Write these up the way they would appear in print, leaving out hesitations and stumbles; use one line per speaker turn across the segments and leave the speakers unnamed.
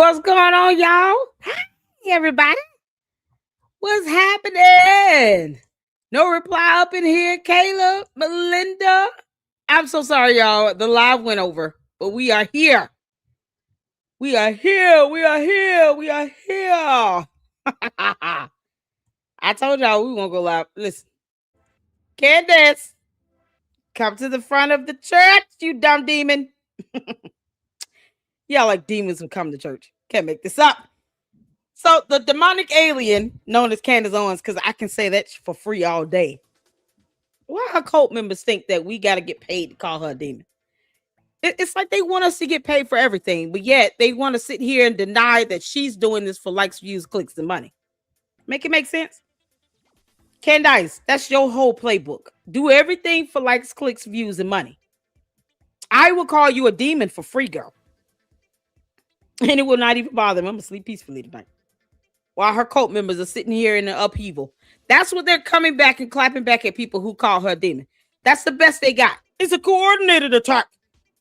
What's going on, y'all? Hi, everybody. What's happening? No reply up in here, Kayla, Melinda. I'm so sorry, y'all. The live went over, but we are here. We are here. We are here. We are here. I told y'all we won't go live. Listen, Candace, come to the front of the church, you dumb demon. Y'all like demons who come to church. Can't make this up. So the demonic alien known as Candace Owens, because I can say that for free all day. Why her cult members think that we got to get paid to call her a demon? It's like they want us to get paid for everything, but yet they want to sit here and deny that she's doing this for likes, views, clicks, and money. Make it make sense? Candace, that's your whole playbook. Do everything for likes, clicks, views, and money. I will call you a demon for free, girl. And it will not even bother me. I'm going to sleep peacefully tonight. While her cult members are sitting here in the upheaval. That's what they're coming back and clapping back at people who call her a demon. That's the best they got. It's a coordinated attack.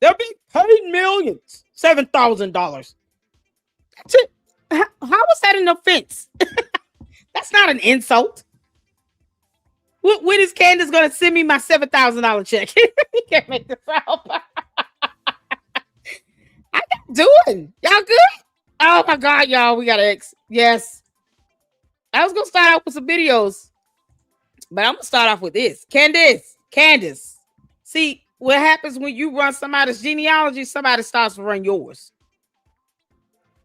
They'll be paid millions. $7,000. That's it. How was that an offense? That's not an insult. When is Candace going to send me my $7,000 check? You can't make this up. How y'all doing? Y'all good? Oh my God, y'all. We got X. Yes. I was going to start off with some videos, but I'm going to start off with this. Candace. See, what happens when you run somebody's genealogy, somebody starts to run yours.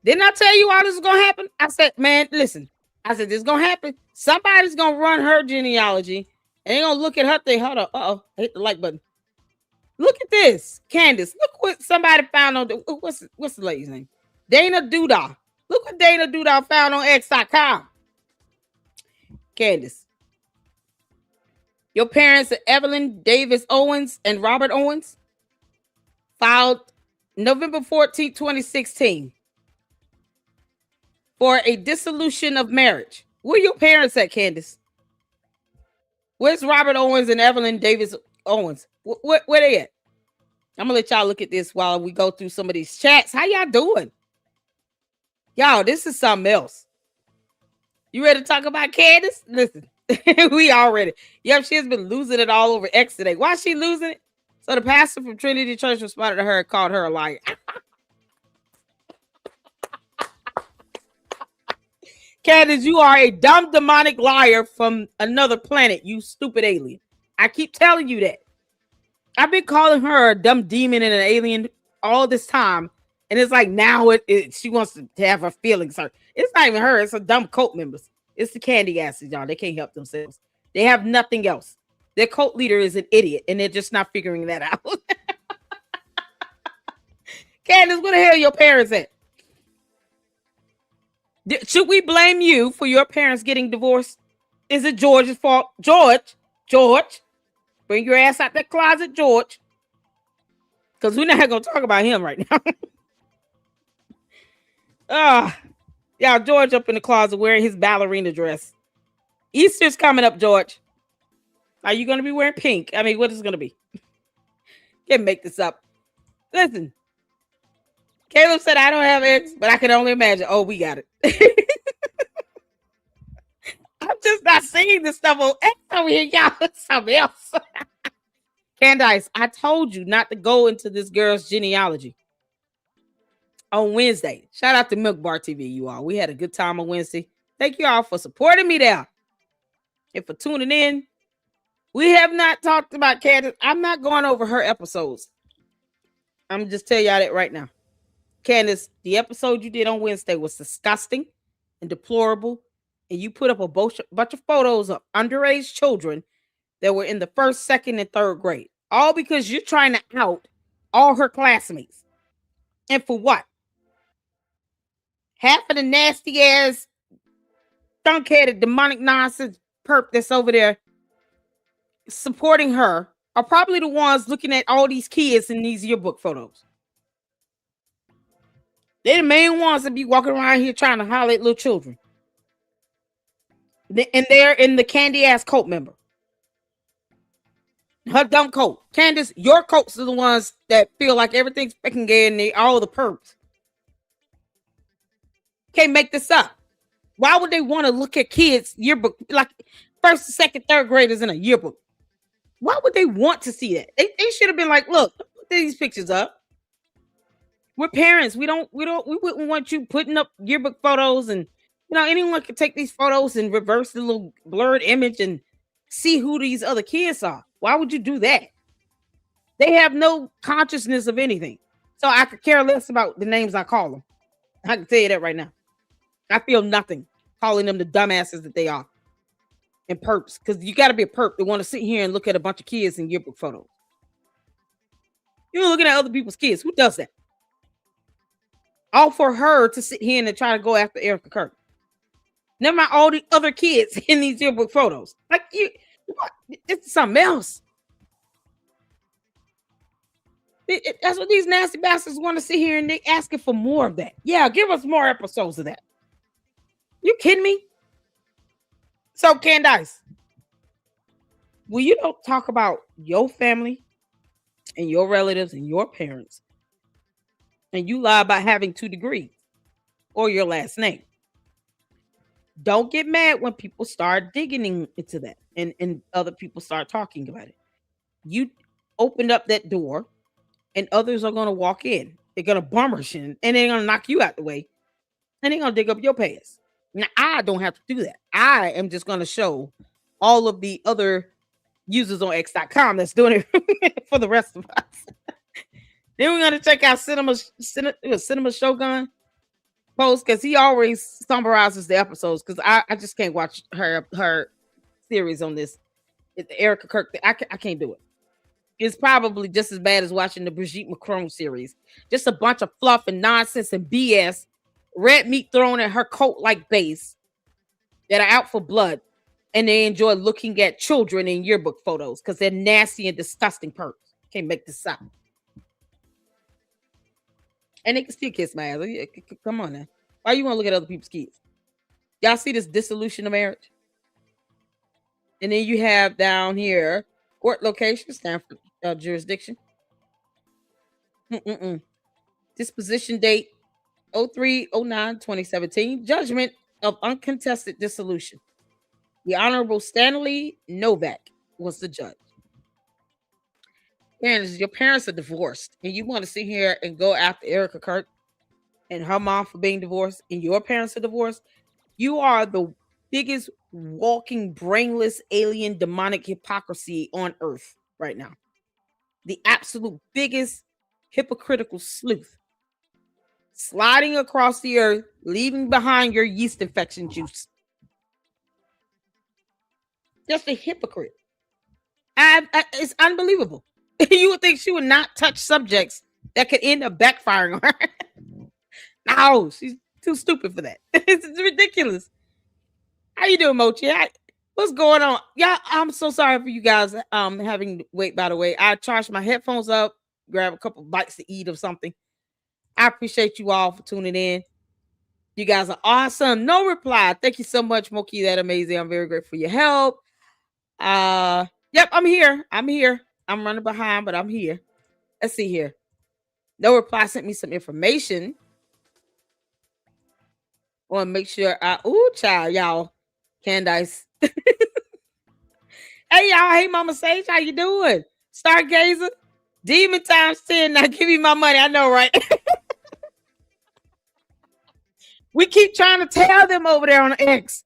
Didn't I tell you all this is going to happen? I said, man, listen. I said, this is going to happen. Somebody's going to run her genealogy, and they're going to look at her thing. Hold on. Uh-oh. I hit the like button. Look at this. Candace, look what somebody found on the, what's the lady's name? Dana Duda. Look what Dana Duda found on X.com. Candace, your parents are Evelyn Davis Owens and Robert Owens, filed November 14, 2016 for a dissolution of marriage. Where your parents at, Candace? Where's Robert Owens and Evelyn Davis Owens? Where they at? I'm gonna let y'all look at this while we go through some of these chats. How y'all doing? Y'all, this is something else. You ready to talk about Candace? Listen, we already. Yep, she has been losing it all over X today. Why is she losing it? So the pastor from Trinity Church responded to her and called her a liar. Candace, you are a dumb demonic liar from another planet, you stupid alien. I keep telling you that. I've been calling her a dumb demon and an alien all this time. And it's like now she wants to have her feelings hurt. It's not even her. It's a dumb cult members. It's the candy asses, y'all. They can't help themselves. They have nothing else. Their cult leader is an idiot, and they're just not figuring that out. Candace, where the hell are your parents at? Should we blame you for your parents getting divorced? Is it George's fault? George, bring your ass out that closet, George. Because we're not going to talk about him right now. Yeah, George up in the closet wearing his ballerina dress. Easter's coming up, George. Are you going to be wearing pink? I mean, what is it going to be? Can't make this up. Listen. Caleb said, I don't have X, but I can only imagine. Oh, we got it. I'm just not seeing this stuff on X over here, y'all. It's something else. Candace, I told you not to go into this girl's genealogy. On Wednesday. Shout out to MilkBarTV, you all. We had a good time on Wednesday. Thank you all for supporting me there. And for tuning in. We have not talked about Candace. I'm not going over her episodes. I'm just tell y'all that right now. Candace, the episode you did on Wednesday was disgusting and deplorable. And you put up a bunch of photos of underage children that were in the first, second, and third grade. All because you're trying to out all her classmates. And for what? Half of the nasty ass, thunk-headed, demonic nonsense perp that's over there supporting her are probably the ones looking at all these kids in these yearbook photos. They're the main ones that be walking around here trying to holler at little children. And they're in the candy ass cult member. Her dumb cult. Candace, your cults are the ones that feel like everything's fucking gay and they all the perps. Can't make this up. Why would they want to look at kids' yearbook, like first, second, third graders in a yearbook? Why would they want to see that? They should have been like, look, put these pictures up. We're parents. We wouldn't want you putting up yearbook photos, and anyone could take these photos and reverse the little blurred image and see who these other kids are. Why would you do that? They have no consciousness of anything. So I could care less about the names I call them. I can tell you that right now. I feel nothing calling them the dumbasses that they are and perps, because you got to be a perp to want to sit here and look at a bunch of kids in yearbook photos. You're looking at other people's kids. Who does that? All for her to sit here and try to go after Erica Kirk. Never mind all the other kids in these yearbook photos. Like, it's something else. That's what these nasty bastards want to sit here, and they asking for more of that. Yeah, give us more episodes of that. You kidding me? So, Candace, when you don't talk about your family and your relatives and your parents, and you lie about having 2 degrees or your last name, don't get mad when people start digging into that and other people start talking about it. You opened up that door, and others are going to walk in. They're going to bum rush in, and they're going to knock you out the way, and they're going to dig up your pants. Now, I don't have to do that. I am just going to show all of the other users on X.com that's doing it for the rest of us. Then we're going to check out Cinema Shogun post, because he always summarizes the episodes, because I just can't watch her series on this. It's Erica Kirk thing. I can't do it. It's probably just as bad as watching the Brigitte Macron series. Just a bunch of fluff and nonsense and BS. Red meat thrown at her coat like base that are out for blood. And they enjoy looking at children in yearbook photos because they're nasty and disgusting perps. Can't make this up. And they can still kiss my ass. Come on now. Why you want to look at other people's kids? Y'all see this dissolution of marriage? And then you have down here, court location, Stanford jurisdiction. Disposition date 03/09/2017. Judgment of uncontested dissolution. The Honorable Stanley Novak was the judge. Candace, your parents are divorced, and you want to sit here and go after Erica Kirk and her mom for being divorced, and your parents are divorced. You are the biggest walking brainless alien demonic hypocrisy on earth right now. The absolute biggest hypocritical sleuth, sliding across the earth, leaving behind your yeast infection juice. Just a hypocrite. It's unbelievable. You would think she would not touch subjects that could end up backfiring on her. No, she's too stupid for that. It's ridiculous. How you doing, Mochi? What's going on? Yeah, I'm so sorry for you guys having to wait, by the way. I charged my headphones up, grab a couple bites to eat or something. I appreciate you all for tuning in. You guys are awesome. No reply. Thank you so much, Moki. That amazing. I'm very grateful for your help. Yep, I'm here. I'm running behind, but I'm here. Let's see here. No reply sent me some information. I want to make sure child, y'all. Candace. Hey, y'all. Hey, Mama Sage. How you doing? Stargazer. Demon times 10. Now give me my money. I know, right? We keep trying to tell them over there on X.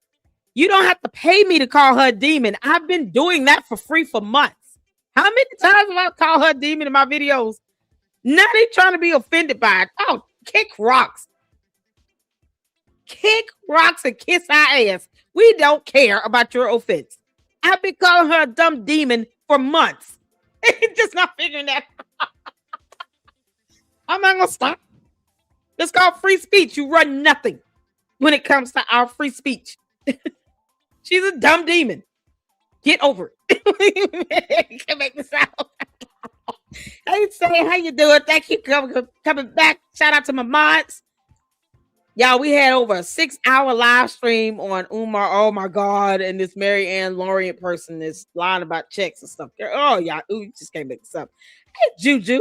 You don't have to pay me to call her a demon. I've been doing that for free for months. How many times have I called her a demon in my videos? Now they trying to be offended by it. Oh, kick rocks. Kick rocks and kiss our ass. We don't care about your offense. I've been calling her a dumb demon for months. Just not figuring that out. I'm not going to stop. It's called free speech. You run nothing when it comes to our free speech. She's a dumb demon. Get over it. You can make this out. Hey, say, how you doing? Thank you for coming back. Shout out to my mods. Y'all, we had over a 6-hour live stream on Umar. Oh, my God. And this Mary Ann Lorient person is lying about checks and stuff. Oh, y'all. Ooh, you just can't make this up. Hey, Juju.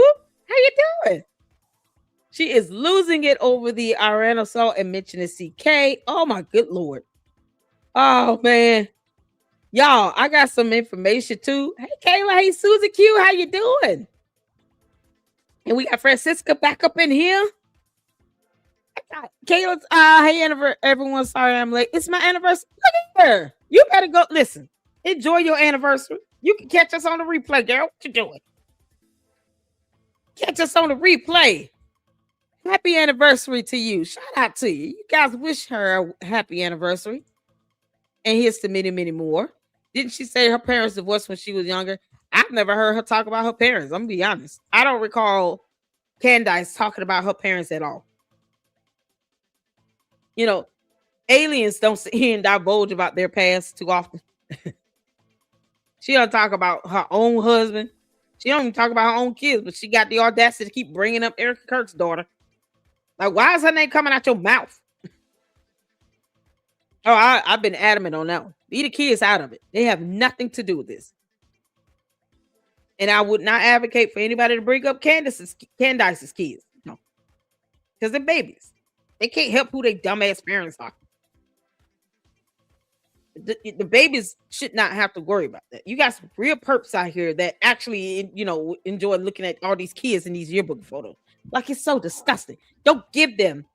How you doing? She is losing it over the Iran assault and mentioning CK. Oh my good lord. Oh man. Y'all, I got some information too. Hey Kayla, hey Susie Q, how you doing? And we got Francisca back up in here. Kayla's hey everyone, sorry I'm late. It's my anniversary. Look at her. You better go listen. Enjoy your anniversary. You can catch us on the replay, girl. What you doing? Catch us on the replay. Happy anniversary to you. Shout out to you. You guys wish her a happy anniversary. And here's to many, many more. Didn't she say her parents divorced when she was younger? I've never heard her talk about her parents. I'm gonna be honest. I don't recall Candace talking about her parents at all. You know, aliens don't sit here and divulge about their past too often. She don't talk about her own husband. She don't even talk about her own kids, but she got the audacity to keep bringing up Erica Kirk's daughter. Like, why is her name coming out your mouth? Oh, I've been adamant on that one. Leave the kids out of it. They have nothing to do with this. And I would not advocate for anybody to bring up Candace's kids. No. Because they're babies. They can't help who their dumbass parents are. The babies should not have to worry about that. You got some real perps out here that actually, enjoy looking at all these kids in these yearbook photos. Like, it's so disgusting. Don't give them,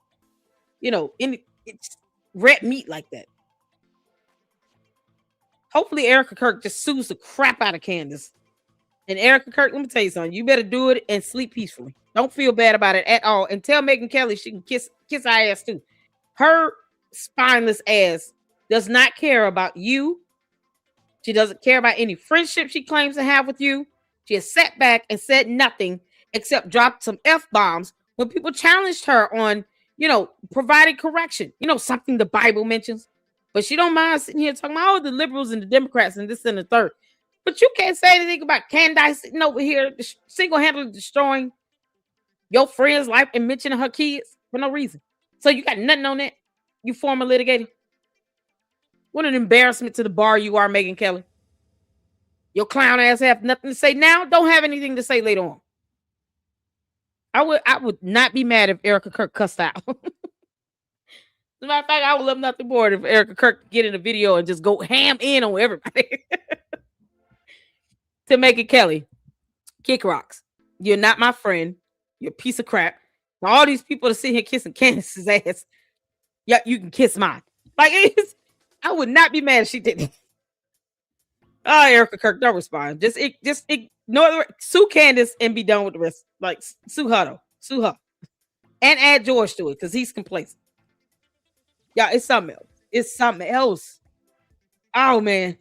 it's red meat like that. Hopefully Erica Kirk just sues the crap out of Candace. And Erica Kirk, let me tell you something. You better do it and sleep peacefully. Don't feel bad about it at all. And tell Megyn Kelly she can kiss her ass too. Her spineless ass does not care about you. She doesn't care about any friendship she claims to have with you. She has sat back and said nothing except dropped some F-bombs when people challenged her on, providing correction. Something the Bible mentions. But she don't mind sitting here talking about the liberals and the Democrats and this and the third. But you can't say anything about Candace sitting over here single-handedly destroying your friend's life and mentioning her kids for no reason. So you got nothing on that, you former litigator? What an embarrassment to the bar you are, Megyn Kelly. Your clown ass have nothing to say now. Don't have anything to say later on. I would not be mad if Erica Kirk cussed out. As a matter of fact, I would love nothing more if Erica Kirk get in a video and just go ham in on everybody. To Megyn Kelly, kick rocks. You're not my friend. You're a piece of crap. All these people that sit here kissing Candace's ass, yeah, you can kiss mine. Like, I would not be mad if she didn't. Oh, Erica Kirk, don't respond. Just ignore sue Candace and be done with the rest. Like, sue her though. Sue her. And add George to it because he's complacent. Yeah, it's something else. It's something else. Oh man.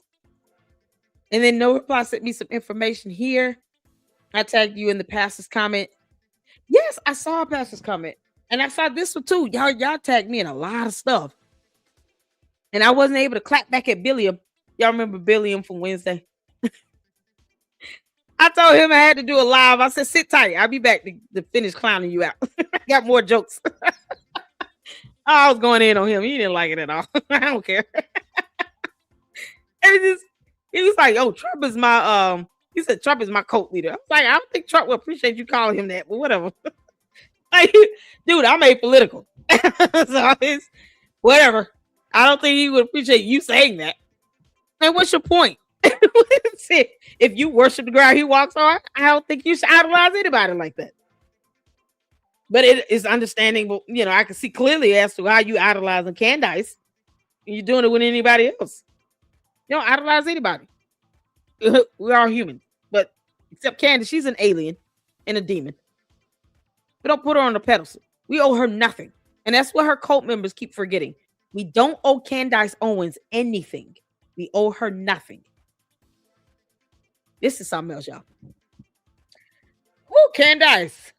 And then No Reply sent me some information here. I tagged you in the pastor's comment. Yes, I saw a pastor's comment. And I saw this one too. Y'all tagged me in a lot of stuff. And I wasn't able to clap back at Billiam. Y'all remember Billiam from Wednesday? I told him I had to do a live. I said, sit tight. I'll be back to finish clowning you out. I got more jokes. I was going in on him. He didn't like it at all. I don't care. He was like, oh, Trump is my he said Trump is my cult leader. I was like, I don't think Trump will appreciate you calling him that, but whatever. Like, dude, I'm apolitical. So it's whatever. I don't think he would appreciate you saying that. And what's your point? If you worship the ground he walks on, I don't think you should idolize anybody like that. But it is understanding, I can see clearly as to how you idolizing Candace. And you're doing it with anybody else. You don't idolize anybody. We are human. But except Candace, she's an alien and a demon. We don't put her on the pedestal. We owe her nothing. And that's what her cult members keep forgetting. We don't owe Candace Owens anything. We owe her nothing. This is something else, y'all. Woo, Candace.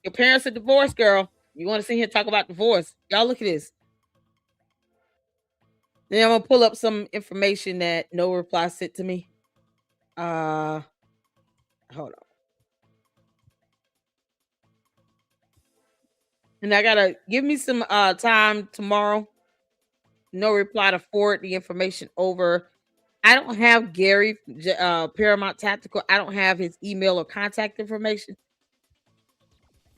Your parents are divorced, girl. You want to sit here and talk about divorce? Y'all look at this. Then I'm gonna pull up some information that No Reply sent to me. Hold on. And I gotta give me some time tomorrow. No Reply to forward the information over. I don't have Gary Paramount Tactical. I don't have his email or contact information.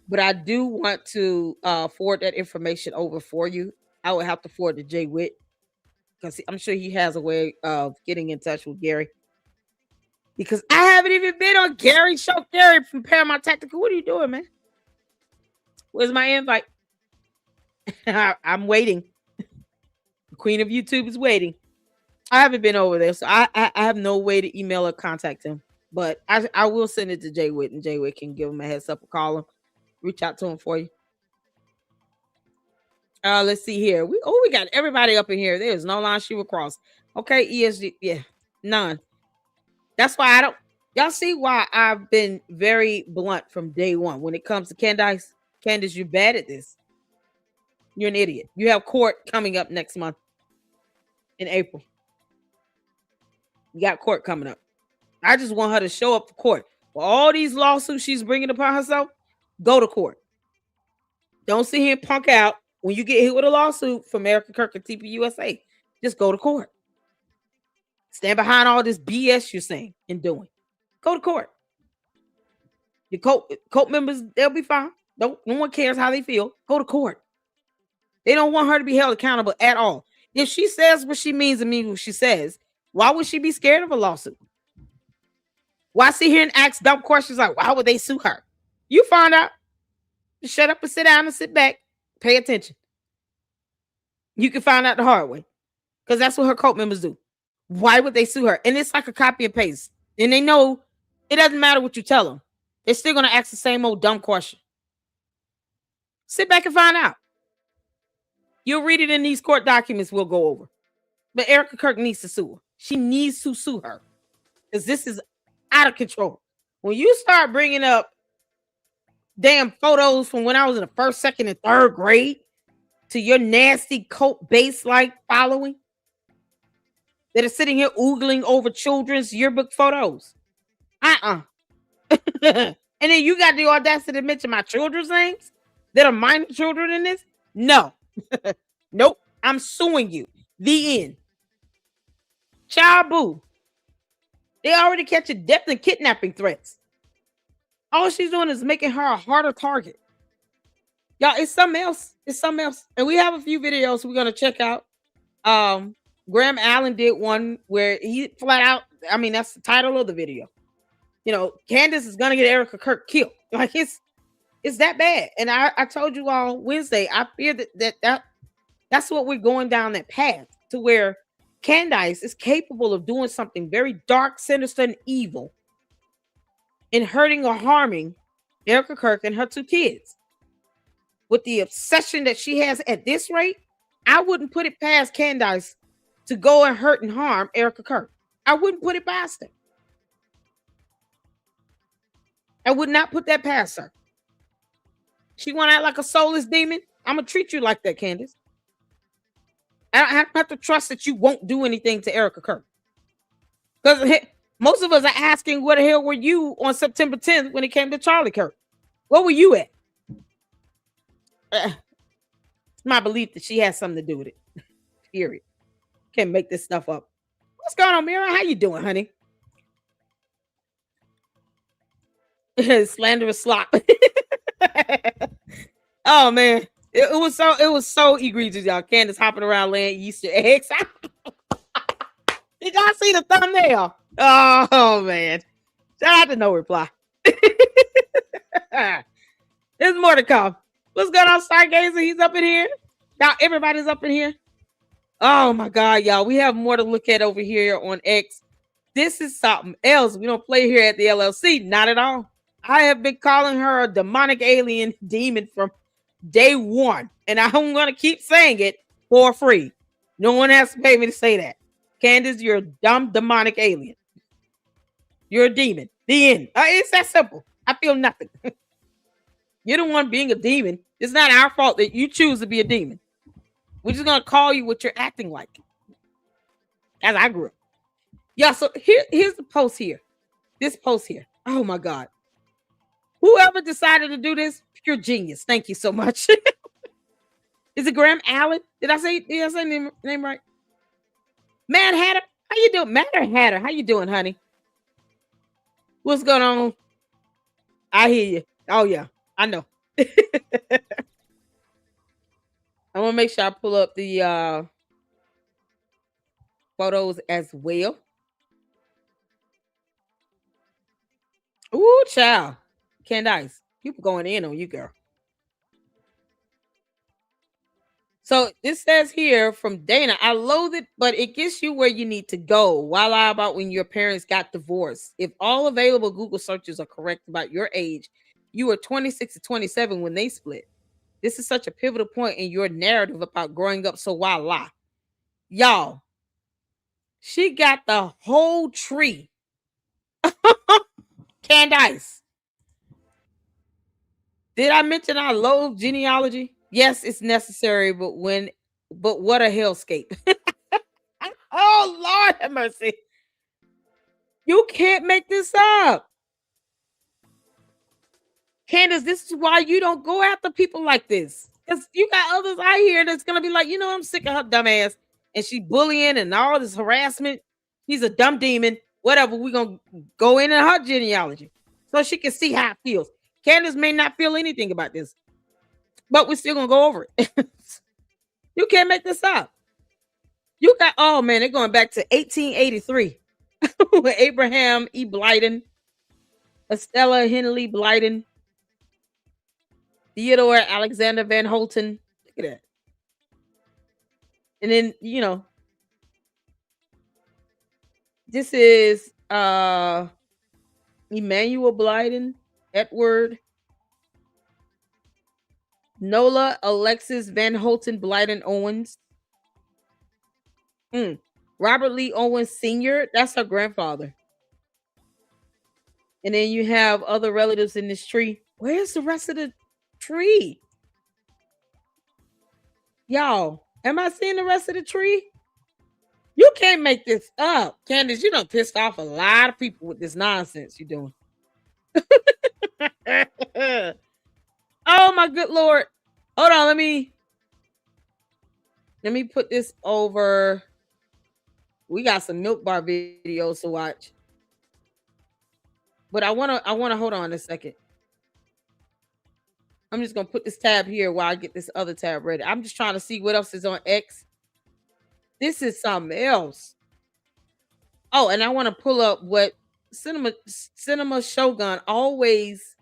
But I do want to forward that information over for you. I would have to forward to Jay Witt because I'm sure he has a way of getting in touch with Gary. Because I haven't even been on Gary's show. Gary from Paramount Tactical. What are you doing, man? Where's my invite? I'm waiting. The Queen of YouTube is waiting. I haven't been over there, so I have no way to email or contact him. But I will send it to Jay Witt, and Jay Witt can give him a heads up or call him, reach out to him for you. Let's see here. We got everybody up in here. There's no line she will cross. Okay, ESG, yeah, none. That's why I don't. Y'all see why I've been very blunt from day one when it comes to Candace. Candace, you're bad at this. You're an idiot. You have court coming up next month in April. You got court coming up. I just want her to show up for court. For all these lawsuits she's bringing upon herself, go to court. Don't sit here and punk out when you get hit with a lawsuit from Erica Kirk and TPUSA. Just go to court. Stand behind all this BS you're saying and doing. Go to court. Your court members, they'll be fine. No one cares how they feel. Go to court. They don't want her to be held accountable at all. If she says what she means and means what she says, why would she be scared of a lawsuit? Why sit here and ask dumb questions like, why would they sue her? You find out. Just shut up and sit down and sit back. Pay attention. You can find out the hard way. Because that's what her cult members do. Why would they sue her? And it's like a copy and paste. And they know it doesn't matter what you tell them. They're still going to ask the same old dumb question. Sit back and find out. You'll read it in these court documents we'll go over. But Erica Kirk needs to sue her. She needs to sue her. Because this is out of control. When you start bringing up damn photos from when I was in the first, second, and third grade to your nasty cult base-like following that are sitting here oogling over children's yearbook photos. And then you got the audacity to mention my children's names that are minor children in this? No. Nope. I'm suing you. The end. Child boo. They already catch a death and kidnapping threats. All she's doing is making her a harder target. Y'all, it's something else. It's something else. And we have a few videos we're going to check out. Graham Allen did one where he flat out, I mean, that's the title of the video. You know, Candace is going to get Erica Kirk killed. Like, it's that bad. And I told you all Wednesday, I fear that's what we're going down that path to where Candace is capable of doing something very dark, sinister, and evil in hurting or harming Erica Kirk and her two kids. With the obsession that she has at this rate, I wouldn't put it past Candace to go and hurt and harm Erica Kirk. I wouldn't put it past her. I would not put that past her. She want to act like a soulless demon? I'm going to treat you like that, Candace. I have to trust that you won't do anything to Erica Kirk. Because most of us are asking, where the hell were you on September 10th when it came to Charlie Kirk? Where were you at? It's my belief that she has something to do with it. Period. Can't make this stuff up. What's going on, Mira? How you doing, honey? Slanderous slop. Oh man, it was so egregious, y'all. Candace hopping around laying Easter eggs. Did y'all see the thumbnail? Oh man, shout out to No Reply. There's more to come. What's going on, Stargazer? He's up in here. Now everybody's up in here. Oh my God, y'all. We have more to look at over here on X. This is something else. We don't play here at the LLC. Not at all. I have been calling her a demonic alien demon from day one. And I'm going to keep saying it for free. No one has to pay me to say that. Candace, you're a dumb demonic alien. You're a demon. The end. It's that simple. I feel nothing. You're the one being a demon. It's not our fault that you choose to be a demon. We're just going to call you what you're acting like. As I grew up. Yeah, so here's the post here. This post here. Oh my God. Whoever decided to do this, pure genius. Thank you so much. Is it Graham Allen? Did I say name right? Mad Hatter, how you doing? Mad Hatter, how you doing, honey? What's going on? I hear you. Oh yeah, I know. I want to make sure I pull up the photos as well. Ooh, child. Candace, people going in on you, girl. So this says here from Dana, I loathe it, but it gets you where you need to go. Why lie about when your parents got divorced? If all available Google searches are correct about your age, you were 26 to 27 when they split. This is such a pivotal point in your narrative about growing up, so why lie? Y'all, she got the whole tree. Candace. Did I mention I loathe genealogy? Yes, it's necessary, but what a hellscape. Oh Lord have mercy. You can't make this up. Candace, this is why you don't go after people like this. Because you got others out here that's gonna be like, I'm sick of her dumb ass. And she bullying and all this harassment. He's a dumb demon. Whatever. We're gonna go in her genealogy. So she can see how it feels. Candace may not feel anything about this, but we're still gonna go over it. You can't make this up. You got, oh man, they're going back to 1883 with Abraham E. Blyden, Estella Henley Blyden, Theodore Alexander Van Holten. Look at that. And then, this is Emmanuel Blyden, Edward, Nola Alexis Van Holten Blyden Owens. Robert Lee Owens Sr., that's her grandfather. And then you have other relatives in this tree. Where's the rest of the tree? Y'all, am I seeing the rest of the tree? You can't make this up. Candace, you done pissed off a lot of people with this nonsense you're doing. Oh my good Lord. Hold on, let me put this over. We got some Milk Bar videos to watch. But I wanna hold on a second. I'm just gonna put this tab here while I get this other tab ready. I'm just trying to see what else is on X. This is something else. Oh, and I want to pull up what Cinema Shogun always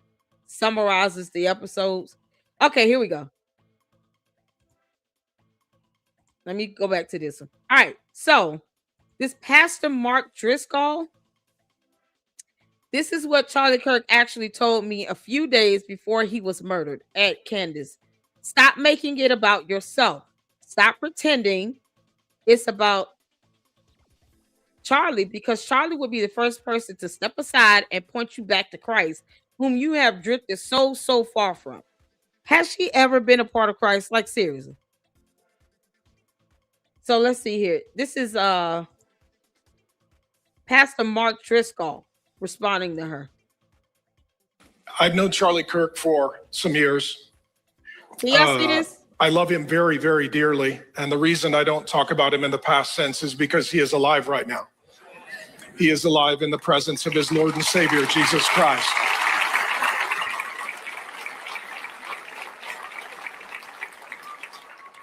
summarizes the episodes. Okay, here we go. Let me go back to this one. All right, so this Pastor Mark Driscoll, this is what Charlie Kirk actually told me a few days before he was murdered at Candace. Stop making it about yourself. Stop pretending it's about Charlie, because Charlie would be the first person to step aside and point you back to Christ, whom you have drifted so far from. Has she ever been a part of Christ? Like, seriously. So let's see here. This is Pastor Mark Driscoll responding to her.
I've known Charlie Kirk for some years.
Can y'all see this?
I love him very, very dearly. And the reason I don't talk about him in the past tense is because he is alive right now. He is alive in the presence of his Lord and Savior, Jesus Christ.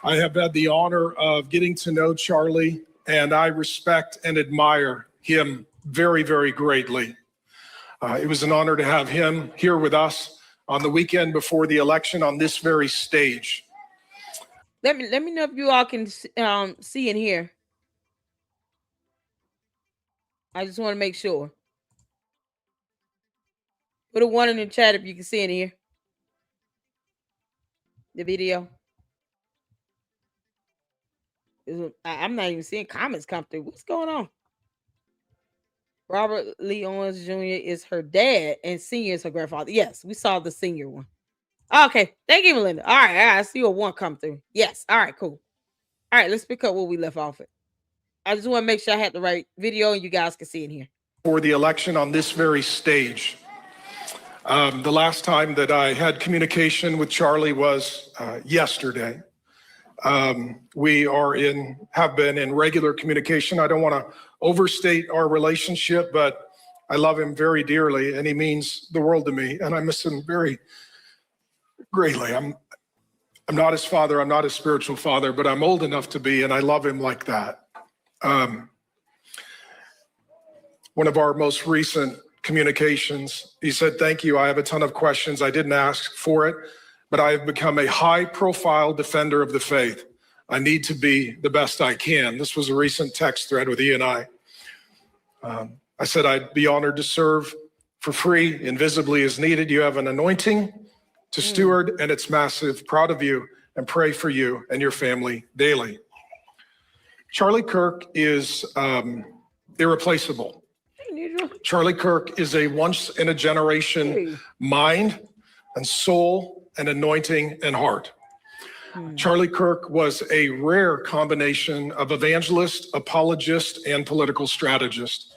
I have had the honor of getting to know Charlie, and I respect and admire him very, very greatly. It was an honor to have him here with us on the weekend before the election on this very stage.
Let me know if you all can see and hear. I just want to make sure. Put a 1 in the chat if you can see and hear the video. I'm not even seeing comments come through. What's going on? Robert Lee Owens Jr. is her dad and senior is her grandfather. Yes, we saw the senior one. Okay, thank you, Melinda. All right, I see a 1 come through. Yes, all right, cool. All right, let's pick up where we left off at. I just want to make sure I had the right video and you guys can see in here.
For the election on this very stage. The last time that I had communication with Charlie was yesterday. We have been in regular communication. I don't want to overstate our relationship, but I love him very dearly and he means the world to me. And I miss him very greatly. I'm not his father. I'm not his spiritual father, but I'm old enough to be, and I love him like that. One of our most recent communications, he said, "Thank you. I have a ton of questions. I didn't ask for it, but I have become a high-profile defender of the faith. I need to be the best I can." This was a recent text thread with he and I. I said, "I'd be honored to serve for free, invisibly as needed. You have an anointing to steward, and it's massive. Proud of you and pray for you and your family daily." Charlie Kirk is irreplaceable. Charlie Kirk is a once-in-a-generation mind and soul and anointing and heart. Charlie Kirk was a rare combination of evangelist, apologist, and political strategist.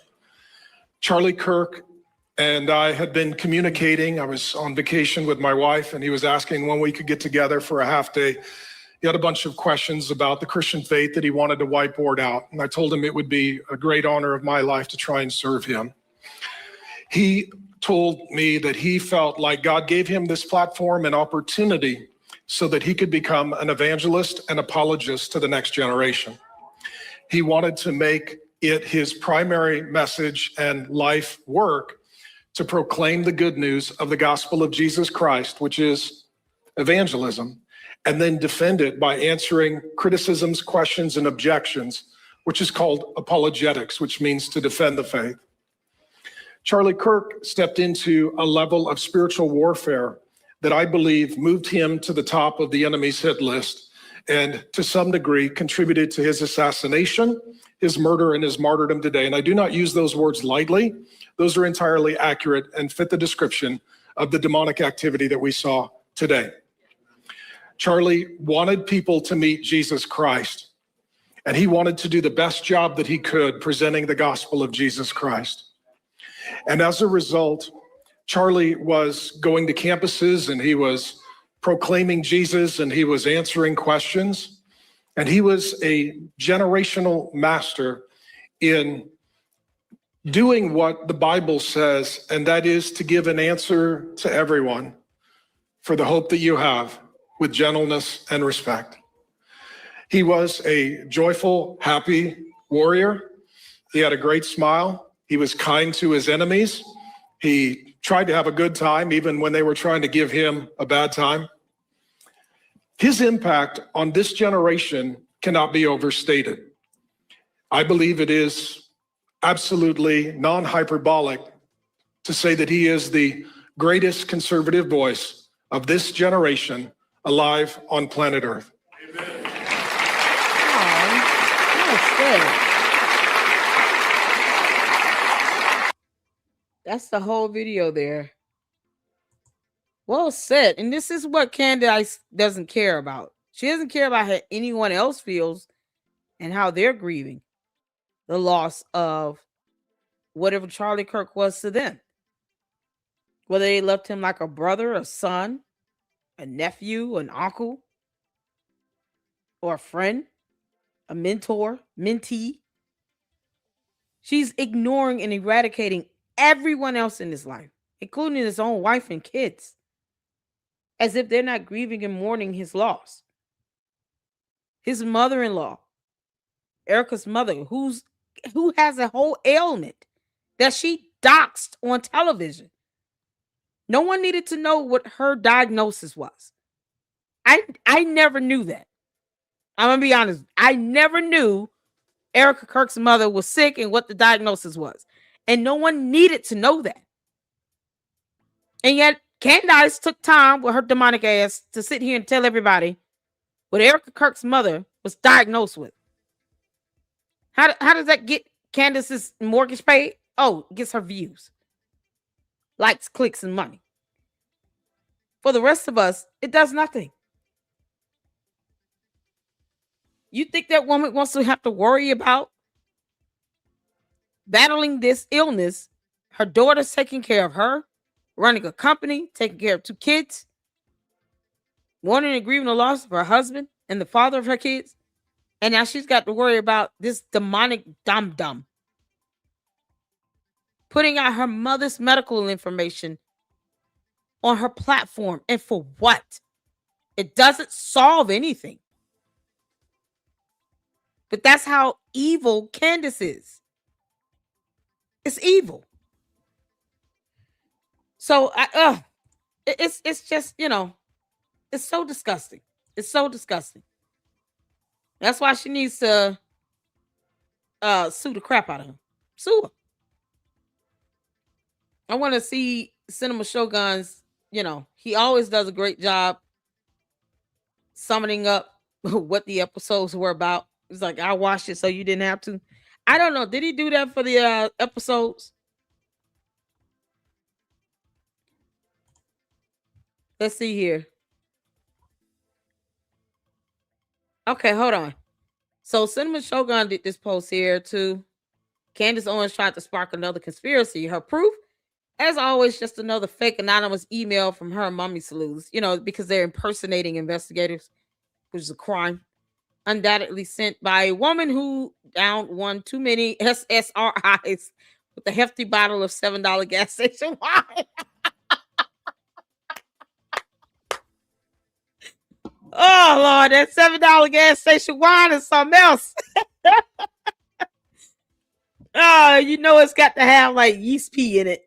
Charlie Kirk and I had been communicating. I was on vacation with my wife, and he was asking when we could get together for a half day. He had a bunch of questions about the Christian faith that he wanted to whiteboard out. And I told him it would be a great honor of my life to try and serve him. He told me that he felt like God gave him this platform and opportunity so that he could become an evangelist and apologist to the next generation. He wanted to make it his primary message and life work to proclaim the good news of the gospel of Jesus Christ, which is evangelism, and then defend it by answering criticisms, questions, and objections, which is called apologetics, which means to defend the faith. Charlie Kirk stepped into a level of spiritual warfare that I believe moved him to the top of the enemy's hit list and to some degree contributed to his assassination, his murder, and his martyrdom today. And I do not use those words lightly. Those are entirely accurate and fit the description of the demonic activity that we saw today. Charlie wanted people to meet Jesus Christ, and he wanted to do the best job that he could presenting the gospel of Jesus Christ. And as a result, Charlie was going to campuses and he was proclaiming Jesus and he was answering questions. And he was a generational master in doing what the Bible says, and that is to give an answer to everyone for the hope that you have with gentleness and respect. He was a joyful, happy warrior. He had a great smile. He was kind to his enemies. He tried to have a good time even when they were trying to give him a bad time. His impact on this generation cannot be overstated. I believe it is absolutely non-hyperbolic to say that he is the greatest conservative voice of this generation alive on planet Earth.
Amen. Oh, that's the whole video there. Well said. And this is what Candace doesn't care about. She doesn't care about how anyone else feels and how they're grieving the loss of whatever Charlie Kirk was to them. Whether they loved him like a brother, a son, a nephew, an uncle, or a friend, a mentor, mentee. She's ignoring and eradicating everyone else in his life, including his own wife and kids, as if they're not grieving and mourning his loss. His mother-in-law, Erica's mother, who has a whole ailment that she doxed on television. No one needed to know what her diagnosis was. I never knew that. I'm going to be honest. I never knew Erica Kirk's mother was sick and what the diagnosis was. And no one needed to know that. And yet, Candace took time with her demonic ass to sit here and tell everybody what Erica Kirk's mother was diagnosed with. How does that get Candace's mortgage paid? Oh, it gets her views, likes, clicks, and money. For the rest of us, it does nothing. You think that woman wants to have to worry about battling this illness? Her daughter's taking care of her, running a company, taking care of 2 kids, mourning and grieving the loss of her husband and the father of her kids. And now she's got to worry about this demonic dum-dum putting out her mother's medical information on her platform. And for what? It doesn't solve anything. But that's how evil Candace is. It's evil. So it's just, it's so disgusting. It's so disgusting. That's why she needs to sue the crap out of him. Sue her. I want to see Cinema Shogun's, he always does a great job summoning up what the episodes were about. It's like, I watched it so you didn't have to. I don't know. Did he do that for the episodes? Let's see here. Okay, hold on. So Cinnamon Shogun did this post here too. Candace Owens tried to spark another conspiracy. Her proof, as always, just another fake anonymous email from her mommy sleuths, because they're impersonating investigators, which is a crime. Undoubtedly sent by a woman who downed one too many SSRIs with a hefty bottle of $7 gas station wine. Oh, Lord, that $7 gas station wine is something else. Oh, it's got to have like yeast pea in it.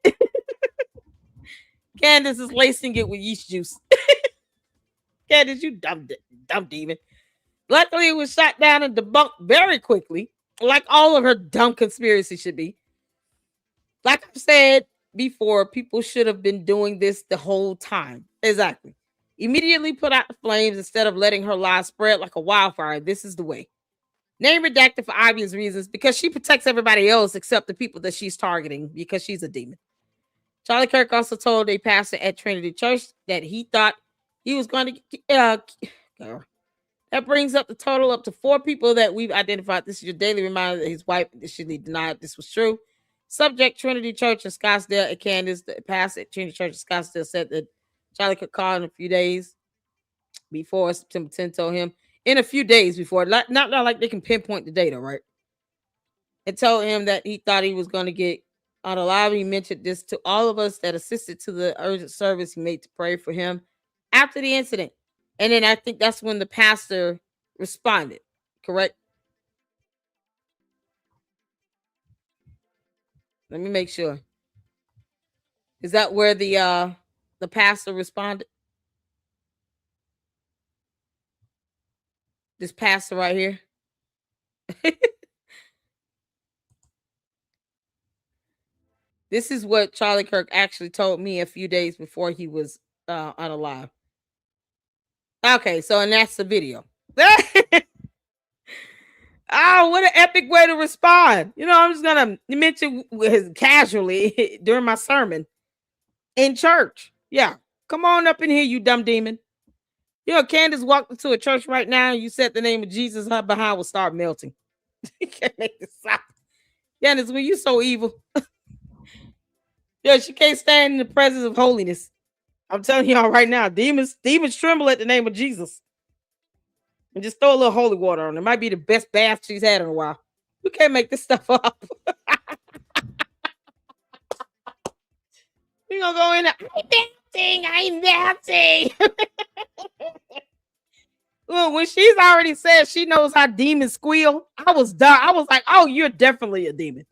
Candace is lacing it with yeast juice. Candace, you dumb demon. Luckily, it was shot down and debunked very quickly, like all of her dumb conspiracy should be. Like I've said before, people should have been doing this the whole time. Exactly. Immediately put out the flames instead of letting her lies spread like a wildfire. This is the way. Name redacted for obvious reasons, because she protects everybody else except the people that she's targeting, because she's a demon. Charlie Kirk also told a pastor at Trinity Church that he thought he was going to... that brings up the total up to 4 people that we've identified. This is your daily reminder that his wife initially denied this was true. Subject Trinity Church in Scottsdale at Candace. The pastor at Trinity Church in Scottsdale said that Charlie could call in a few days before. September 10 told him in a few days before. Not like they can pinpoint the data, right? And told him that he thought he was going to get on a live. He mentioned this to all of us that assisted to the urgent service he made to pray for him after the incident. And then I think that's when the pastor responded, correct? Let me make sure. Is that where the pastor responded? This pastor right here. This is what Charlie Kirk actually told me a few days before he was on a live. Okay, so and that's the video. Oh, what an epic way to respond. I'm just going to mention casually during my sermon in church. Yeah, come on up in here, you dumb demon. Candace walked into a church right now and you said the name of Jesus, her behind will start melting. You can't make this stop. Candace, when you so evil. She can't stand in the presence of holiness. I'm telling y'all right now, demons tremble at the name of Jesus. And just throw a little holy water on it. It might be the best bath she's had in a while. You can't make this stuff up. We're going to go in there. I'm melting. Look, when she's already said she knows how demons squeal, I was done. I was like, oh, you're definitely a demon.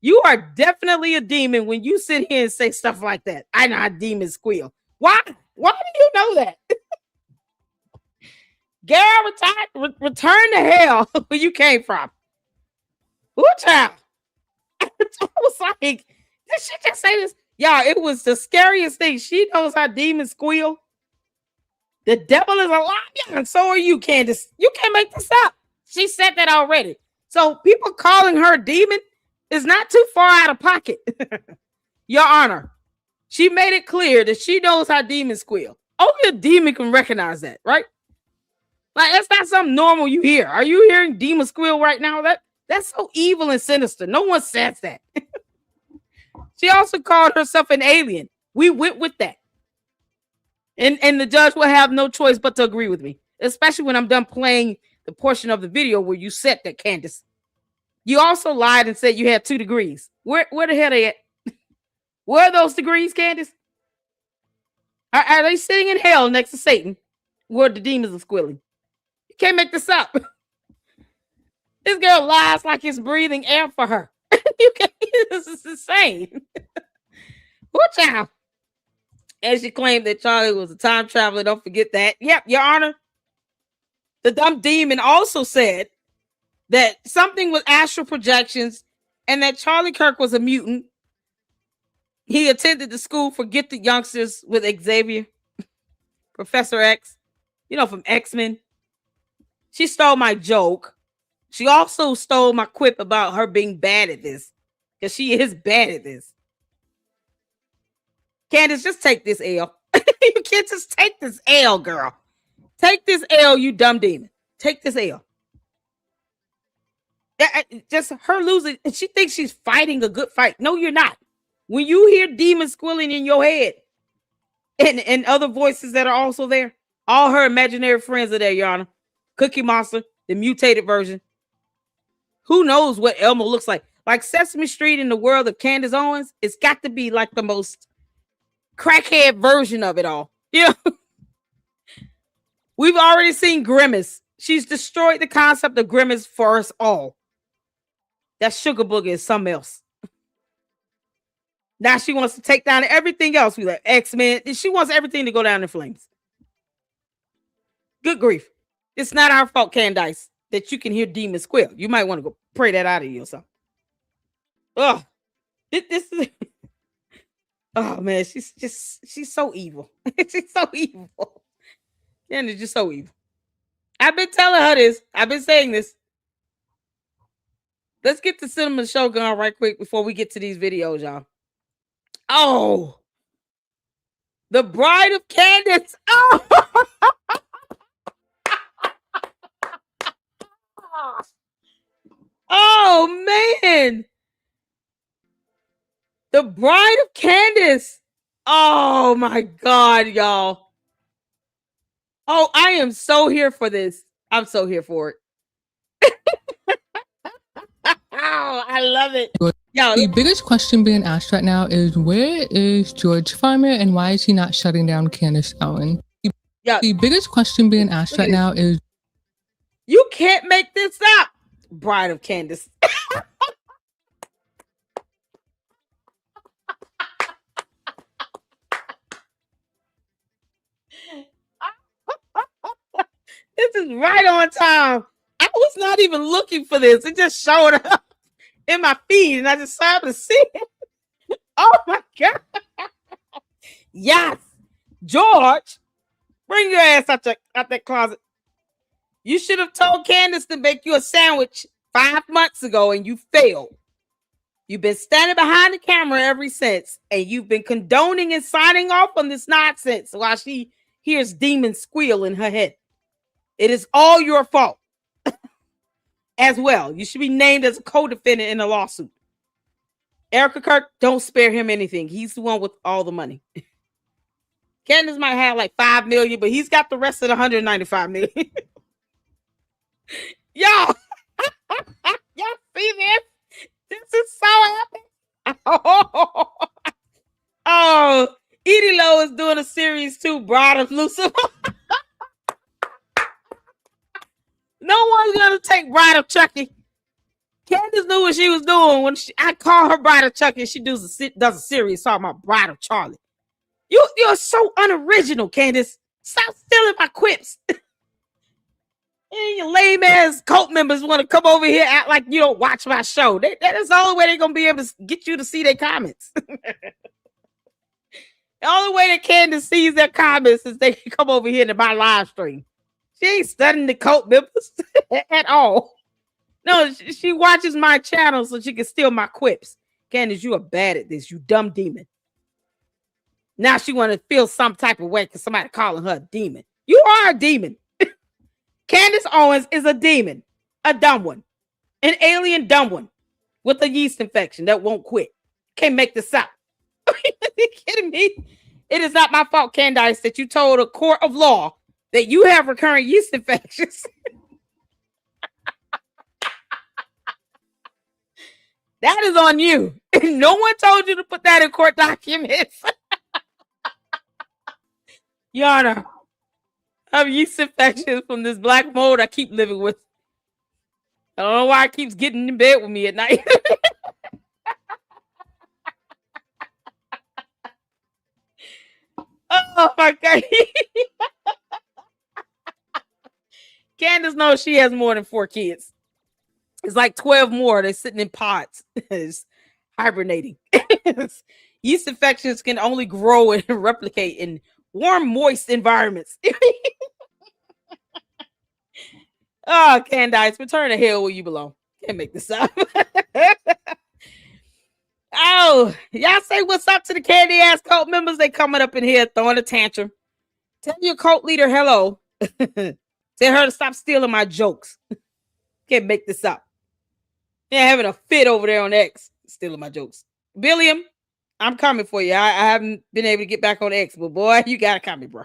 You are definitely a demon when you sit here and say stuff like that. I know how demons squeal. Why? Why do you know that? Girl, return to hell where you came from. Who child? I was like, did she just say this? Y'all, it was the scariest thing. She knows how demons squeal. The devil is alive, and so are you, Candace. You can't make this up. She said that already. So people calling her demon is not too far out of pocket. Your Honor, she made it clear that she knows how demons squeal. Only a demon can recognize that, right? Like, that's not something normal you hear. Are you hearing demon squeal right now? That's so evil and sinister. No one says that. She also called herself an alien. We went with that. And the judge will have no choice but to agree with me, especially when I'm done playing the portion of the video where you said that, Candace. You also lied and said you had 2 degrees. Where the hell are they at? Where are those degrees, Candace? Are they sitting in hell next to Satan? where the demons are squealing. You can't make this up. This girl lies like it's breathing air for her. You can't. This is insane. What child? And she claimed that Charlie was a time traveler. Don't forget that. Yep, Your Honor. The dumb demon also said that something with astral projections and that Charlie Kirk was a mutant. He attended the school for gifted youngsters with Xavier, Professor X, from X-Men. She stole my joke. She also stole my quip about her being bad at this, because she is bad at this. Candace, just take this L. You can't just take this L, girl. Take this L, you dumb demon. Take this L. Just her losing. She thinks she's fighting a good fight. No, you're not. When you hear demons squealing in your head and other voices that are also there, all her imaginary friends are there, Your Honor. Cookie Monster, the mutated version. Who knows what Elmo looks like? Like Sesame Street in the world of Candace Owens, it's got to be like the most crackhead version of it all. Yeah. We've already seen Grimace. She's destroyed the concept of Grimace for us all. That Sugar Booger is something else. Now she wants to take down everything else. We like X-Men. She wants everything to go down in flames. Good grief. It's not our fault, Candace, that you can hear demons squeal. You might want to go pray that out of you or something. Oh, this is... Oh, man, she's so evil. She's so evil. And it's just so evil. I've been telling her this. I've been saying this. Let's get the Cinema Shogun right quick before we get to these videos, y'all. Oh, the Bride of Candace. Oh, oh man. The Bride of Candace. Oh my God, y'all. Oh, I am so here for this. I'm so here for it. Oh, I love it. Yo,
the biggest question being asked right now is, where is George Farmer and why is he not shutting down Candace Owens? The biggest question being asked right now is,
you can't make this up. Bride of Candace. This is right on time. I was not even looking for this. It just showed up in my feed and I just decided to see it. Oh my God. Yes. George, bring your ass out that closet. You should have told Candace to make you a sandwich 5 months ago and you failed. You've been standing behind the camera ever since and you've been condoning and signing off on this nonsense while she hears demons squeal in her head. It is all your fault as well. You should be named as a co-defendant in a lawsuit. Erica Kirk, don't spare him anything. He's the one with all the money. Candace might have like 5 million, but he's got the rest of the 195 million. Y'all, y'all see this? This is so epic. Oh, Edie Lowe is doing a series too, Bride of Lucifer. No one's gonna take Bride of Chucky. Candace knew what she was doing when I call her Bride of Chucky. She does a series talking about Bride of Charlie. You're so unoriginal, Candace. Stop stealing my quips. And your lame ass cult members want to come over here act like you don't watch my show. That is the only way they're gonna be able to get you to see their comments. The only way that Candace sees their comments is they can come over here to my live stream. She ain't studying the cult members at all. No, she watches my channel so she can steal my quips. Candace, you are bad at this, you dumb demon. Now she want to feel some type of way because somebody calling her a demon. You are a demon. Candace Owens is a demon, a dumb one, an alien dumb one with a yeast infection that won't quit. Can't make this up. Are you kidding me? It is not my fault, Candace, that you told a court of law that you have recurrent yeast infections. That is on you. No one told you to put that in court documents. Your Honor, I have yeast infections from this black mold I keep living with. I don't know why it keeps getting in bed with me at night. Oh my God. Candace knows she has more than 4 kids. It's like 12 more. They're sitting in pods. It's hibernating. Yeast infections can only grow and replicate in warm, moist environments. Oh, Candace, return to hell where you belong. Can't make this up. Oh, y'all say what's up to the candy ass cult members. They coming up in here throwing a tantrum. Tell your cult leader hello. Tell her to stop stealing my jokes. Can't make this up. They're having a fit over there on X, stealing my jokes. Billiam, I'm coming for you. I haven't been able to get back on X, but boy, you gotta come, bro.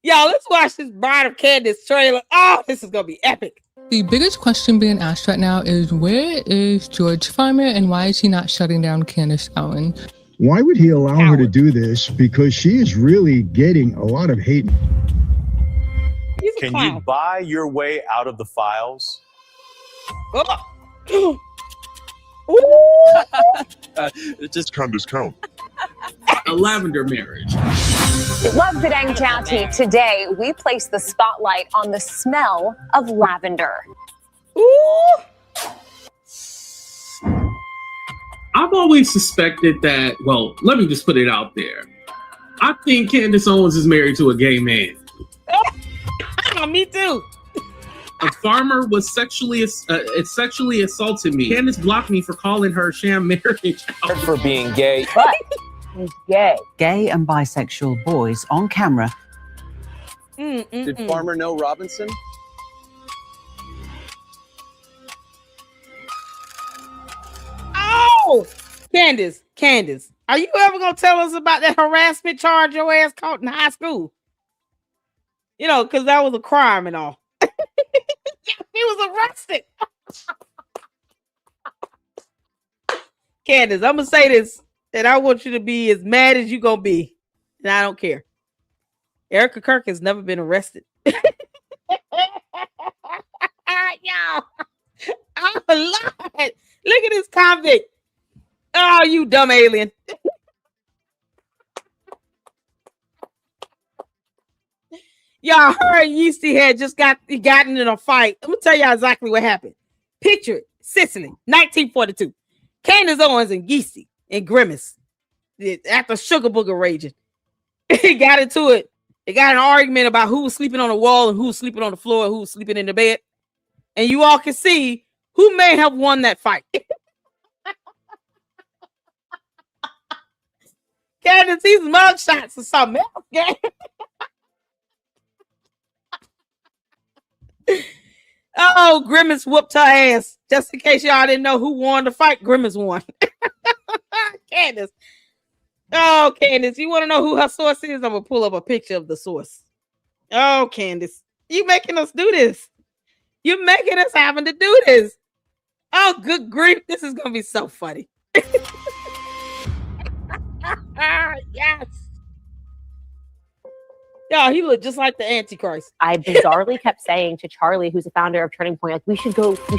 Y'all, let's watch this Bride of Candace trailer. Oh, this is gonna be epic.
The biggest question being asked right now is where is George Farmer and why is he not shutting down Candace Owens?
Why would he allow her to do this? Because she is really getting a lot of hate.
Can you buy your way out of the files?
Oh.
It's just Candace count.
A lavender marriage.
Love Padang County. Today, we place the spotlight on the smell of lavender.
Ooh.
I've always suspected that, well, let me just put it out there. I think Candace Owens is married to a gay man.
Me too.
A farmer was sexually assaulted me. Candace blocked me for calling her sham marriage.
For being gay.
But he's gay.
Gay and bisexual boys on camera.
Did Farmer know Robinson?
Oh, Candace, are you ever gonna tell us about that harassment charge your ass caught in high school? You know, because that was a crime and all. He was arrested. Candace, I'm gonna say this, and I want you to be as mad as you gonna be, and I don't care. Erica Kirk has never been arrested. Y'all, I'm alive. Look at this convict. Oh, you dumb alien. Y'all, her and Yeasty had just gotten in a fight. Let me tell y'all exactly what happened. Picture it. Sicily, 1942. Candace Owens and Yeasty and Grimace after Sugar Booger raging. They got into it. They got an argument about who was sleeping on the wall and who was sleeping on the floor and who was sleeping in the bed. And you all can see who may have won that fight. Candace, these mugshots or something else, gang. Oh, Grimace whooped her ass. Just in case y'all didn't know who won the fight, Grimace won. Candace. Oh, Candace, you want to know who her source is? I'm going to pull up a picture of the source. Oh, Candace, you making us do this. You're making us having to do this. Oh, good grief. This is going to be so funny. Yes. Yeah, he looked just like the Antichrist.
I bizarrely kept saying to Charlie, who's the founder of Turning Point, like, we should go to the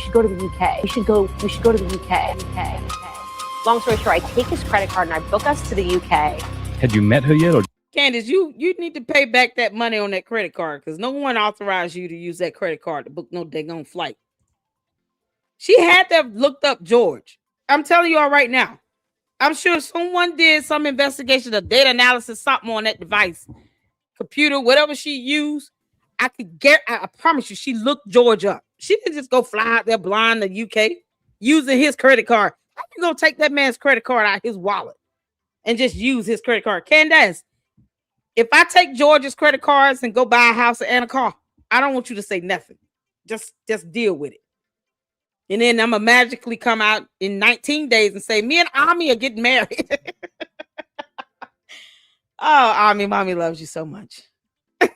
UK. We should go to the UK. Long story short, I take his credit card and I book us to the UK.
Had you met her yet? Or
Candace, you need to pay back that money on that credit card because no one authorized you to use that credit card to book no daggone flight. She had to have looked up George. I'm telling you all right now. I'm sure someone did some investigation, a data analysis, something on that device, computer, whatever she used. I promise you, she looked George up. She didn't just go fly out there blind to UK using his credit card. How you gonna take that man's credit card out of his wallet and just use his credit card? Candace, if I take George's credit cards and go buy a house and a car, I don't want you to say nothing. Just deal with it. And then I'm gonna magically come out in 19 days and say, me and Ami are getting married. Oh, Ami, mommy loves you so much. I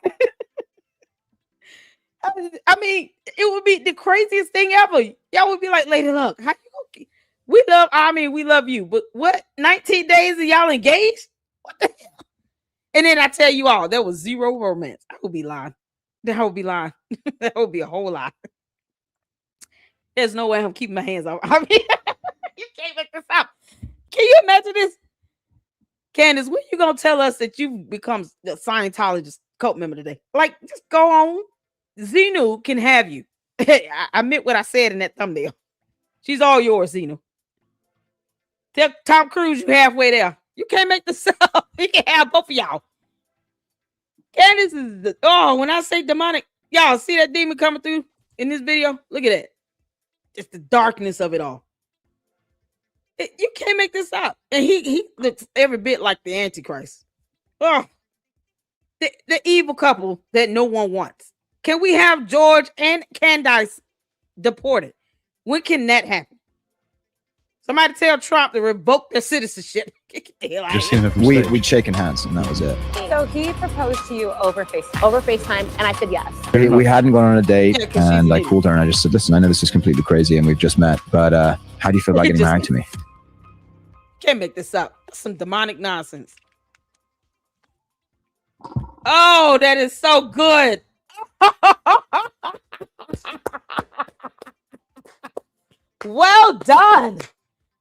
mean, it would be the craziest thing ever. Y'all would be like, Lady Luck, how you gonna... We love Ami, we love you. But what? 19 days and y'all engaged? What the hell? And then I tell you all, there was zero romance. I would be lying. That would be lying. That would be a whole lie. There's no way I'm keeping my hands off. I mean, you can't make this up. Can you imagine this? Candace, when you gonna tell us that you've become a Scientologist cult member today? Like, just go on. Xenu can have you. I meant what I said in that thumbnail. She's all yours, Xenu. Tell Tom Cruise you halfway there. You can't make this up. He can have both of y'all. Candace is the, oh, when I say demonic, y'all see that demon coming through in this video? Look at that. Just the darkness of it all. You can't make this up. And he looks every bit like the Antichrist. Oh, the evil couple that no one wants. Can we have George and Candace deported? When can that happen? Somebody tell Trump to revoke their citizenship.
We'd shaken hands and that was it.
So he proposed to you over FaceTime, and I said yes.
We hadn't gone on a date,
Yeah,
and I called her and I just said, listen, I know this is completely crazy and we've just met, but how do you feel about getting married to me?
Can't make this up. That's some demonic nonsense. Oh, that is so good. Well done.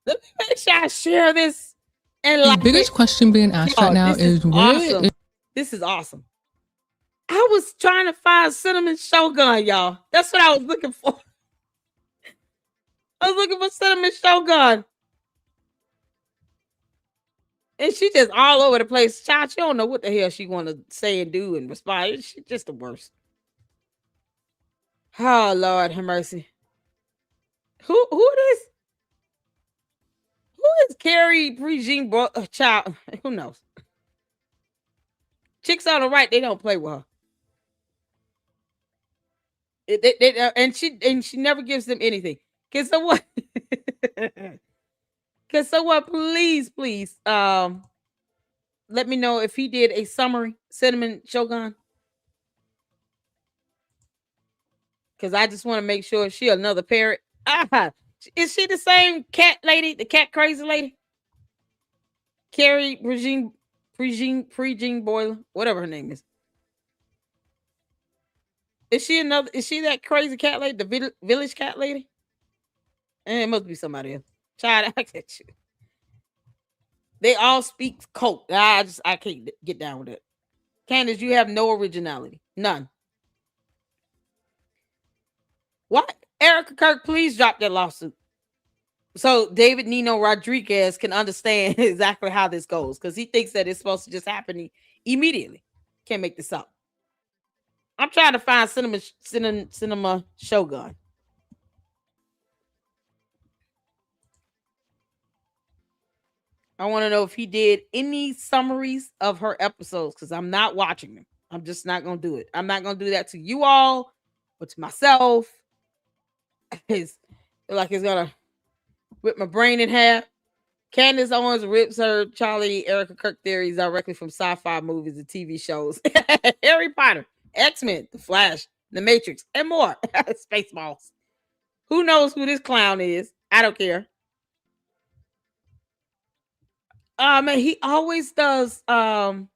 Let me make sure I share this. And
The biggest question being asked right now is where
this is awesome. I was trying to find Cinnamon Shogun, y'all. That's what I was looking for. I was looking for Cinnamon Shogun. And she just all over the place. Child, she don't know what the hell she want to say and do and respond. She's just the worst. Oh, Lord have mercy. Who is? Who is Carrie Regine child? Who knows? Chicks on the right, they don't play with her. And she never gives them anything. Can someone please let me know if he did a summary, Cinnamon Shogun? Because I just want to make sure she another parrot. Is she the same cat lady, the cat crazy lady? Carrie Regine Boyler, whatever her name is. Is she that crazy cat lady, the village cat lady? And it must be somebody else. Child, I get you. They all speak cult. I can't get down with it. Candace, you have no originality. None. What? Erica Kirk, please drop that lawsuit. So David Nino Rodriguez can understand exactly how this goes, because he thinks that it's supposed to just happen immediately. Can't make this up. I'm trying to find Cinema Shogun. I want to know if he did any summaries of her episodes, because I'm not watching them. I'm just not going to do it. I'm not going to do that to you all or to myself. It's like it's going to rip my brain in half. Candace Owens rips her Charlie Erica Kirk theories directly from sci-fi movies and TV shows. Harry Potter, X-Men, The Flash, The Matrix, and more. Spaceballs. Who knows who this clown is? I don't care. Man, he always does like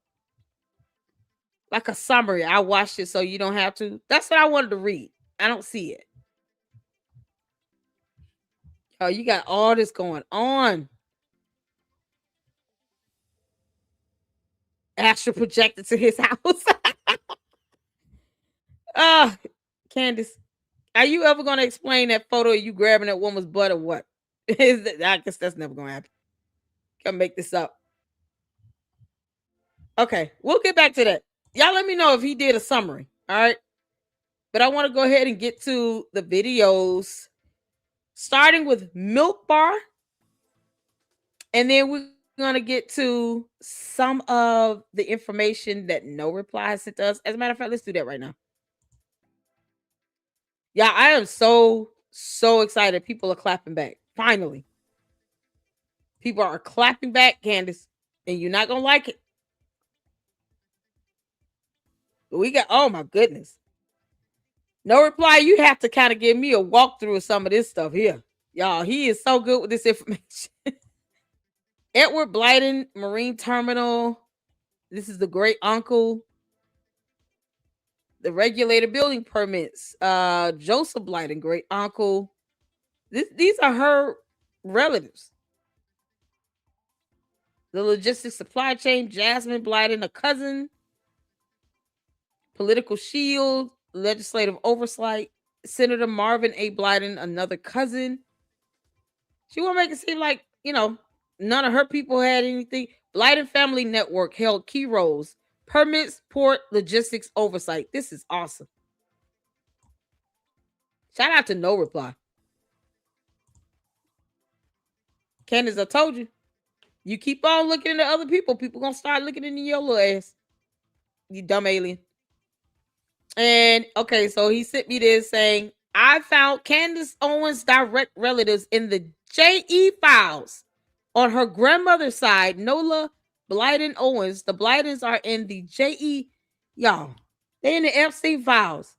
a summary. I watched it so you don't have to. That's what I wanted to read. I don't see it. Oh, you got all this going on. Astral projected to his house. Candace, are you ever going to explain that photo of you grabbing that woman's butt or what? I guess that's never going to happen. Can't make this up. Okay, we'll get back to that. Y'all let me know if he did a summary. All right. But I want to go ahead and get to the videos, starting with Milk Bar. And then we're going to get to some of the information that No Reply has sent us. As a matter of fact, let's do that right now. Yeah, I am so excited. People are clapping back. Finally. People are clapping back, Candace, and you're not going to like it. We got, oh my goodness. No Reply, you have to kind of give me a walkthrough of some of this stuff here. Y'all, he is so good with this information. Edward Blyden, Marine Terminal, This is the great uncle. The regulator building permits. Joseph Blyden, great uncle. These are her relatives. The logistics supply chain, Jasmine Blyden, a cousin. Political shield, legislative oversight, Senator Marvin A. Blyden, another cousin. She want to make it seem like, none of her people had anything. Blyden Family Network held key roles. Permits, port, logistics, oversight. This is awesome. Shout out to No Reply. Candace, I told you. You keep on looking into other people. People going to start looking into your little ass. You dumb alien. And, okay, so he sent me this saying, I found Candace Owens' direct relatives in the JE files. On her grandmother's side, Nola Blyden Owens. The Blydens are in the JE. Y'all, they in the Epstein files.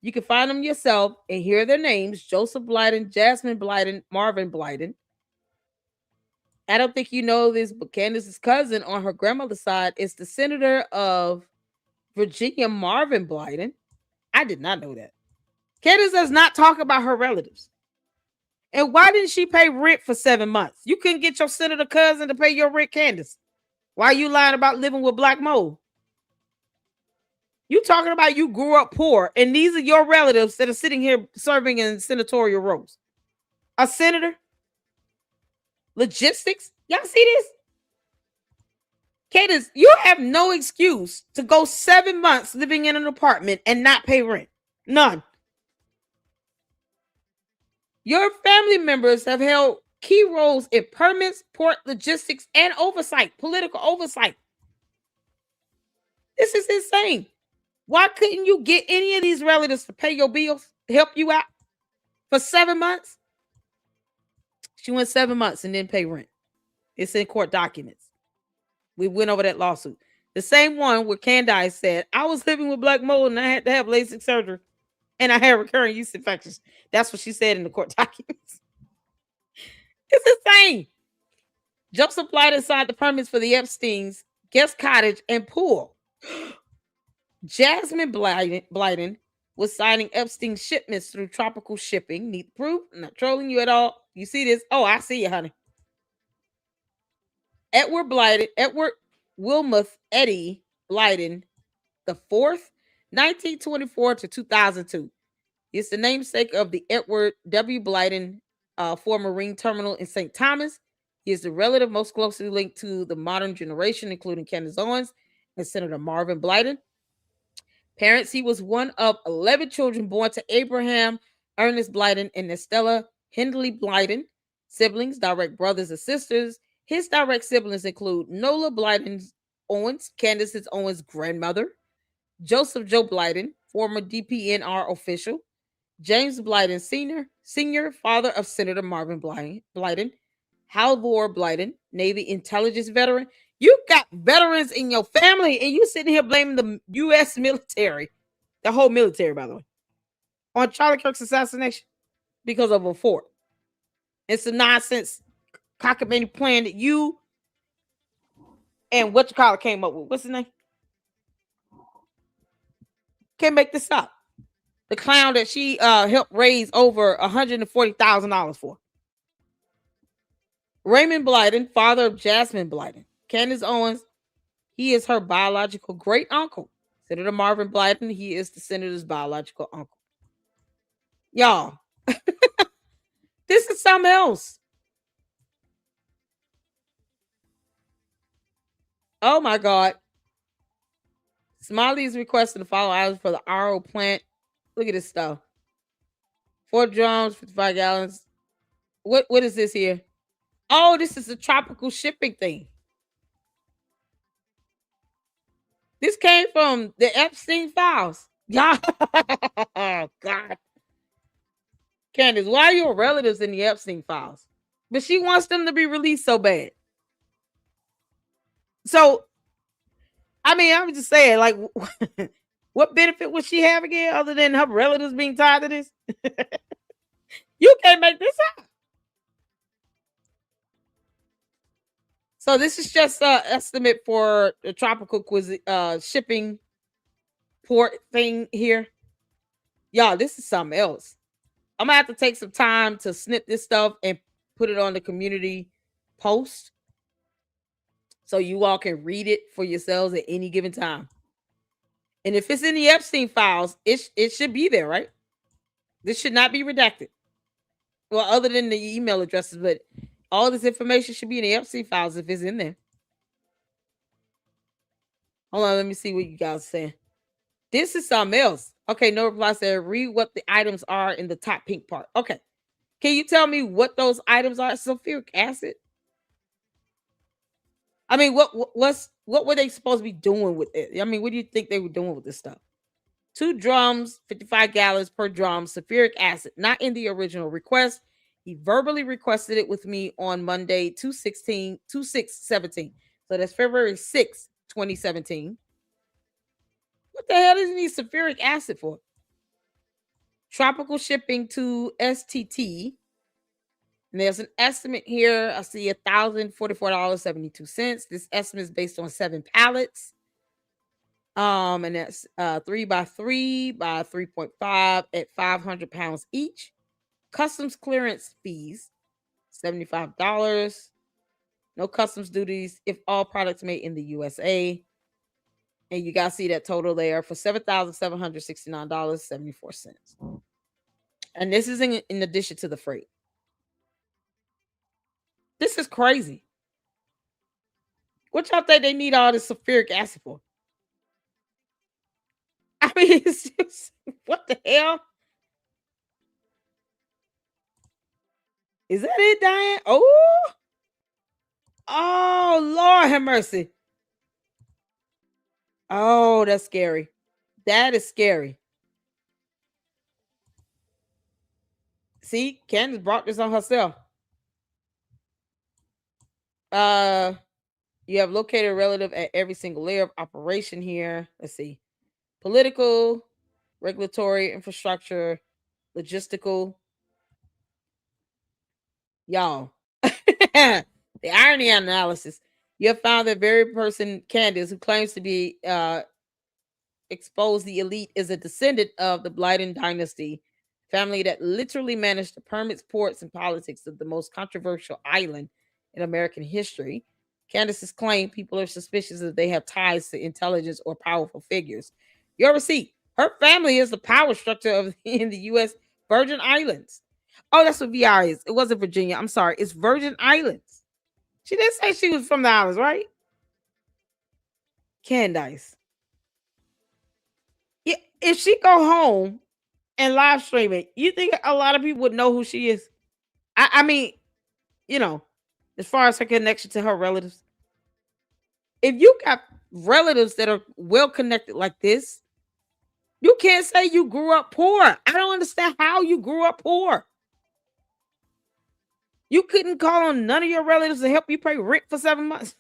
You can find them yourself and hear their names. Joseph Blyden, Jasmine Blyden, Marvin Blyden. I don't think you know this, but Candace's cousin on her grandmother's side is the senator of Virginia, Marvin Blyden. I did not know that. Candace does not talk about her relatives. And why didn't she pay rent for 7 months? You couldn't get your senator cousin to pay your rent, Candace. Why are you lying about living with Black Mold? You talking about you grew up poor, and these are your relatives that are sitting here serving in senatorial roles. A senator? Logistics? Y'all see this? Candace, you have no excuse to go 7 months living in an apartment and not pay rent. None. Your family members have held key roles in permits, port, logistics, and oversight, political oversight. This is insane. Why couldn't you get any of these relatives to pay your bills, help you out for 7 months? She went 7 months and didn't pay rent. It's in court documents. We went over that lawsuit. The same one where Candace said, I was living with Black mold and I had to have LASIK surgery and I had recurring yeast infections. That's what she said in the court documents. It's insane. Joseph Blyden signed the permits for the Epstein's guest cottage and pool. Jasmine Blyden was signing Epstein's shipments through tropical shipping. Need proof? I'm not trolling you at all. You see this? Oh, I see you, honey. Edward Wilmuth Eddie Blyden the fourth, 1924 to 2002. He's the namesake of the Edward W. Blyden Fort Marine Terminal in St. Thomas. He is the relative most closely linked to the modern generation, including Candace Owens and Senator Marvin Blyden. Parents, he was one of 11 children born to Abraham Ernest Blyden and Estella Hindley Blyden. Siblings, direct brothers and sisters. His direct siblings include Nola Blyden Owens, Candace Owens' grandmother, Joseph Joe Blyden, former DPNR official, James Blyden Sr., father of Senator Marvin Blyden, Halvor Blyden, Navy intelligence veteran. You got veterans in your family, and you sitting here blaming the U.S. military, the whole military, by the way, on Charlie Kirk's assassination because of a fort. It's a nonsense cockamamie plan that you and what you call it came up with. What's his name? Can't make this up. The clown that she helped raise over $140,000 for. Raymond Blyden, father of Jasmine Blyden. Candace Owens, he is her biological great uncle. Senator Marvin Blyden, he is the senator's biological uncle. Y'all, this is something else. Oh my God. Smiley is requesting the following items for the RO plant. Look at this stuff. 4 drums, 55 gallons. What is this here? Oh, this is a tropical shipping thing. This came from the Epstein files. Yeah. Oh, God. Candace, why are your relatives in the Epstein files? But she wants them to be released so bad. So, I mean, I was just saying, like, what benefit would she have again other than her relatives being tied to this? You can't make this up. So this is just an estimate for the tropical shipping port thing here. Y'all, this is something else. I'm gonna have to take some time to snip this stuff and put it on the community post so you all can read it for yourselves at any given time. And if it's in the Epstein files, it should be there, right? This should not be redacted. Well, other than the email addresses, but all this information should be in the Epstein files if it's in there. Hold on, let me see what you guys are saying. This is something else. Okay, no reply said, read what the items are in the top pink part. Okay. Can you tell me what those items are? Sulfuric acid? I mean, what were they supposed to be doing with it? I mean, what do you think they were doing with this stuff? 2 drums, 55 gallons per drum, sulfuric acid, not in the original request. He verbally requested it with me on Monday, 2/6/17. So that's February 6th, 2017. What the hell does he need sulfuric acid for? Tropical shipping to STT. And there's an estimate here. I see $1,044.72. This estimate is based on 7 pallets. And that's 3 by 3 by 3.5 at 500 pounds each. Customs clearance fees, $75. No customs duties if all products made in the USA. And you guys see that total there for $7,769.74. And this is in addition to the freight. This is crazy. What y'all think they need all this sulfuric acid for? I mean, it's just, what the hell? Is that it, Diane? Oh, Lord have mercy. Oh, that's scary. That is scary. See, Candace brought this on herself. You have located a relative at every single layer of operation here. Let's see. Political, regulatory, infrastructure, logistical. Y'all. The irony analysis. You have found that very person, Candace, who claims to be exposed the elite, is a descendant of the Blyden dynasty, family that literally managed the permits, ports, and politics of the most controversial island in American history. Candace's claim people are suspicious that they have ties to intelligence or powerful figures. Your receipt. Her family is the power structure in the U.S. Virgin Islands. Oh, that's what VR is. It wasn't Virginia. I'm sorry. It's Virgin Islands. She didn't say she was from the islands, right? Candace. Yeah, if she go home and live stream it, you think a lot of people would know who she is? I mean, you know, as far as her connection to her relatives. If you got relatives that are well connected like this, you can't say you grew up poor. I don't understand how you grew up poor. You couldn't call on none of your relatives to help you pay rent for 7 months.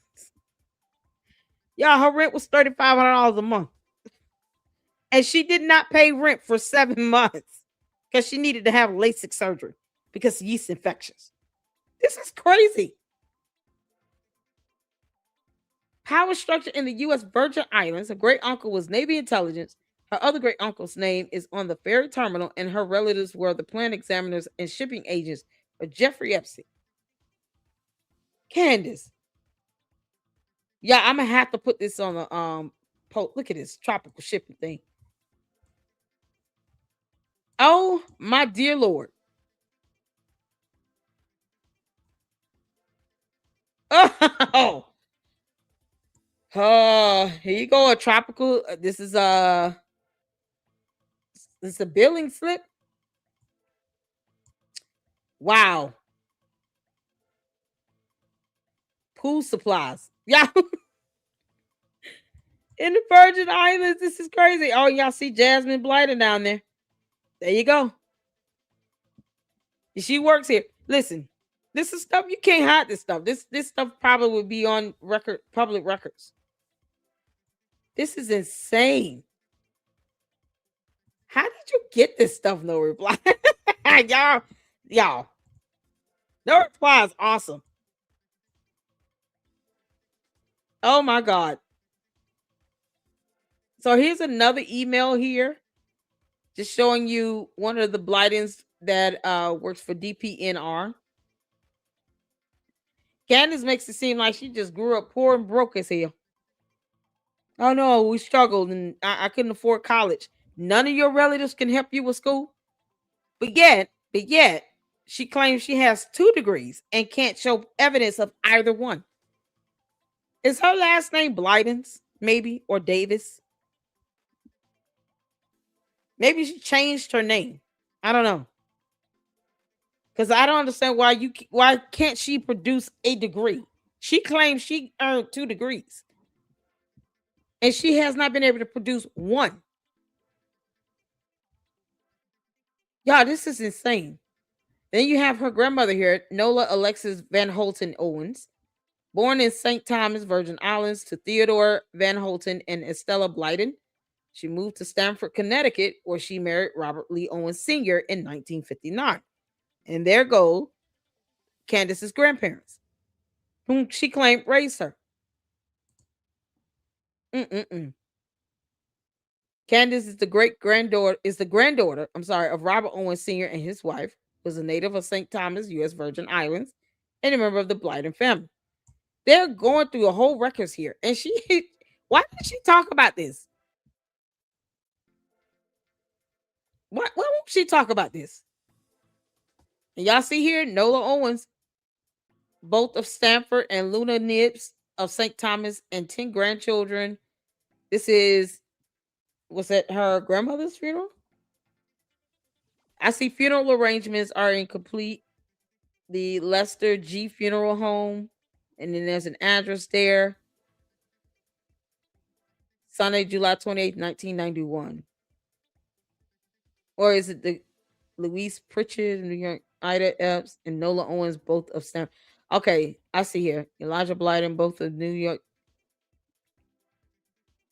Y'all, her rent was $3,500 a month. And she did not pay rent for 7 months because she needed to have LASIK surgery because of yeast infections. This is crazy. Power structure in the U.S. Virgin Islands. Her great uncle was Navy intelligence. Her other great uncle's name is on the ferry terminal, and her relatives were the plant examiners and shipping agents for Jeffrey Epstein. Candace. Yeah, I'm gonna have to put this on the post. Look at this tropical shipping thing. Oh my dear Lord. Oh. Here you go. A tropical. This is a billing slip. Wow. Pool supplies. Yeah. In the Virgin Islands. This is crazy. Oh, y'all see Jasmine Blyden down there. There you go. She works here. Listen, this is stuff you can't hide. This stuff. This stuff probably would be on record, public records. This is insane. How did you get this stuff? No reply. y'all. No reply is awesome. Oh my God. So here's another email here, just showing you one of the Blytons that works for DPNR. Candace makes it seem like she just grew up poor and broke as hell. Oh no, we struggled and I couldn't afford college. None of your relatives can help you with school. But yet, she claims she has 2 degrees and can't show evidence of either one. Is her last name Blytons, maybe, or Davis? Maybe she changed her name. I don't know. Because I don't understand why can't she produce a degree? She claims she earned 2 degrees. And she has not been able to produce one. Y'all, this is insane. Then you have her grandmother here, Nola Alexis Van Holten Owens, born in St. Thomas, Virgin Islands, to Theodore Van Holten and Estella Blyton. She moved to Stamford, Connecticut, where she married Robert Lee Owens Sr. in 1959. And there go Candace's grandparents, whom she claimed raised her. Candace is the granddaughter of Robert Owens Sr. and his wife, was a native of St. Thomas, U.S. Virgin Islands, and a member of the Blyton family. They're going through a whole records here. And why did she talk about this? Why won't she talk about this? And y'all see here, Nola Owens, both of Stanford, and Luna Nibbs of St. Thomas, and 10 grandchildren. Was at her grandmother's funeral? I see funeral arrangements are incomplete. The Lester G Funeral Home, and then there's an address there. Sunday, July 28th, 1991. Or is it the Louise Pritchard, New York, Ida Epps, and Nola Owens, both of Stanford? Okay, I see here. Elijah Blyton, both of New York.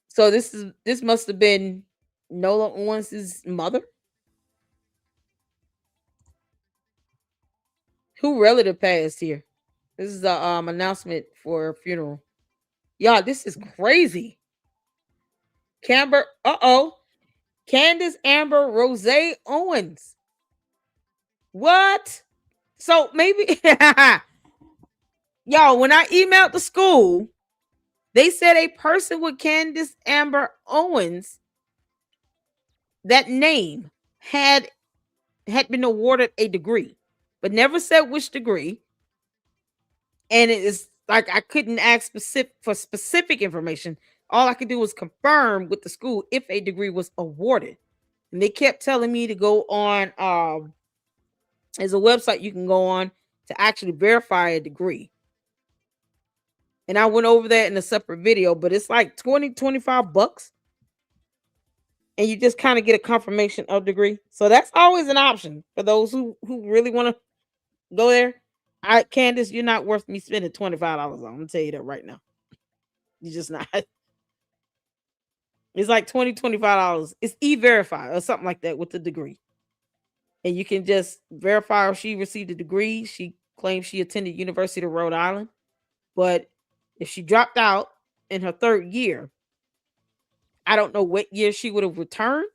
So this must have been Nola Owens' mother. Who relative passed here? This is the announcement for a funeral. Y'all, this is crazy. Candace Amber Rose Owens. What? So maybe y'all, when I emailed the school, they said a person with Candace Amber Owens, that name, had been awarded a degree, but never said which degree. And it is like I couldn't ask for specific information. All I could do was confirm with the school if a degree was awarded. And they kept telling me to go on there's a website you can go on to actually verify a degree. And I went over that in a separate video, but it's like $25. And you just kind of get a confirmation of degree. So that's always an option for those who really want to go there. Candace, you're not worth me spending $25 on. I'm gonna tell you that right now. You're just not. It's like $25. It's e-verify or something like that with the degree. And you can just verify if she received a degree. She claims she attended University of Rhode Island. But if she dropped out in her 3rd year, I don't know what year she would have returned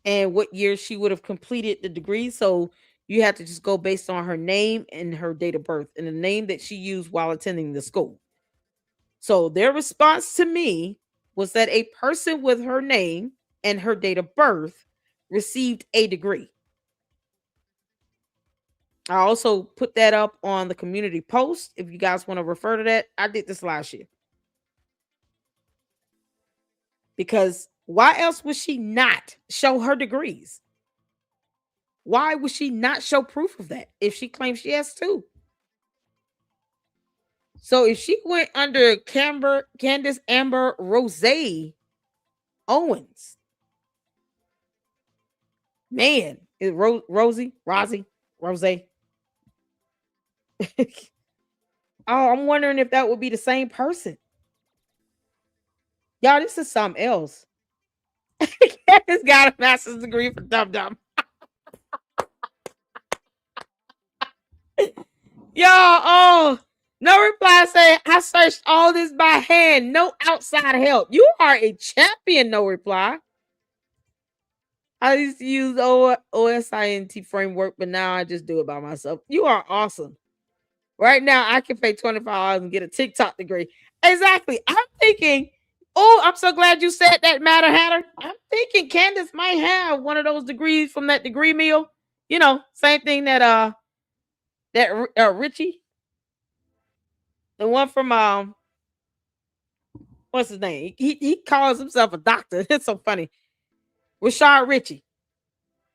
and what year she would have completed the degree. So you have to just go based on her name and her date of birth and the name that she used while attending the school. So their response to me was that a person with her name and her date of birth received a degree. I also put that up on the community post. If you guys want to refer to that, I did this last year. Because why else would she not show her degrees? Why would she not show proof of that if she claims she has 2? So if she went under Candace Amber Rose Owens, man, is Rosie? Oh, I'm wondering if that would be the same person. Y'all, this is something else. Candace got a master's degree for Dum Dum. Y'all, oh No reply saying, I searched all this by hand. No outside help. You are a champion, no reply. I used to use OSINT framework, but now I just do it by myself. You are awesome. Right now, I can pay $25 and get a TikTok degree. Exactly. I'm thinking, oh, I'm so glad you said that, Matter Hatter. I'm thinking Candace might have one of those degrees from that degree meal. You know, same thing that Richie, the one from what's his name? He calls himself a doctor. It's so funny. Rashad Richie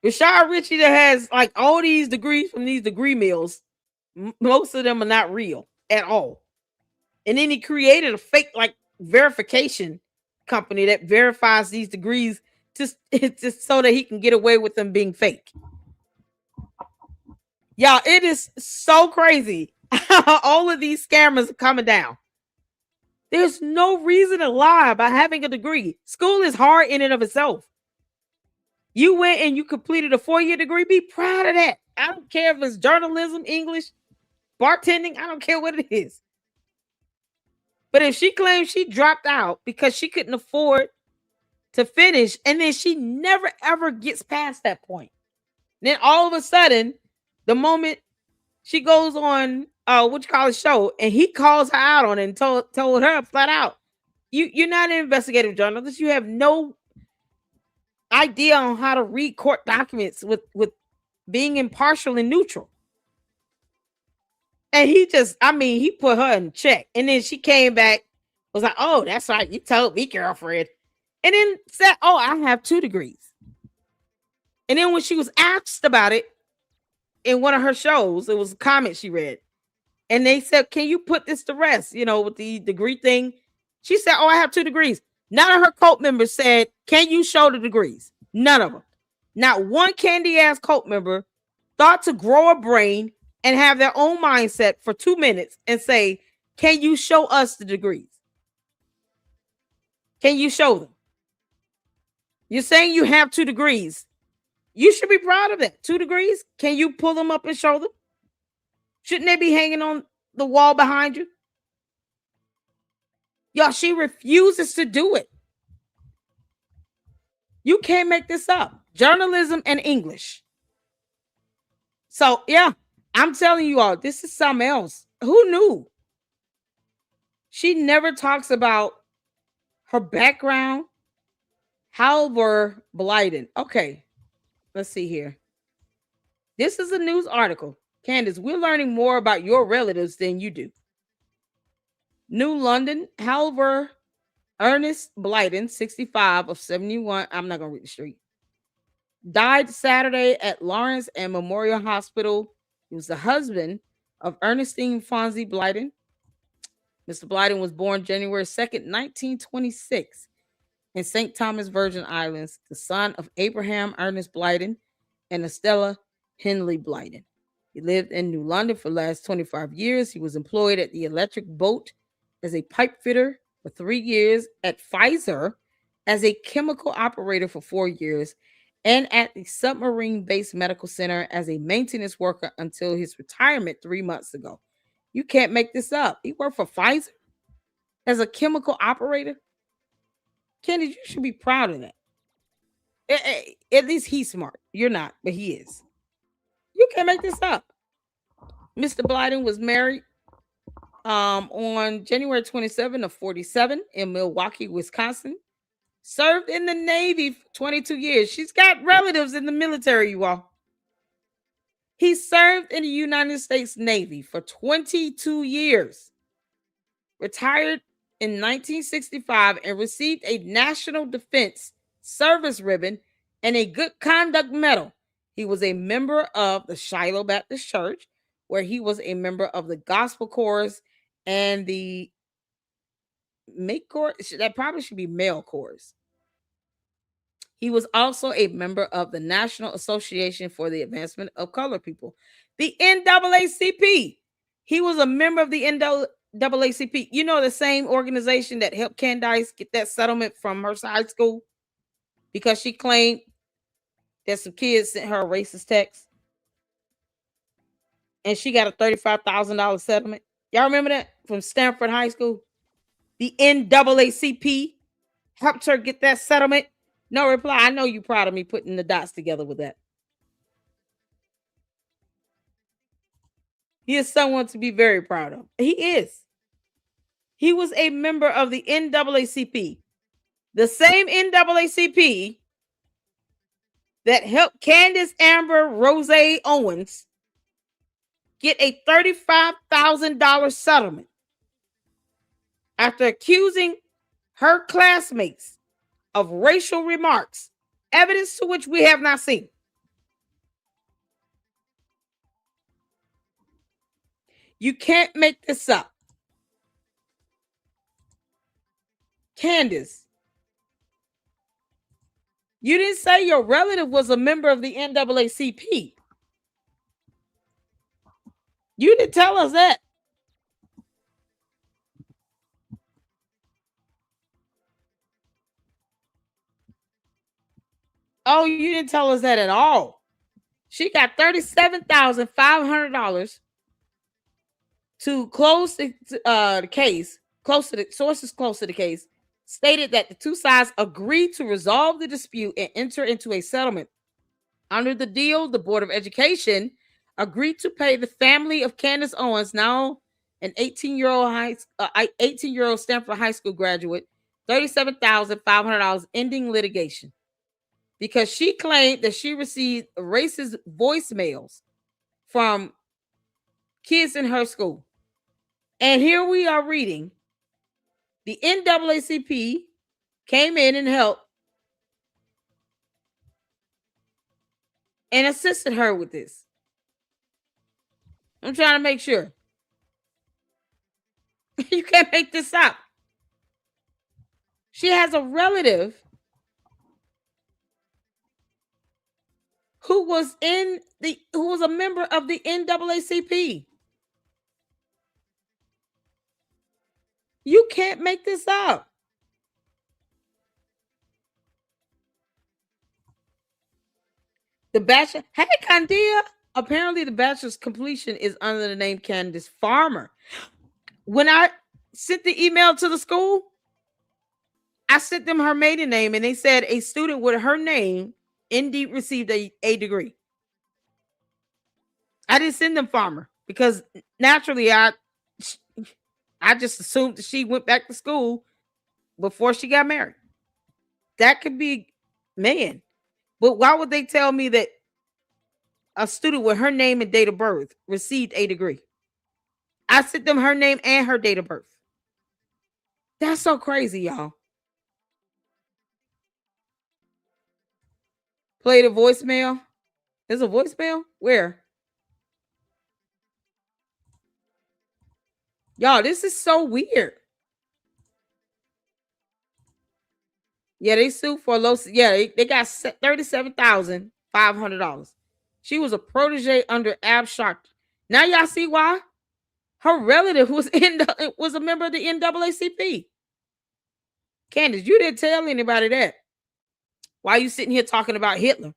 that has like all these degrees from these degree mills. Most of them are not real at all. And then he created a fake like verification company that verifies these degrees just so that he can get away with them being fake. Y'all, it is so crazy. All of these scammers are coming down. There's no reason to lie about having a degree. School is hard in and of itself. You went and you completed a 4-year degree. Be proud of that. I don't care if it's journalism, English, bartending. I don't care what it is. But if she claims she dropped out because she couldn't afford to finish, and then she never ever gets past that point, then all of a sudden, the moment she goes on show, and he calls her out on it and told her flat out, you're not an investigative journalist. You have no idea on how to read court documents with being impartial and neutral. And he put her in check. And then she came back, was like, oh, that's right. You told me, girlfriend. And then said, oh, I have 2 degrees. And then when she was asked about it in one of her shows, it was a comment she read. And they said, can you put this to rest? You know, with the degree thing. She said, oh, I have 2 degrees. None of her cult members said, can you show the degrees? None of them. Not one candy ass cult member thought to grow a brain and have their own mindset for 2 minutes and say, can you show us the degrees? Can you show them? You're saying you have 2 degrees. You should be proud of that. 2 degrees. Can you pull them up and show them? Shouldn't they be hanging on the wall behind you? Y'all, she refuses to do it. You can't make this up. Journalism and English. So, yeah, I'm telling you all, this is something else. Who knew? She never talks about her background. Halvor Blyden. Okay, let's see here. This is a news article. Candace, we're learning more about your relatives than you do. New London, Halvor Ernest Blyden, 65 of 71. I'm not going to read the street. Died Saturday at Lawrence and Memorial Hospital. He was the husband of Ernestine Fonzie Blyden. Mr. Blyden was born January 2nd, 1926 in St. Thomas, Virgin Islands, the son of Abraham Ernest Blyden and Estella Henley Blyden. He lived in New London for the last 25 years. He was employed at the Electric Boat as a pipe fitter for 3 years, at Pfizer as a chemical operator for 4 years, and at the Submarine-Based Medical Center as a maintenance worker until his retirement 3 months ago. You can't make this up. He worked for Pfizer as a chemical operator. Candace, you should be proud of that. At least he's smart. You're not, but he is. You can't make this up. Mr. Blyden was married on January 27 of 47 in Milwaukee, Wisconsin. Served in the Navy for 22 years. She's got relatives in the military, you all. He served in the United States Navy for 22 years. Retired in 1965 and received a National Defense Service Ribbon and a Good Conduct Medal. He was a member of the Shiloh Baptist Church, where he was a member of the Gospel Chorus and the chorus. That probably should be male chorus. He was also a member of the National Association for the Advancement of Colored People, the NAACP. He was a member of the NAACP. You know, the same organization that helped Candace get that settlement from her high school because she claimed that some kids sent her a racist text and she got a $35,000 settlement. Y'all remember that from Stanford High School? The NAACP helped her get that settlement. No reply. I know you're proud of me putting the dots together with that. He is someone to be very proud of. He is. He was a member of the NAACP. The same NAACP that helped Candace Amber Rose Owens get a $35,000 settlement after accusing her classmates of racial remarks, evidence to which we have not seen. You can't make this up. Candace, you didn't say your relative was a member of the NAACP. You didn't tell us that. Oh, you didn't tell us that at all. She got $37,500 to close the case. Close to the sources close to the case stated that the two sides agreed to resolve the dispute and enter into a settlement. Under the deal, the Board of Education agreed to pay the family of Candace Owens, now an 18-year-old Stanford High School graduate, $37,500, ending litigation, because she claimed that she received racist voicemails from kids in her school. And here we are reading the NAACP came in and helped and assisted her with this. I'm trying to make sure. You can't make this up. She has a relative who was a member of the NAACP. You can't make this up. The bachelor, hey Candia, apparently the bachelor's completion is under the name Candace Farmer. When I sent the email to the school, I sent them her maiden name, and they said a student with her name indeed received a degree. I didn't send them Farmer because naturally I just assumed that she went back to school before she got married. That could be, man. But why would they tell me that a student with her name and date of birth received a degree? I sent them her name and her date of birth. That's so crazy, y'all. Play the voicemail. There's a voicemail? Where? Y'all, this is so weird. Yeah, they sued for low. Yeah, they got $37,500. She was a protege under Abstract. Now y'all see why her relative was a member of the NAACP. Candace, you didn't tell anybody that. Why are you sitting here talking about Hitler?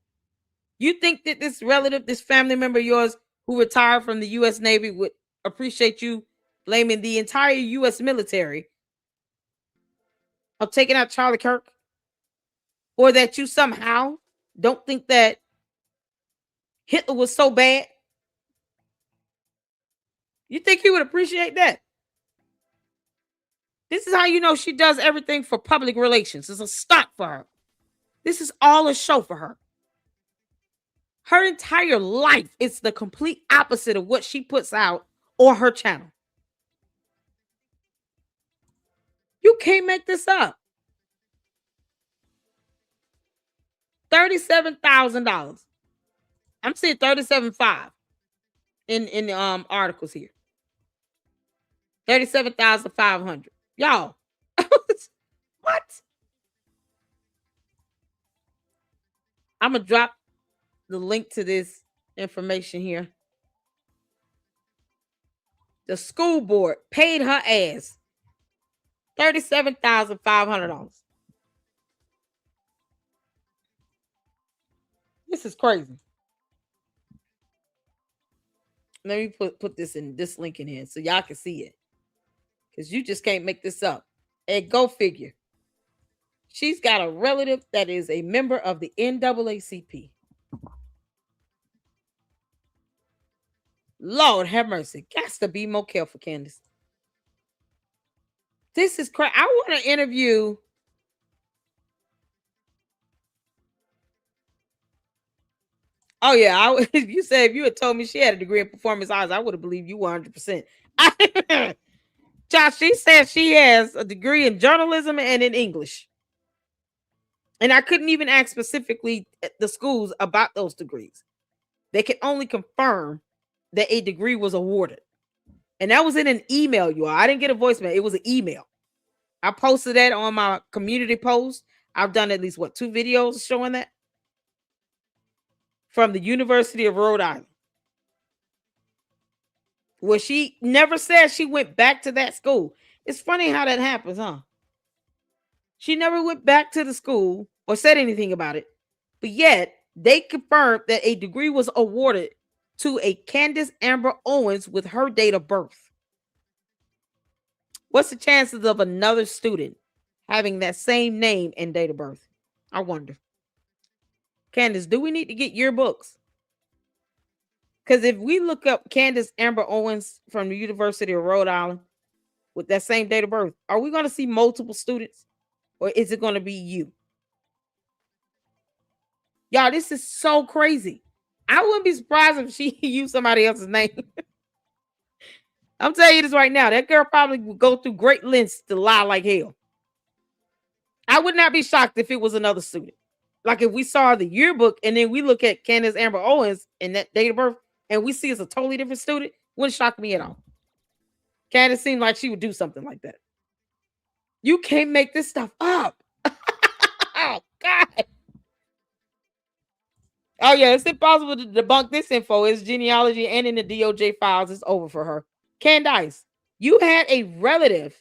You think that this relative, this family member of yours who retired from the U.S. Navy would appreciate you blaming the entire U.S. military of taking out Charlie Kirk? Or that you somehow don't think that Hitler was so bad? You think he would appreciate that? This is how you know she does everything for public relations. It's a stunt for her. This is all a show for her. Her entire life is the complete opposite of what she puts out on her channel. You can't make this up. $37,000. I'm seeing $37,500 in the articles here. $37,500. Y'all, what? I'm gonna drop the link to this information here. The school board paid her ass $37,500. This is crazy. Let me put this link in here so y'all can see it. Because you just can't make this up. And go figure. She's got a relative that is a member of the NAACP. Lord have mercy. Got to be more careful, Candace. This is crazy. I want to interview. Oh, yeah. You said if you had told me she had a degree in performance arts, I would have believed you 100%. Josh, she says she has a degree in journalism and in English. And I couldn't even ask specifically the schools about those degrees. They can only confirm that a degree was awarded. And that was in an email, you all. I didn't get a voicemail. It was an email. I posted that on my community post. I've done at least, 2 videos showing that? From the University of Rhode Island. Where she never said she went back to that school. It's funny how that happens, huh? She never went back to the school or said anything about it. But yet, they confirmed that a degree was awarded to a Candace Amber Owens with her date of birth. What's the chances of another student having that same name and date of birth? I wonder. Candace, do we need to get yearbooks? Because if we look up Candace Amber Owens from the University of Rhode Island with that same date of birth, are we going to see multiple students? Or is it going to be you? Y'all, this is so crazy. I wouldn't be surprised if she used somebody else's name. I'm telling you this right now. That girl probably would go through great lengths to lie like hell. I would not be shocked if it was another student. Like if we saw the yearbook and then we look at Candace Amber Owens and that date of birth and we see it's a totally different student, wouldn't shock me at all. Candace seemed like she would do something like that. You can't make this stuff up. Oh, God. Oh, yeah, it's impossible to debunk this info. It's genealogy and in the DOJ files. It's over for her. Candace, you had a relative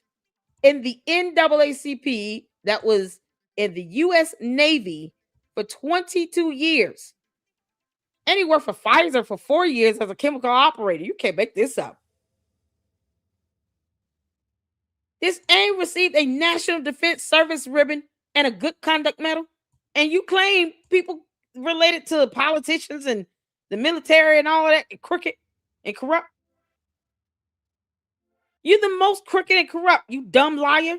in the NAACP that was in the U.S. Navy for 22 years. And he worked for Pfizer for 4 years as a chemical operator. You can't make this up. This AIM received a National Defense Service ribbon and a Good Conduct Medal. And you claim people related to politicians and the military and all of that crooked and corrupt. You're the most crooked and corrupt, you dumb liar.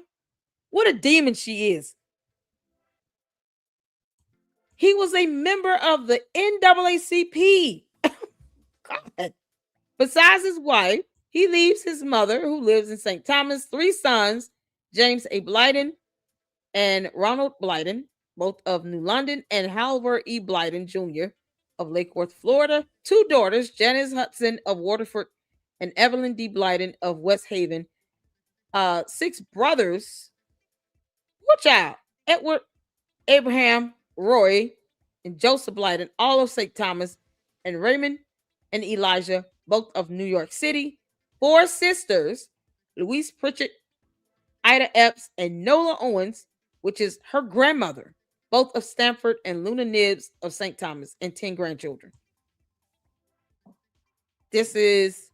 What a demon she is. He was a member of the NAACP. God. Besides his wife, he leaves his mother, who lives in St. Thomas, 3 sons, James A. Blyden and Ronald Blyden, both of New London, and Halvor E. Blyden Jr. of Lake Worth, Florida. 2 daughters, Janice Hudson of Waterford and Evelyn D. Blyden of West Haven. 6 brothers. Watch out. Edward, Abraham, Roy, and Joseph Blyden, all of St. Thomas, and Raymond and Elijah, both of New York City. 4 sisters, Louise Pritchett, Ida Epps, and Nola Owens, which is her grandmother, both of Stanford, and Luna Nibbs of St. Thomas, and 10 grandchildren. This is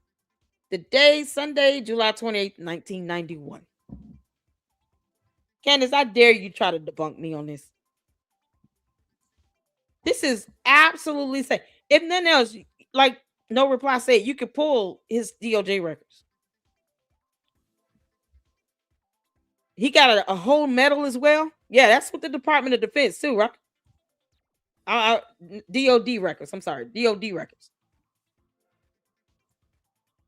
the day, Sunday, July 28th, 1991. Candace, I dare you try to debunk me on this. This is absolutely safe. If nothing else, like No Reply said, you could pull his DOJ records. He got a whole medal as well. Yeah, that's with the Department of Defense too, right? DOD records. I'm sorry, DOD records.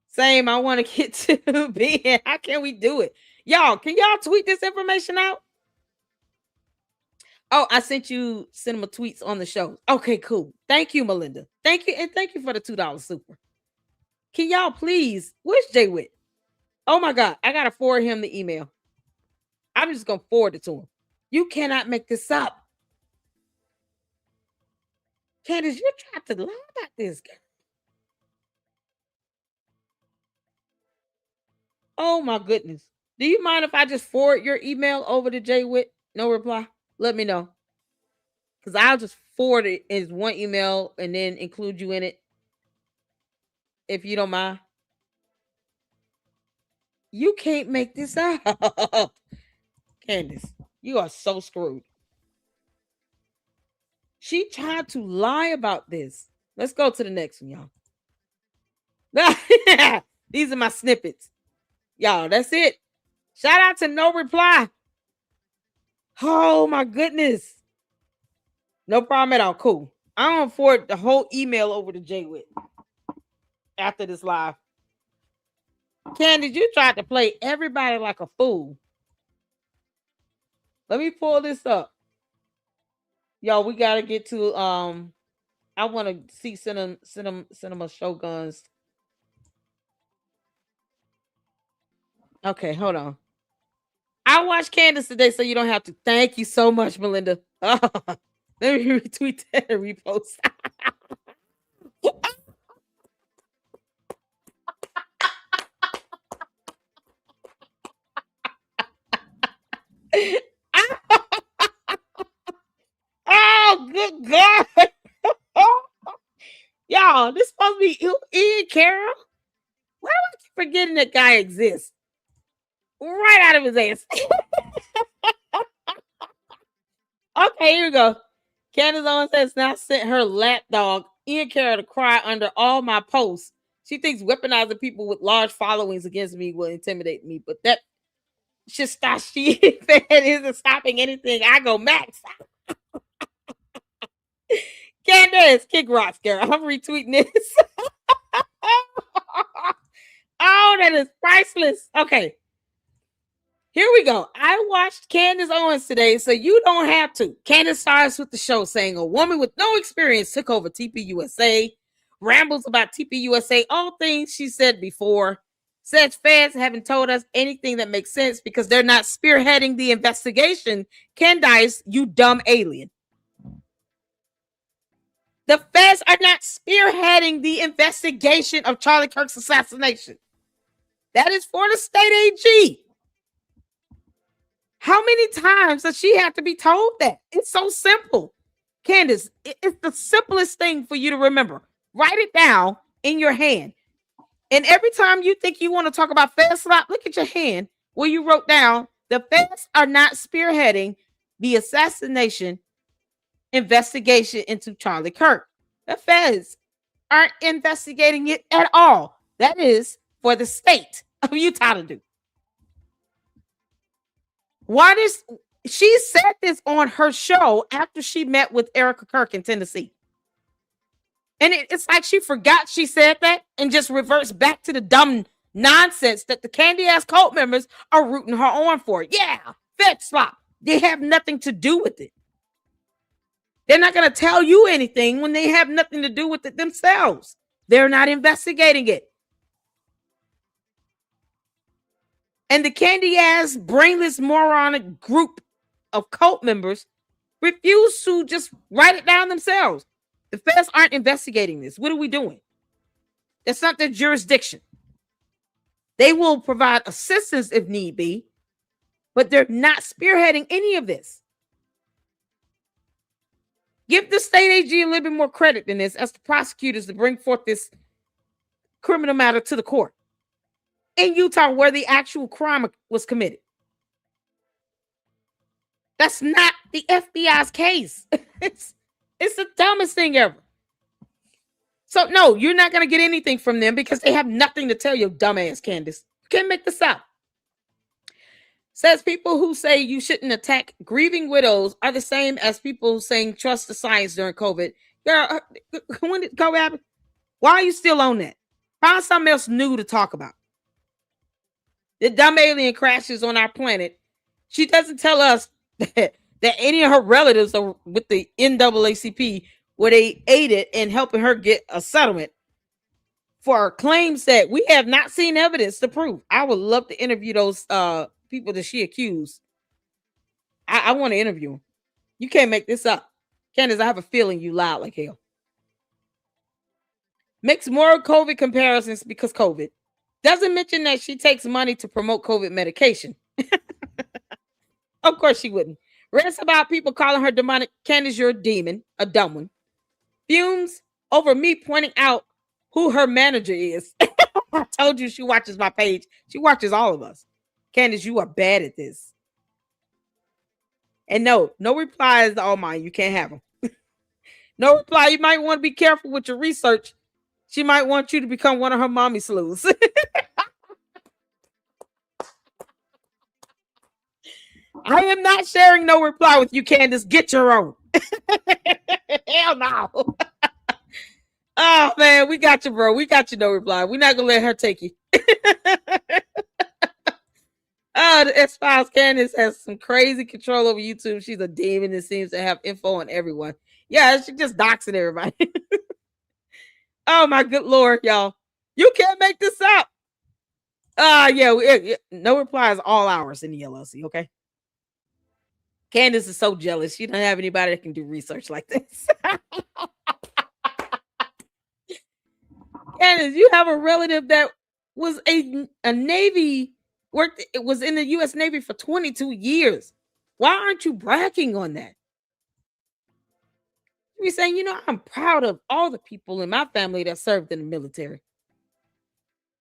Same. I want to get to being. How can we do it? Y'all, can y'all tweet this information out? Oh, I sent you cinema tweets on the show. Okay, cool. Thank you, Melinda. Thank you. And thank you for the $2 super. Can y'all please? Where's Jay Witt? Oh my God. I got to forward him the email. I'm just going to forward it to him. You cannot make this up. Candace, you tried to lie about this, girl. Oh my goodness. Do you mind if I just forward your email over to Jay Witt? No reply. Let me know. Because I'll just forward it as one email and then include you in it. if you don't mind. You can't make this up. Candace, you are so screwed. She tried to lie about this. Let's go to the next one, y'all. These are my snippets. Y'all, that's it. Shout out to No Reply. Oh my goodness. No problem at all. Cool. I'm gonna forward the whole email over to Jay Witt after this live. Candace, you tried to play everybody like a fool. Let me pull this up. Y'all, we gotta get to I want to see Cinema Shoguns. Okay, hold on. I watched Candace today, so you don't have to. Thank you so much, Melinda. Let me retweet that and repost. Oh, good God. Y'all, this supposed to be Ian Carroll? Why do I keep forgetting that guy exists? Right out of his ass. Okay, here we go. Candace Owens has now sent her lapdog, Ian Carroll, to cry under all my posts. She thinks weaponizing people with large followings against me will intimidate me, but that Shistashi fan isn't stopping anything. I go max. Candace, kick rocks, girl. I'm retweeting this. Oh, that is priceless. Okay. Here we go. I watched Candace Owens today, so you don't have to. Candace starts with the show saying a woman with no experience took over TPUSA, rambles about TPUSA, all things she said before, says feds haven't told us anything that makes sense because they're not spearheading the investigation. Candace, you dumb alien. The feds are not spearheading the investigation of Charlie Kirk's assassination. That is for the state AG. How many times does she have to be told that? It's so simple. Candace, it's the simplest thing for you to remember. Write it down in your hand. And every time you think you want to talk about fed slap, look at your hand where you wrote down the feds are not spearheading the assassination investigation into Charlie Kirk. The feds aren't investigating it at all. That is for the state of Utah to do. Why does she said this on her show after she met with Erica Kirk in Tennessee? And it's like she forgot she said that and just reverts back to the dumb nonsense that the candy ass cult members are rooting her on for. Yeah, fed slop. They have nothing to do with it. They're not going to tell you anything when they have nothing to do with it themselves. They're not investigating it. And the candy ass, brainless, moronic group of cult members refuse to just write it down themselves. The feds aren't investigating this. What are we doing? That's not their jurisdiction. They will provide assistance if need be, but they're not spearheading any of this. Give the state AG a little bit more credit than this as the prosecutors to bring forth this criminal matter to the court in Utah where the actual crime was committed. That's not the FBI's case. It's the dumbest thing ever. So no, you're not going to get anything from them because they have nothing to tell you, dumbass Candace. You can't make this up. Says people who say you shouldn't attack grieving widows are the same as people saying trust the science during COVID. Girl, when did COVID happen? Why are you still on that? Find something else new to talk about. The dumb alien crashes on our planet. She doesn't tell us that any of her relatives are with the NAACP where they aided in helping her get a settlement for claims that we have not seen evidence to prove. I would love to interview those people that she accused. I want to interview them. You can't make this up. Candace, I have a feeling you lied like hell. Makes more COVID comparisons because COVID. Doesn't mention that she takes money to promote COVID medication. Of course she wouldn't. Rants about people calling her demonic. Candace, you're a demon, a dumb one. Fumes over me pointing out who her manager is. I told you she watches my page. She watches all of us. Candace, you are bad at this. And no replies to all mine. You can't have them. No reply. You might want to be careful with your research. She might want you to become one of her mommy sleuths. I am not sharing no reply with you, Candace. Get your own. Hell no. Oh, man, we got you, bro. We got you, no reply. We're not going to let her take you. Oh, the X-Files Candace has some crazy control over YouTube. She's a demon that seems to have info on everyone. Yeah, she just doxing everybody. Oh, my good Lord, y'all. You can't make this up. Yeah, no replies all hours in the LLC, okay? Candace is so jealous. She don't have anybody that can do research like this. Candace, you have a relative that was a Navy, was in the U.S. Navy for 22 years. Why aren't you bragging on that? You're saying, I'm proud of all the people in my family that served in the military.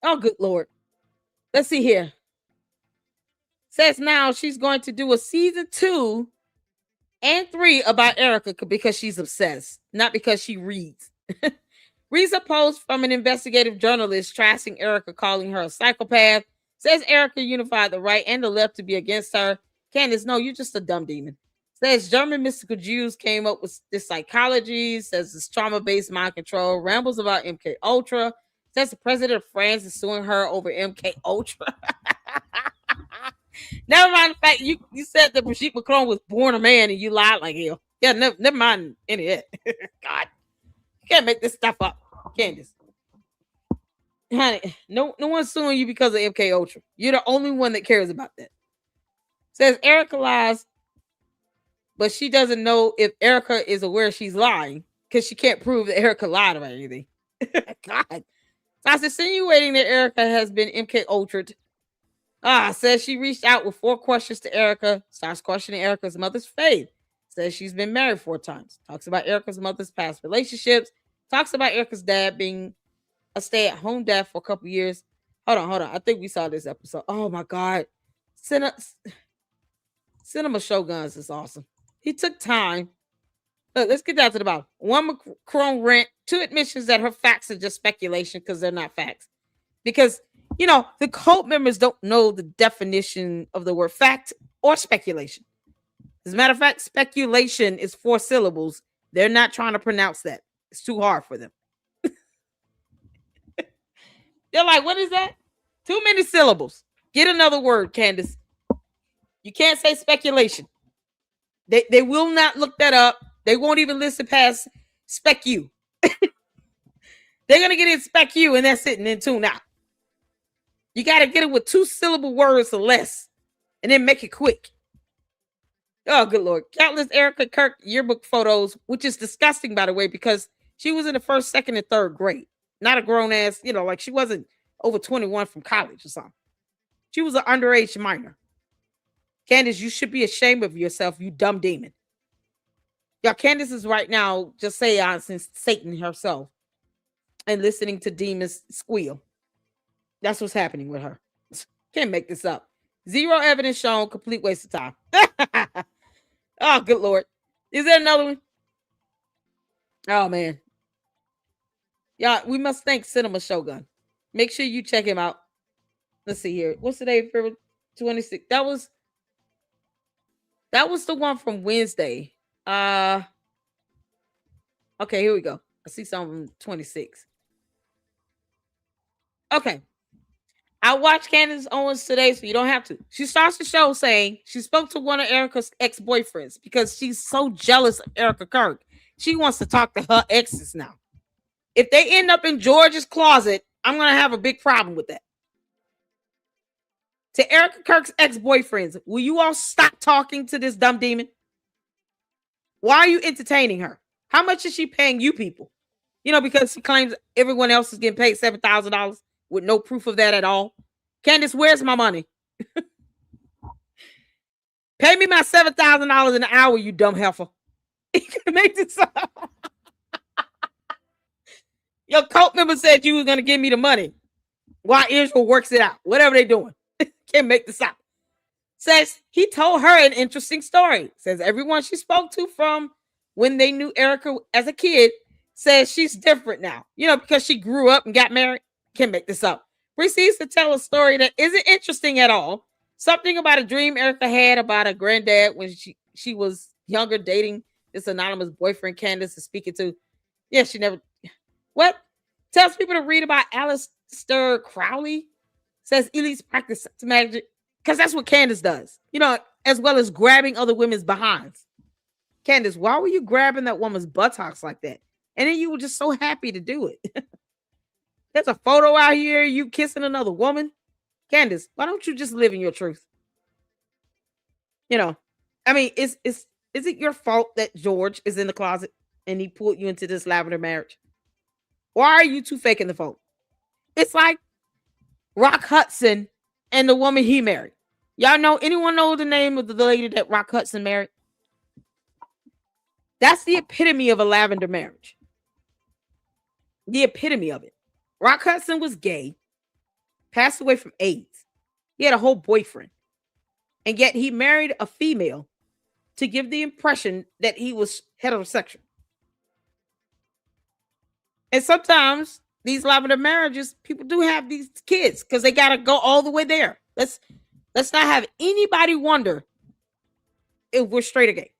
Oh, good Lord. Let's see here. Says now she's going to do a season 2 and 3 about Erica because she's obsessed, not because she reads. Reads a post from an investigative journalist trashing Erica, calling her a psychopath. Says Erica unified the right and the left to be against her. Candace, no, you're just a dumb demon. Says German mystical Jews came up with this psychology. Says it's trauma-based mind control. Rambles about MK Ultra. Says the president of France is suing her over MK Ultra. Never mind the fact you said that Brigitte Macron was born a man and you lied like hell. Yeah, never mind any of that. God, you can't make this stuff up, Candace. Honey, no one's suing you because of MK Ultra. You're the only one that cares about that. Says Erica lies, but she doesn't know if Erica is aware she's lying because she can't prove that Erica lied about anything. God. Starts insinuating that Erica has been MK Ultra'd. Says she reached out with 4 questions to Erica. Starts questioning Erica's mother's faith. Says she's been married 4 times. Talks about Erica's mother's past relationships. Talks about Erica's dad being a stay-at-home dad for a couple years. Hold on. I think we saw this episode. Oh my God. Cinema Shoguns is awesome. He took time. Look, let's get down to the bottom. 1 Macron rant, 2 admissions that her facts are just speculation because they're not facts. Because, the cult members don't know the definition of the word fact or speculation. As a matter of fact, speculation is 4 syllables. They're not trying to pronounce that. It's too hard for them. They're like, what is that? Too many syllables. Get another word, Candace. You can't say speculation. They will not look that up. They won't even listen past spec you. They're going to get in spec you and that's it and then tune out. You got to get it with 2 syllable words or less and then make it quick. Oh, good Lord. Countless Erica Kirk yearbook photos, which is disgusting, by the way, because she was in the 1st, 2nd, and 3rd grade. Not a grown ass, like she wasn't over 21 from college or something. She was an underage minor. Candace, you should be ashamed of yourself, you dumb demon. Y'all, Candace is right now just seancing Satan herself and listening to demons squeal. That's what's happening with her. Can't make this up. 0 evidence shown, complete waste of time. Oh, good Lord. Is there another one? Oh, man. Y'all, we must thank Cinema Shogun. Make sure you check him out. Let's see here. What's the day? February 26th. That was the one from Wednesday. Okay, here we go. I see something from 26. Okay. I watched Candace Owens today, so you don't have to. She starts the show saying she spoke to one of Erica's ex-boyfriends because she's so jealous of Erica Kirk. She wants to talk to her exes now. If they end up in George's closet, I'm going to have a big problem with that. To Erica Kirk's ex-boyfriends, will you all stop talking to this dumb demon? Why are you entertaining her? How much is she paying you people? Because she claims everyone else is getting paid $7,000 with no proof of that at all. Candace, where's my money? Pay me my $7,000 an hour, you dumb heifer. You can make this up. Your cult member said you was gonna give me the money. While Israel works it out, whatever they doing. Can't make this up. Says he told her an interesting story. Says everyone she spoke to from when they knew Erica as a kid says she's different now. You know, because she grew up and got married. Can't make this up. Proceeds to tell a story that isn't interesting at all. Something about a dream Erica had about her granddad when she was younger, dating this anonymous boyfriend Candace is speaking to. Yeah, she never. What? Tells people to read about Aleister Crowley. Says elites practice magic because that's what Candace does. You know, as well as grabbing other women's behinds. Candace, why were you grabbing that woman's buttocks like that? And then you were just so happy to do it. There's a photo out here, you kissing another woman. Candace, why don't you just live in your truth? You know, I mean, is it your fault that George is in the closet and he pulled you into this lavender marriage? Why are you two faking the phone? It's like Rock Hudson and the woman he married. Y'all know, anyone know the name of the lady that Rock Hudson married? That's the epitome of a lavender marriage. The epitome of it. Rock Hudson was gay, passed away from AIDS. He had a whole boyfriend. And yet he married a female to give the impression that he was heterosexual. And sometimes these lavender marriages, people do have these kids because they got to go all the way there. Let's not have anybody wonder if we're straight or gay.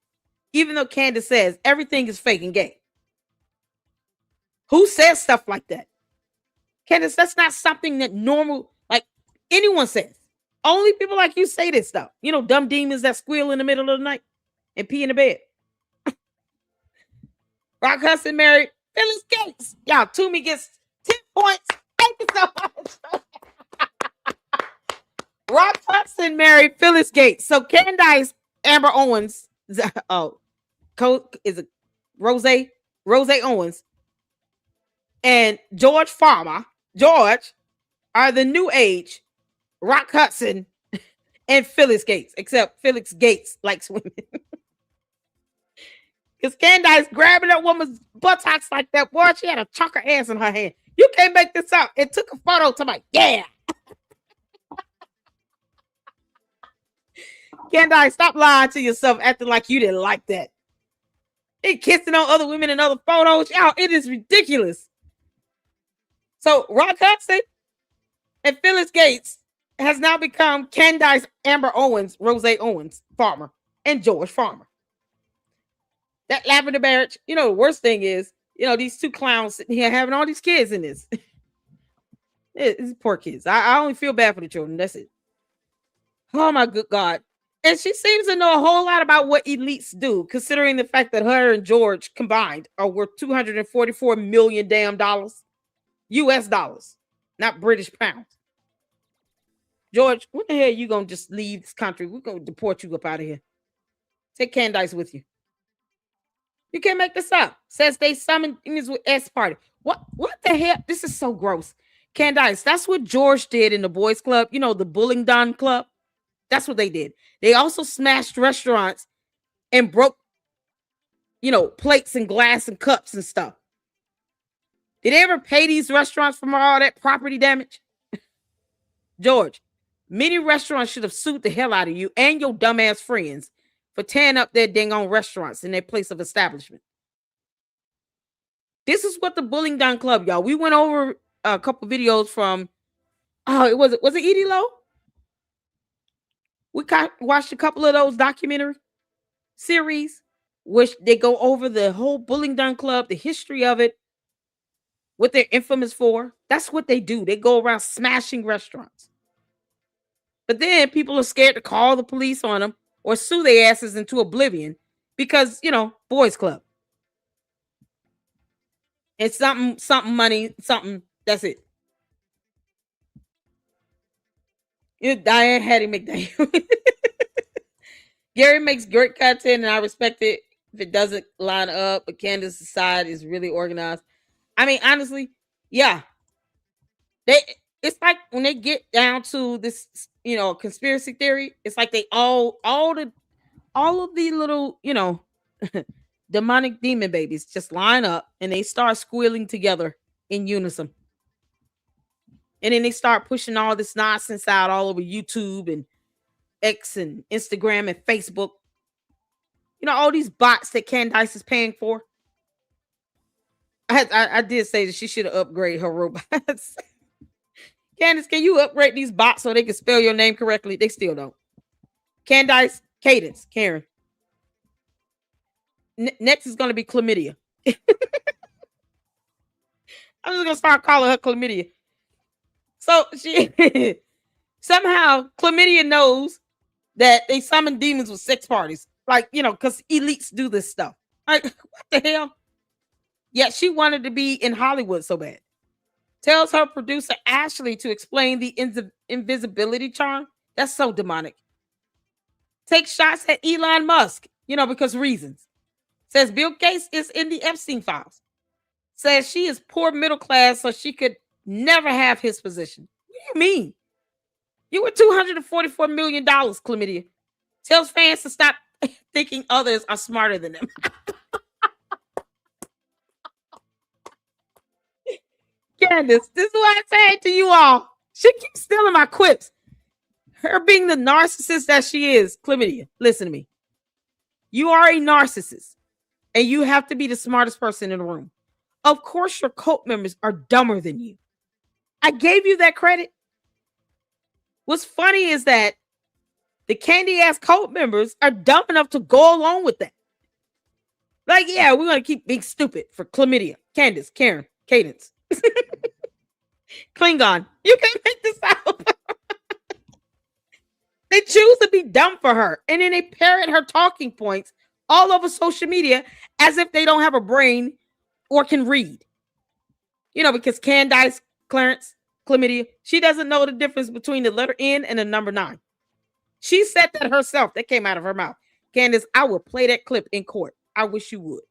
Even though Candace says everything is fake and gay. Who says stuff like that? Candace, that's not something that normal, like anyone says. Only people like you say this stuff. You know, dumb demons that squeal in the middle of the night and pee in the bed. Rock Hudson married Phyllis Gates. Y'all, Toomey gets 10 points. Thank you so much. Rock Hudson married Phyllis Gates. So Candace, Amber Owens, is it Rose Owens, and George Farmer, George, are the new age Rock Hudson and Phyllis Gates, except Phyllis Gates likes women. Because Candace grabbing that woman's buttocks like that, boy, she had a chocolate ass in her hand. You can't make this up. It took a photo to my, yeah. Candace, stop lying to yourself, acting like you didn't like that. They kissing on other women in other photos. Y'all, it is ridiculous. So Rock Hudson and Phyllis Gates has now become Candace, Amber Owens, Rose Owens, Farmer, and George Farmer. That lavender marriage, you know, the worst thing is, you know, these two clowns sitting here having all these kids in this. It's poor kids. I only feel bad for the children. That's it. Oh, my good God. And she seems to know a whole lot about what elites do, considering the fact that her and George combined are worth $244 million damn dollars. US dollars, not British pounds. George, when the hell are you going to just leave this country? We're going to deport you up out of here. Take Candace with you. You can't make this up. Says they summoned things with S party. What the hell? This is so gross. Candace, that's what George did in the boys club. You know, the Bullingdon Club. That's what they did. They also smashed restaurants and broke, you know, plates and glass and cups and stuff. Did they ever pay these restaurants for all that property damage? George, many restaurants should have sued the hell out of you and your dumbass friends for tearing up their dang on restaurants in their place of establishment. This is what the Bullingdon Club, y'all. We went over a couple videos from, was it Edie Lowe? We watched a couple of those documentary series, which they go over the whole Bullingdon Club, the history of it, what they're infamous for. That's what they do. They go around smashing restaurants. But then people are scared to call the police on them or sue their asses into oblivion because, you know, boys club. It's something money, something, that's it. You know, Diane Hattie McDaniel. Gary makes great content and I respect it if it doesn't line up, but Candace's side is really organized. I mean, honestly, yeah. It's like when they get down to this, you know, conspiracy theory, it's like they all of the little, you know, demonic demon babies just line up and they start squealing together in unison. And then they start pushing all this nonsense out all over YouTube and X and Instagram and Facebook. You know, all these bots that Candace is paying for. I did say that she should have upgraded her robots. Candace, can you upgrade these bots so they can spell your name correctly? They still don't. Candace, Cadence, Karen. Next is going to be chlamydia. I'm just going to start calling her chlamydia. So she somehow chlamydia knows that they summon demons with sex parties. Like, you know, because elites do this stuff. Like, what the hell? Yet she wanted to be in Hollywood so bad. Tells her producer Ashley to explain the invisibility charm. That's so demonic. Takes shots at Elon Musk, you know, because reasons. Says Bill Gates is in the Epstein files. Says she is poor middle class, so she could never have his position. What do you mean? You were $244 million, chlamydia. Tells fans to stop thinking others are smarter than them. Candace, this is what I say to you all. She keeps stealing my quips. Her being the narcissist that she is, chlamydia, listen to me. You are a narcissist, and you have to be the smartest person in the room. Of course, your cult members are dumber than you. I gave you that credit. What's funny is that the candy-ass cult members are dumb enough to go along with that. Like, yeah, we're going to keep being stupid for chlamydia. Candace, Karen, Cadence. Klingon, you can't make this out. They choose to be dumb for her, and then they parrot her talking points all over social media as if they don't have a brain or can read. You know, because Candace, Clarence, chlamydia, she doesn't know the difference between the letter N and the number 9. She said that herself. That came out of her mouth. Candace, I will play that clip in court. I wish you would.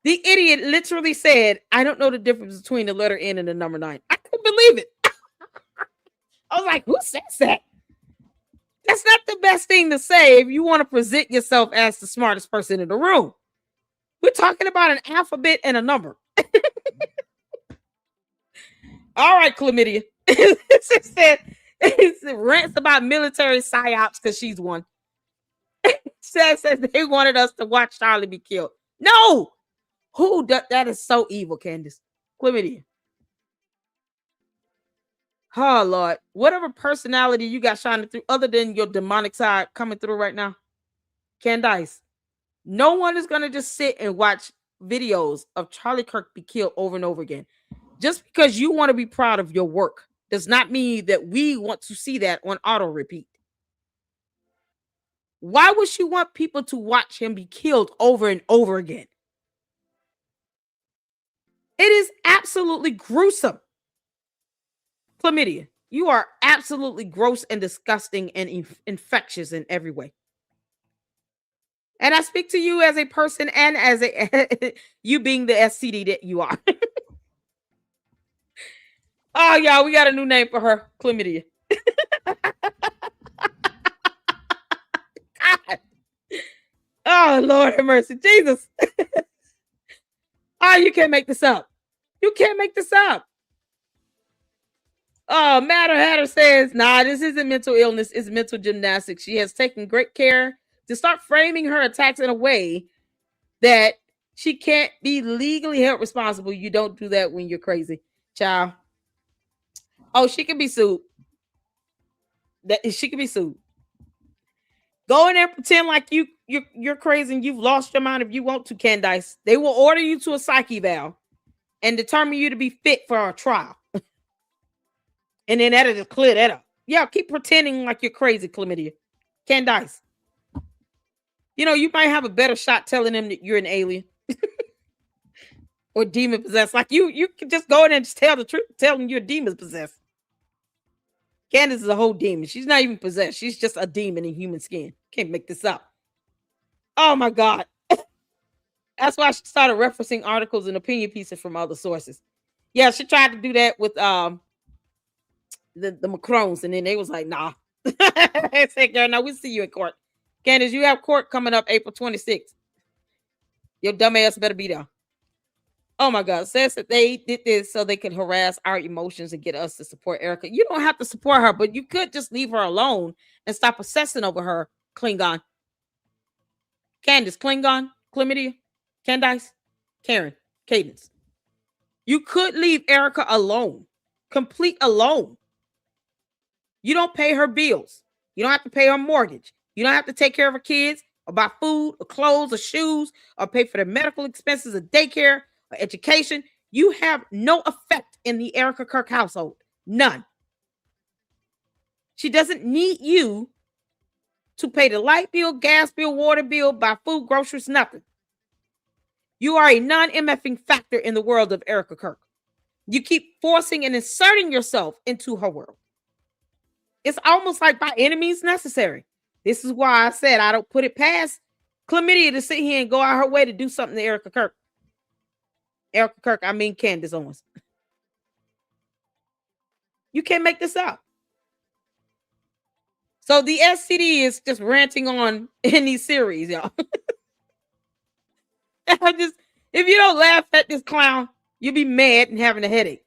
The idiot literally said, I don't know the difference between the letter N and the number 9. I couldn't believe it. I was like, who says that? That's not the best thing to say if you want to present yourself as the smartest person in the room. We're talking about an alphabet and a number. All right, chlamydia. She said, it rants about military psyops because she's one. says they wanted us to watch Charlie be killed. No! Who does that? Is so evil, Candace. Chlamydia. Oh, Lord. Whatever personality you got shining through other than your demonic side coming through right now, Candace, no one is going to just sit and watch videos of Charlie Kirk be killed over and over again. Just because you want to be proud of your work does not mean that we want to see that on auto repeat. Why would she want people to watch him be killed over and over again? It is absolutely gruesome. Chlamydia, you are absolutely gross and disgusting and infectious in every way. And I speak to you as a person and as a you being the STD that you are. Oh, y'all, we got a new name for her. Chlamydia. God. Oh, Lord have mercy. Jesus. Oh, you can't make this up. You can't make this up. Oh, Matter Hatter says, nah, this isn't mental illness. It's mental gymnastics. She has taken great care to start framing her attacks in a way that she can't be legally held responsible. You don't do that when you're crazy, child. Oh, she can be sued. She can be sued. Go in there and pretend like you're crazy and you've lost your mind if you want to, Candace. They will order you to a psych eval and determine you to be fit for a trial. And then that'll just clear that up. Yeah, keep pretending like you're crazy, chlamydia. Candace. You know, you might have a better shot telling them that you're an alien. Or demon possessed. Like you can just go in and just tell the truth, tell them you're demon possessed. Candace is a whole demon. She's not even possessed. She's just a demon in human skin. Can't make this up. Oh my God. That's why she started referencing articles and opinion pieces from other sources. Yeah, she tried to do that with the Macrons, and then they was like, nah. They said, girl, no, we'll see you in court. Candace, you have court coming up April 26th. Your dumb ass better be there. Oh my God. Says that they did this so they could harass our emotions and get us to support Erica. You don't have to support her, but you could just leave her alone and stop obsessing over her. Klingon. Candace, Klingon, Chlamydia, Candice, Karen, Cadence. You could leave Erica alone. Complete alone. You don't pay her bills. You don't have to pay her mortgage. You don't have to take care of her kids or buy food or clothes or shoes or pay for their medical expenses or daycare or education. You have no effect in the Erica Kirk household. None. She doesn't need you to pay the light bill, gas bill, water bill, buy food, groceries, nothing. You are a non-MFing factor in the world of Erica Kirk. You keep forcing and inserting yourself into her world. It's almost like by any means necessary. This is why I said I don't put it past Chlamydia to sit here and go out her way to do something to Erica Kirk. Erica Kirk, I mean Candace Owens. You can't make this up. So the STD is just ranting on in these series, y'all. If you don't laugh at this clown, you'll be mad and having a headache.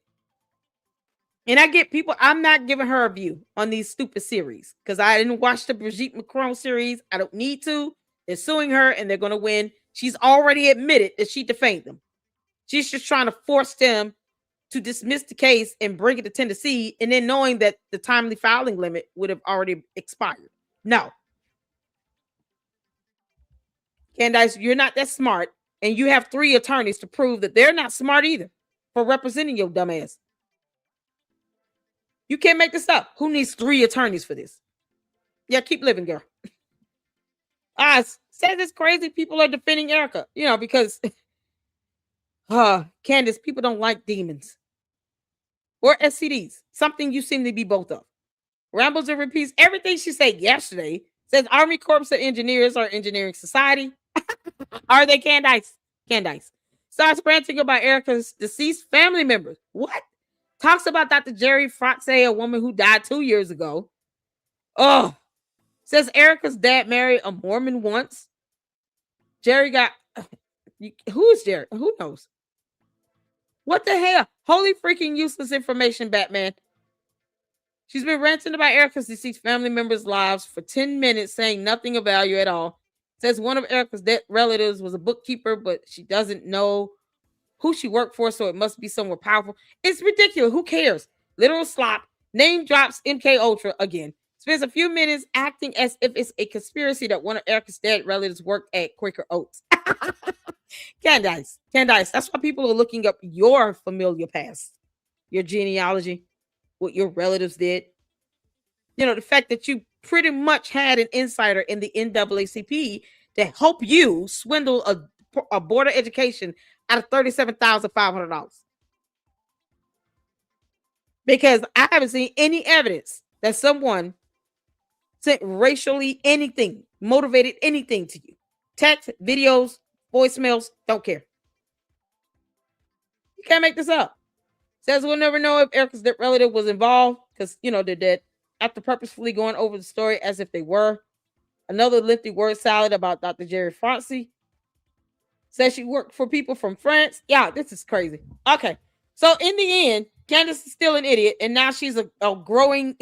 And I get people, I'm not giving her a view on these stupid series because I didn't watch the Brigitte Macron series. I don't need to. They're suing her and they're going to win. She's already admitted that she defamed them. She's just trying to force them to dismiss the case and bring it to Tennessee, and then knowing that the timely filing limit would have already expired. No. Candace, you're not that smart, and you have 3 attorneys to prove that they're not smart either for representing your dumb ass. You can't make this up. Who needs 3 attorneys for this? Yeah, keep living, girl. Says it's crazy people are defending Erica, because Candace, people don't like demons. Or STDs, something you seem to be both of. Rambles and repeats everything she said yesterday. Says Army Corps of Engineers are engineering society. Are they Candice? Candice. Starts ranting about Erica's deceased family members. What? Talks about Dr. Jerry Fratse, a woman who died 2 years ago. Oh. Says Erica's dad married a Mormon once. Jerry got... Who is Jerry? Who knows? What the hell? Holy freaking useless information, Batman. She's been ranting about Erica's deceased family members' lives for 10 minutes, saying nothing of value at all. Says one of Erica's dead relatives was a bookkeeper, but she doesn't know who she worked for, so it must be somewhere powerful. It's ridiculous. Who cares? Literal slop. Name drops MK Ultra again. Spends a few minutes acting as if it's a conspiracy that one of Erica's dead relatives worked at Quaker Oats. Candice, that's why people are looking up your familial past, your genealogy, what your relatives did. The fact that you pretty much had an insider in the NAACP to help you swindle a border education out of $37,500. Because I haven't seen any evidence that someone sent racially anything, motivated anything to you. Text, videos, voicemails, don't care. You can't make this up. Says we'll never know if Erica's dead relative was involved because, they're dead. After purposefully going over the story as if they were. Another lengthy word salad about Dr. Jerry Fratse. Says she worked for people from France. Yeah, this is crazy. Okay. So in the end, Candace is still an idiot, and now she's a growing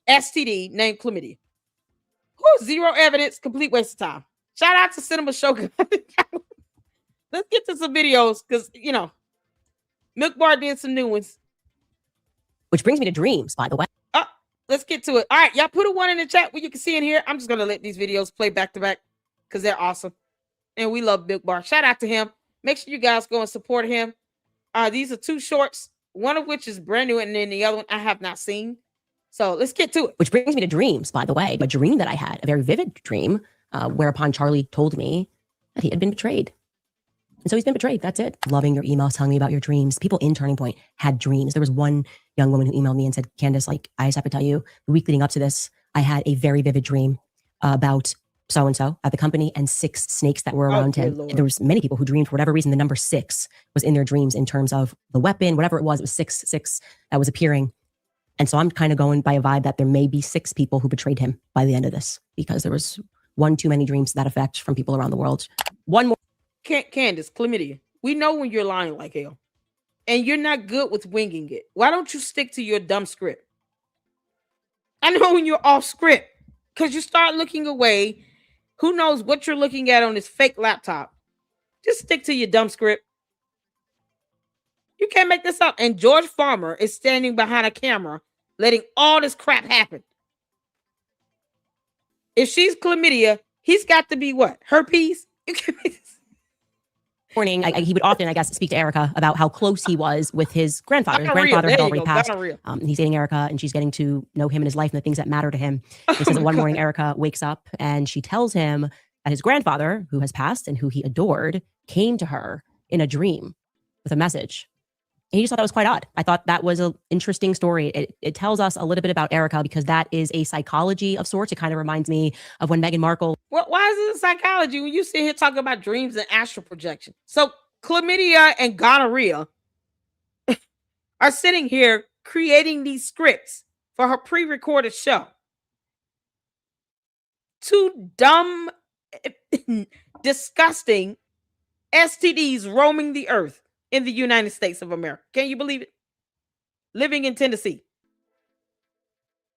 STD named Chlamydia. Zero evidence, complete waste of time. Shout out to Cinema Shogun. Let's get to some videos because, MilkBar did some new ones.
Which brings me to dreams, by the way.
Let's get to it. All right, y'all put a 1 in the chat where you can see in here. I'm just going to let these videos play back to back because they're awesome. And we love MilkBar. Shout out to him. Make sure you guys go and support him. These are 2 shorts, one of which is brand new, and then the other one I have not seen. So let's get to it.
Which brings me to dreams, by the way. A dream that I had, a very vivid dream, whereupon Charlie told me that he had been betrayed. And so he's been betrayed. That's it. Loving your emails, telling me about your dreams. People in Turning Point had dreams. There was one young woman who emailed me and said, Candace, I just have to tell you, the week leading up to this, I had a very vivid dream about so-and-so at the company and 6 snakes that were around him.
Lord.
There was many people who dreamed for whatever reason, the number 6 was in their dreams in terms of the weapon, whatever it was 6 that was appearing. And so I'm kind of going by a vibe that there may be 6 people who betrayed him by the end of this because there was one too many dreams to that effect from people around the world. One more.
Candace, Chlamydia. We know when you're lying like hell. And you're not good with winging it. Why don't you stick to your dumb script? I know when you're off script because you start looking away. Who knows what you're looking at on this fake laptop? Just stick to your dumb script. You can't make this up. And George Farmer is standing behind a camera letting all this crap happen. If she's chlamydia, he's got to be what? Herpes? You can't make this.
Morning, he would often, I guess, speak to Erica about how close he was with his grandfather. His grandfather had already passed. He's dating Erica, and she's getting to know him and his life and the things that matter to him. He says that one morning, Erica wakes up and she tells him that his grandfather, who has passed and who he adored, came to her in a dream with a message. And he just thought that was quite odd. I thought that was an interesting story. It tells us a little bit about Erica because that is a psychology of sorts. It kind of reminds me of when Meghan Markle.
Well, why is it a psychology when you sit here talking about dreams and astral projection? So chlamydia and gonorrhea are sitting here creating these scripts for her pre-recorded show. Two dumb, disgusting STDs roaming the earth in the United States of America. Can you believe it? Living in Tennessee.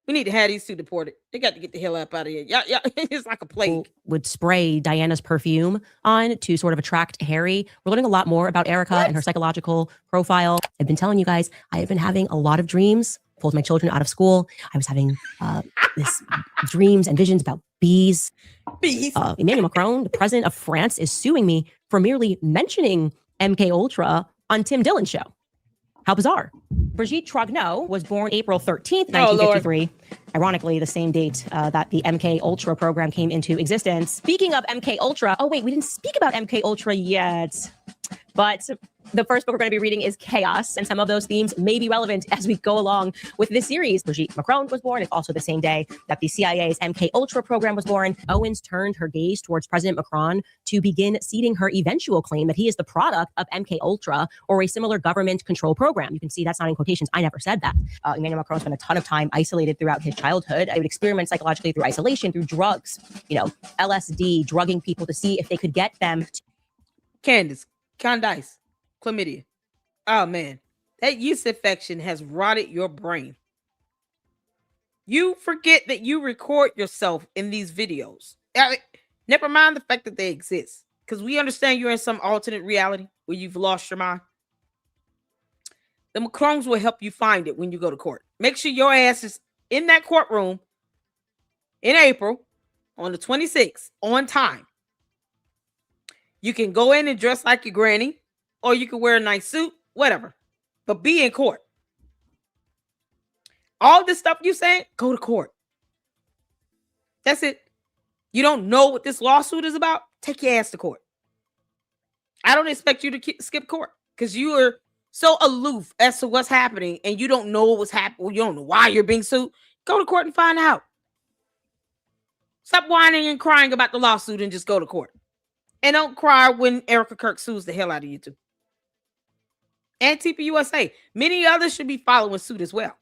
We need to have these two deported. They got to get the hell up out of here. Yeah, it's like a plague.
Would spray Diana's perfume on to sort of attract Harry. We're learning a lot more about Erica and her psychological profile. I've been telling you guys, I have been having a lot of dreams. Pulled my children out of school. I was having this dreams and visions about bees. Emmanuel Macron, the president of France, is suing me for merely mentioning MK Ultra on Tim Dillon's show. How bizarre. Brigitte Trogneux was born April 13th, 1953. Ironically, the same date that the MK Ultra program came into existence. Speaking of MK Ultra, oh wait, we didn't speak about MK Ultra yet. But the first book we're going to be reading is Chaos, and some of those themes may be relevant as we go along with this series. Brigitte Macron was born. It's also the same day that the CIA's MK Ultra program was born. Owens turned her gaze towards President Macron to begin seeding her eventual claim that he is the product of MK Ultra or a similar government control program. You can see that's not in quotations. I never said that. Emmanuel Macron spent a ton of time isolated throughout his childhood. I would experiment psychologically through isolation, through drugs, LSD, drugging people to see if they could get them.
Candace, chlamydia. Oh man, that yeast infection has rotted your brain. You forget that you record yourself in these videos. Never mind the fact that they exist, because we understand you're in some alternate reality where you've lost your mind. The Macrons will help you find it when you go to court. Make sure your ass is in that courtroom in April on the 26th on time. You can go in and dress like your granny, or you can wear a nice suit, whatever. But be in court. All this stuff you saying, go to court. That's it. You don't know what this lawsuit is about? Take your ass to court. I don't expect you to skip court because you are so aloof as to what's happening and you don't know what's happening. You don't know why you're being sued. Go to court and find out. Stop whining and crying about the lawsuit and just go to court. And don't cry when Erica Kirk sues the hell out of you too. And TPUSA. Many others should be following suit as well.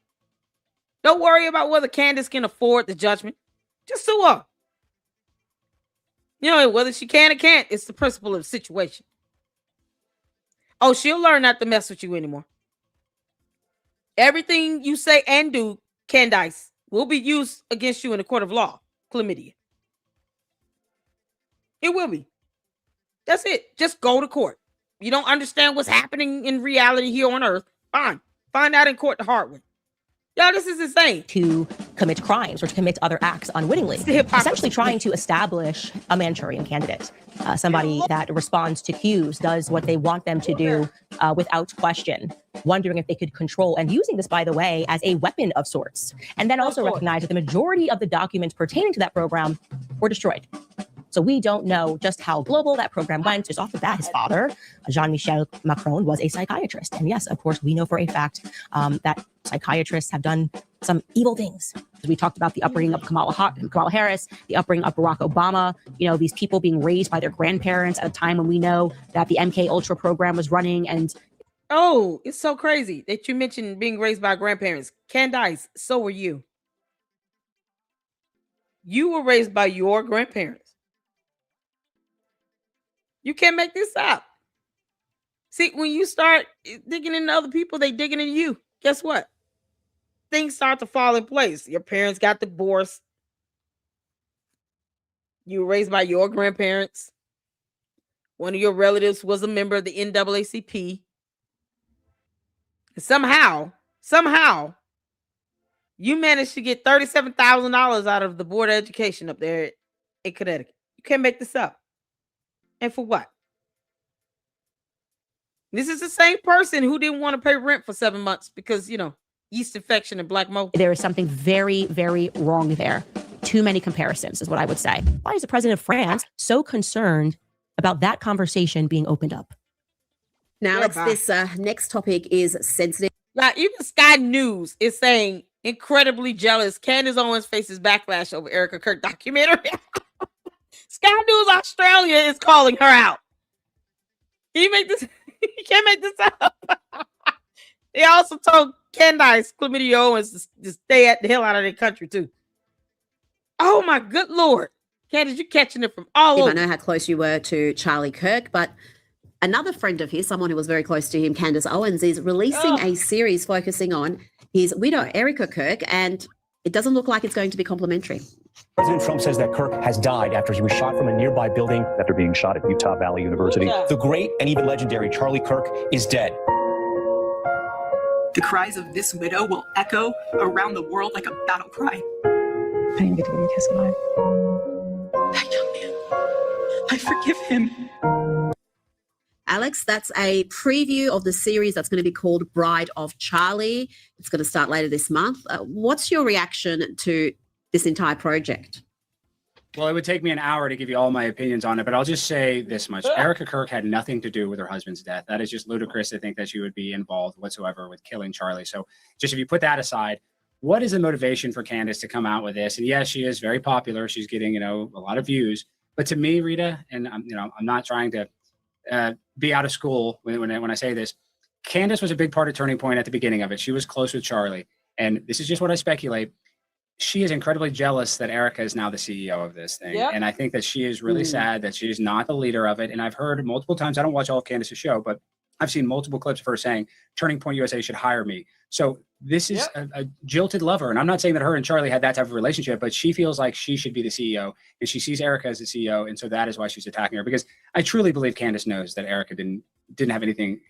Don't worry about whether Candace can afford the judgment. Just sue her. Whether she can or can't, it's the principle of the situation. Oh, she'll learn not to mess with you anymore. Everything you say and do, Candace, will be used against you in the court of law. Chlamydia. It will be. That's it. Just go to court. You don't understand what's happening in reality here on earth. Fine. Find out in court the hard way. Y'all, this is insane.
To commit crimes or to commit other acts unwittingly. Essentially trying to establish a Manchurian candidate. Somebody that responds to cues, does what they want them to do without question. Wondering if they could control, and using this, by the way, as a weapon of sorts. And then also recognize that the majority of the documents pertaining to that program were destroyed. So we don't know just how global that program went. Just off the bat, his father, Jean-Michel Macron, was a psychiatrist. And yes, of course, we know for a fact that psychiatrists have done some evil things. We talked about the upbringing of Kamala Harris, the upbringing of Barack Obama, these people being raised by their grandparents at a time when we know that the MK Ultra program was running. And
oh, it's so crazy that you mentioned being raised by grandparents. Candace, so were you. You were raised by your grandparents. You can't make this up. See, when you start digging into other people, they digging into you. Guess what? Things start to fall in place. Your parents got divorced. You were raised by your grandparents. One of your relatives was a member of the NAACP. And somehow, you managed to get $37,000 out of the Board of Education up there in Connecticut. You can't make this up. And for what? This is the same person who didn't want to pay rent for 7 months because, yeast infection and black mold.
There is something very, very wrong there. Too many comparisons is what I would say. Why is the president of France so concerned about that conversation being opened up?
Now, Alex, this next topic is sensitive.
Now, even Sky News is saying incredibly jealous. Candace Owens faces backlash over Erica Kirk documentary. Sky News Australia is calling her out. Can you make this? You can't make this up. They also told Candace Owens to stay the hell out of their country too. Oh my good Lord. Candace, you're catching it from all over.
I know how close you were to Charlie Kirk, but another friend of his, someone who was very close to him, Candace Owens, is releasing a series focusing on his widow, Erica Kirk, and it doesn't look like it's going to be complimentary.
President Trump says that Kirk has died after he was shot from a nearby building after being shot at Utah Valley University. The great and even legendary Charlie Kirk is dead.
The cries of this widow will echo around the world like a battle cry.
I didn't get to give him a kiss goodbye.
That young man, I forgive him.
Alex, that's a preview of the series that's going to be called Bride of Charlie. It's going to start later this month. What's your reaction to this entire project?
Well, it would take me an hour to give you all my opinions on it, but I'll just say this much. Erica Kirk had nothing to do with her husband's death. That is just ludicrous to think that she would be involved whatsoever with killing Charlie. So just if you put that aside, what is the motivation for Candace to come out with this? And yes, she is very popular. She's getting, a lot of views. But to me, Rita, and I'm not trying to be out of school when I say this, Candace was a big part of Turning Point at the beginning of it. She was close with Charlie. And this is just what I speculate. She is incredibly jealous that Erica is now the CEO of this thing. Yep. And I think that she is really sad that she's not the leader of it. And I've heard multiple times, I don't watch all of Candace's show, but I've seen multiple clips of her saying, Turning Point USA should hire me. So this is a jilted lover. And I'm not saying that her and Charlie had that type of relationship, but she feels like she should be the CEO and she sees Erica as the CEO. And so that is why she's attacking her, because I truly believe Candace knows that Erica didn't have anything.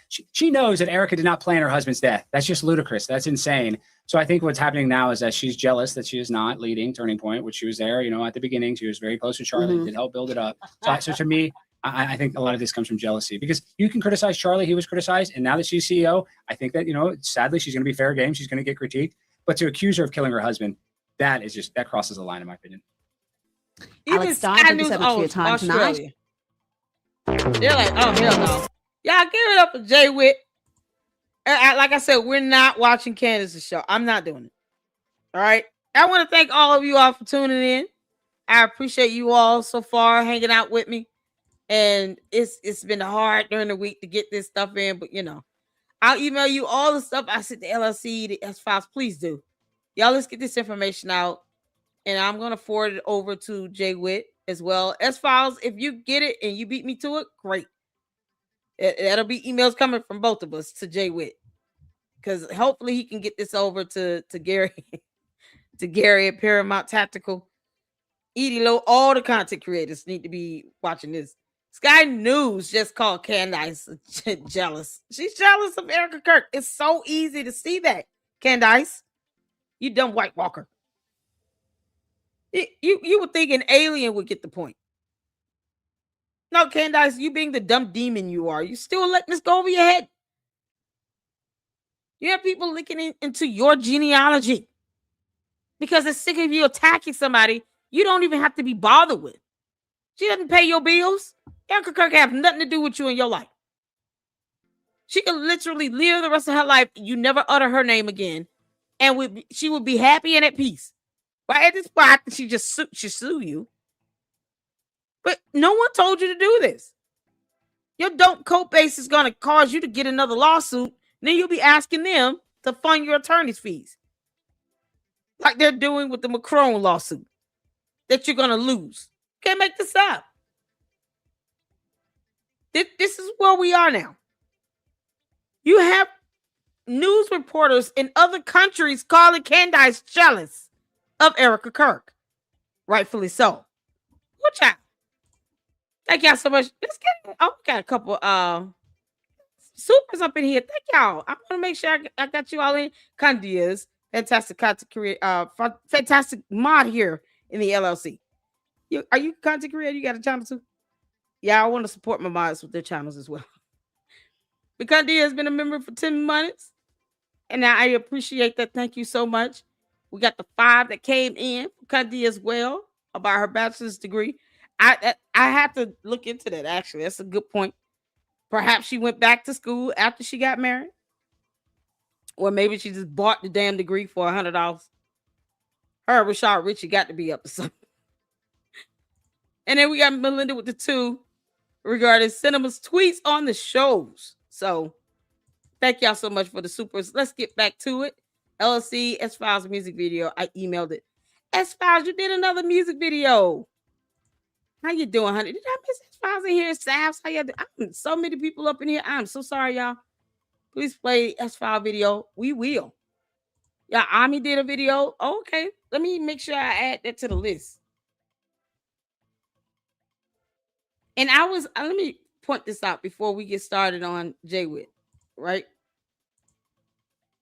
She knows that Erica did not plan her husband's death. That's just ludicrous. That's insane. So I think what's happening now is that she's jealous that she is not leading Turning Point, which she was there, at the beginning. She was very close to Charlie, did help build it up. So to me, I think a lot of this comes from jealousy, because you can criticize Charlie. He was criticized. And now that she's CEO, I think that, sadly, she's going to be fair game. She's going to get critiqued. But to accuse her of killing her husband, that crosses a line, in my opinion.
Alex Stein, thank you so much for your time tonight.
They're like, oh, hell no. Y'all give it up for Jay Witt. Like I said, we're not watching Candace's show. I'm not doing it. All right. I want to thank all of you all for tuning in. I appreciate you all so far hanging out with me. And it's been hard during the week to get this stuff in, but I'll email you all the stuff I sent the LLC, the S-Files. Please do. Y'all, let's get this information out. And I'm going to forward it over to Jay Witt as well. S-Files, if you get it and you beat me to it, great. That'll be emails coming from both of us to Jay Witt. Because hopefully he can get this over to Gary, to Gary at Paramount Tactical. Edie Lowe, all the content creators need to be watching this. Sky News just called Candace jealous. She's jealous of Erica Kirk. It's so easy to see that, Candace. You dumb White Walker. You would think an alien would get the point. No, Candace, you being the dumb demon you are, you still letting this go over your head. You have people looking into your genealogy because they're sick of you attacking somebody you don't even have to be bothered with. She doesn't pay your bills. Erica Kirk have nothing to do with you in your life. She could literally live the rest of her life. You never utter her name again. And she would be happy and at peace. But at this point, she just sue you. But no one told you to do this. Your don't coat base is going to cause you to get another lawsuit. Then you'll be asking them to fund your attorney's fees. Like they're doing with the Macron lawsuit that you're going to lose. Can't make this up. This is where we are now. You have news reporters in other countries calling Candace jealous of Erica Kirk. Rightfully so. Watch out. Thank y'all so much. Let's get we got a couple supers up in here. Thank y'all. I want to make sure I got you all in. Candace, fantastic content creator, fantastic mod here in the LLC. Are you content creator? You got a channel too? Yeah, I want to support my mods with their channels as well. Candace has been a member for 10 months. And I appreciate that. Thank you so much. We got the 5 that came in for Candace as well about her bachelor's degree. I have to look into that, actually. That's a good point. Perhaps she went back to school after she got married. Or maybe she just bought the damn degree for $100. Her and Rashad Ritchie got to be up to something. And then we got Melinda with the 2 regarding Cinema's tweets on the shows. So thank y'all so much for the supers. Let's get back to it. LLC, S-Files music video. I emailed it. S-Files, you did another music video. How you doing, honey? Did I miss S-Files in here? Savs, how you doing? So many people up in here. I'm so sorry, y'all. Please play S-File video. We will. Yeah, Ami did a video. Oh, okay. Let me make sure I add that to the list. And let me point this out before we get started on J-Wit, right?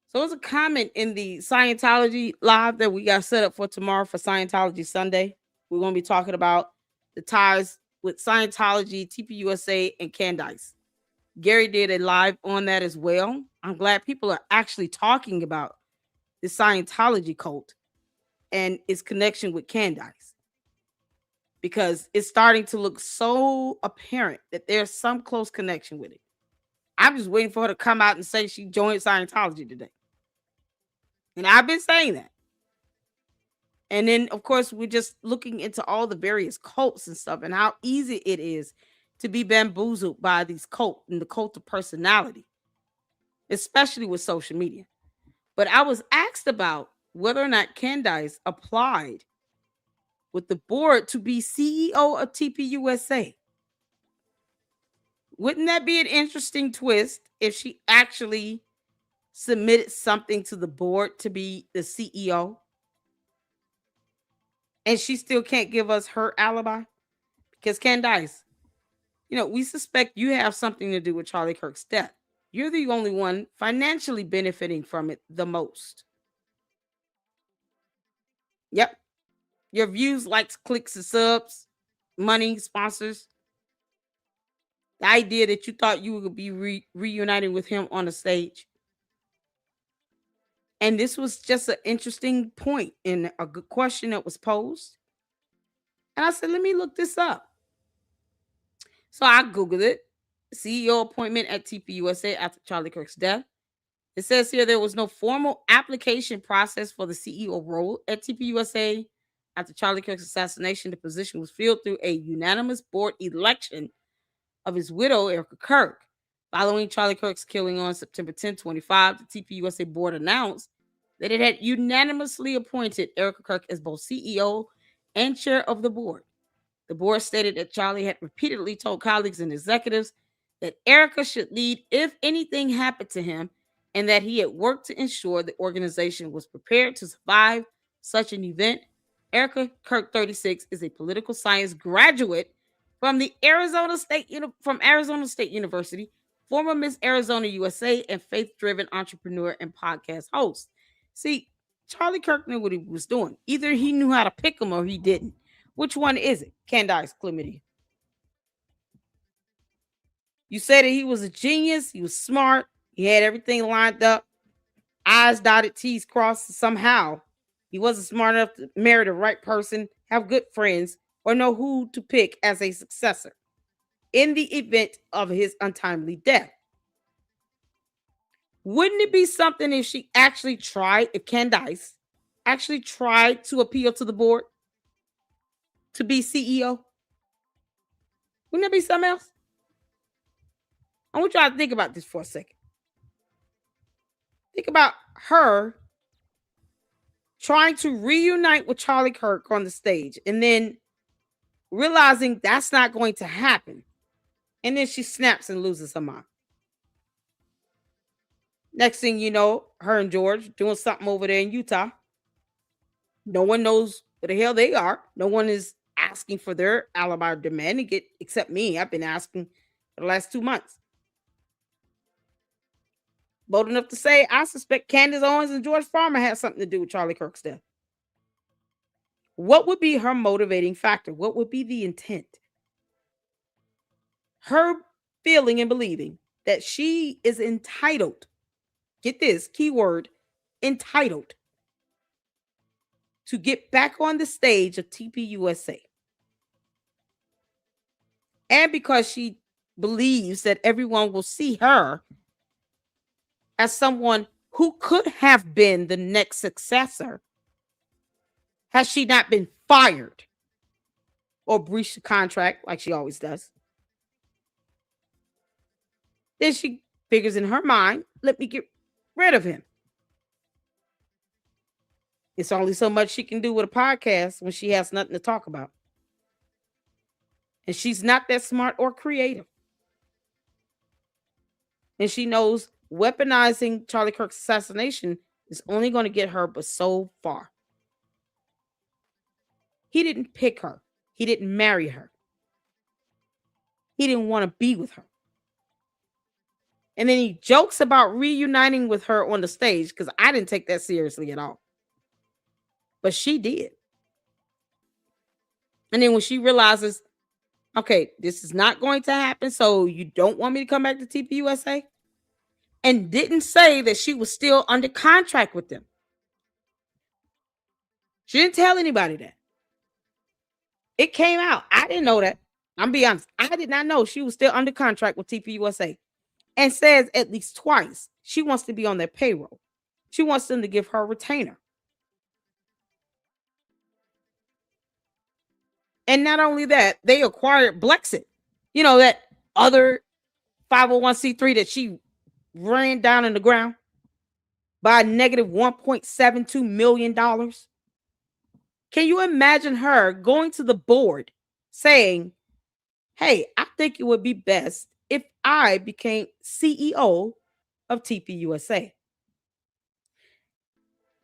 So there's a comment in the Scientology live that we got set up for tomorrow for Scientology Sunday. We're going to be talking about the ties with Scientology, TPUSA, and Candace. Gary did a live on that as well. I'm glad people are actually talking about the Scientology cult and its connection with Candace, because it's starting to look so apparent that there's some close connection with it. I'm just waiting for her to come out and say she joined Scientology today. And I've been saying that. And then, of course, we're just looking into all the various cults and stuff and how easy it is to be bamboozled by these cults and the cult of personality, especially with social media. But I was asked about whether or not Candace applied with the board to be CEO of TPUSA. Wouldn't that be an interesting twist if she actually submitted something to the board to be the CEO? And she still can't give us her alibi? Because Candace, we suspect you have something to do with Charlie Kirk's death. You're the only one financially benefiting from it the most. Yep. Your views, likes, clicks, and subs, money, sponsors. The idea that you thought you would be reuniting with him on the stage. And this was just an interesting point and a good question that was posed. And I said, let me look this up. So I Googled it. CEO appointment at TPUSA after Charlie Kirk's death. It says here there was no formal application process for the CEO role at TPUSA. After Charlie Kirk's assassination, the position was filled through a unanimous board election of his widow, Erica Kirk. Following Charlie Kirk's killing on September 10, 2025, the TPUSA board announced that it had unanimously appointed Erica Kirk as both CEO and chair of the board. The board stated that Charlie had repeatedly told colleagues and executives that Erica should lead if anything happened to him, and that he had worked to ensure the organization was prepared to survive such an event. Erica Kirk, 36, is a political science graduate from Arizona State University, former Miss Arizona USA, and faith-driven entrepreneur and podcast host. See, Charlie Kirk knew what he was doing. Either he knew how to pick him or he didn't. Which one is it? Candace Chlamydia. You said that he was a genius. He was smart. He had everything lined up. I's dotted, T's crossed. Somehow, he wasn't smart enough to marry the right person, have good friends, or know who to pick as a successor in the event of his untimely death. Wouldn't it be something if Candace actually tried to appeal to the board to be CEO? Wouldn't that be something else? I want y'all to think about this for a second. Think about her trying to reunite with Charlie Kirk on the stage and then realizing that's not going to happen. And then she snaps and loses her mind. Next thing you know, her and George doing something over there in Utah. No one knows where the hell they are. No one is asking for their alibi or demanding it except me. I've been asking for the last 2 months. Bold enough to say, I suspect Candace Owens and George Farmer had something to do with Charlie Kirk's death. What would be her motivating factor? What would be the intent? Her feeling and believing that she is entitled, get this keyword, entitled, to get back on the stage of TPUSA. And because she believes that everyone will see her as someone who could have been the next successor, has she not been fired or breached the contract like she always does, then she figures in her mind, let me get rid of him. It's only so much she can do with a podcast when she has nothing to talk about. And she's not that smart or creative. And she knows weaponizing Charlie Kirk's assassination is only going to get her but so far. He didn't pick her. He didn't marry her. He didn't want to be with her. And then he jokes about reuniting with her on the stage because I didn't take that seriously at all. But she did. And then when she realizes, okay, this is not going to happen, so you don't want me to come back to TPUSA? And didn't say that she was still under contract with them. She didn't tell anybody that. It came out. I didn't know that. I'm be honest. I did not know she was still under contract with TPUSA. And says at least twice she wants to be on their payroll. She wants them to give her a retainer. And not only that, they acquired Blexit. You know, that other 501c3 that she ran down in the ground by a negative $1.72 million. Can you imagine her going to the board saying, hey, I think it would be best if I became CEO of TPUSA?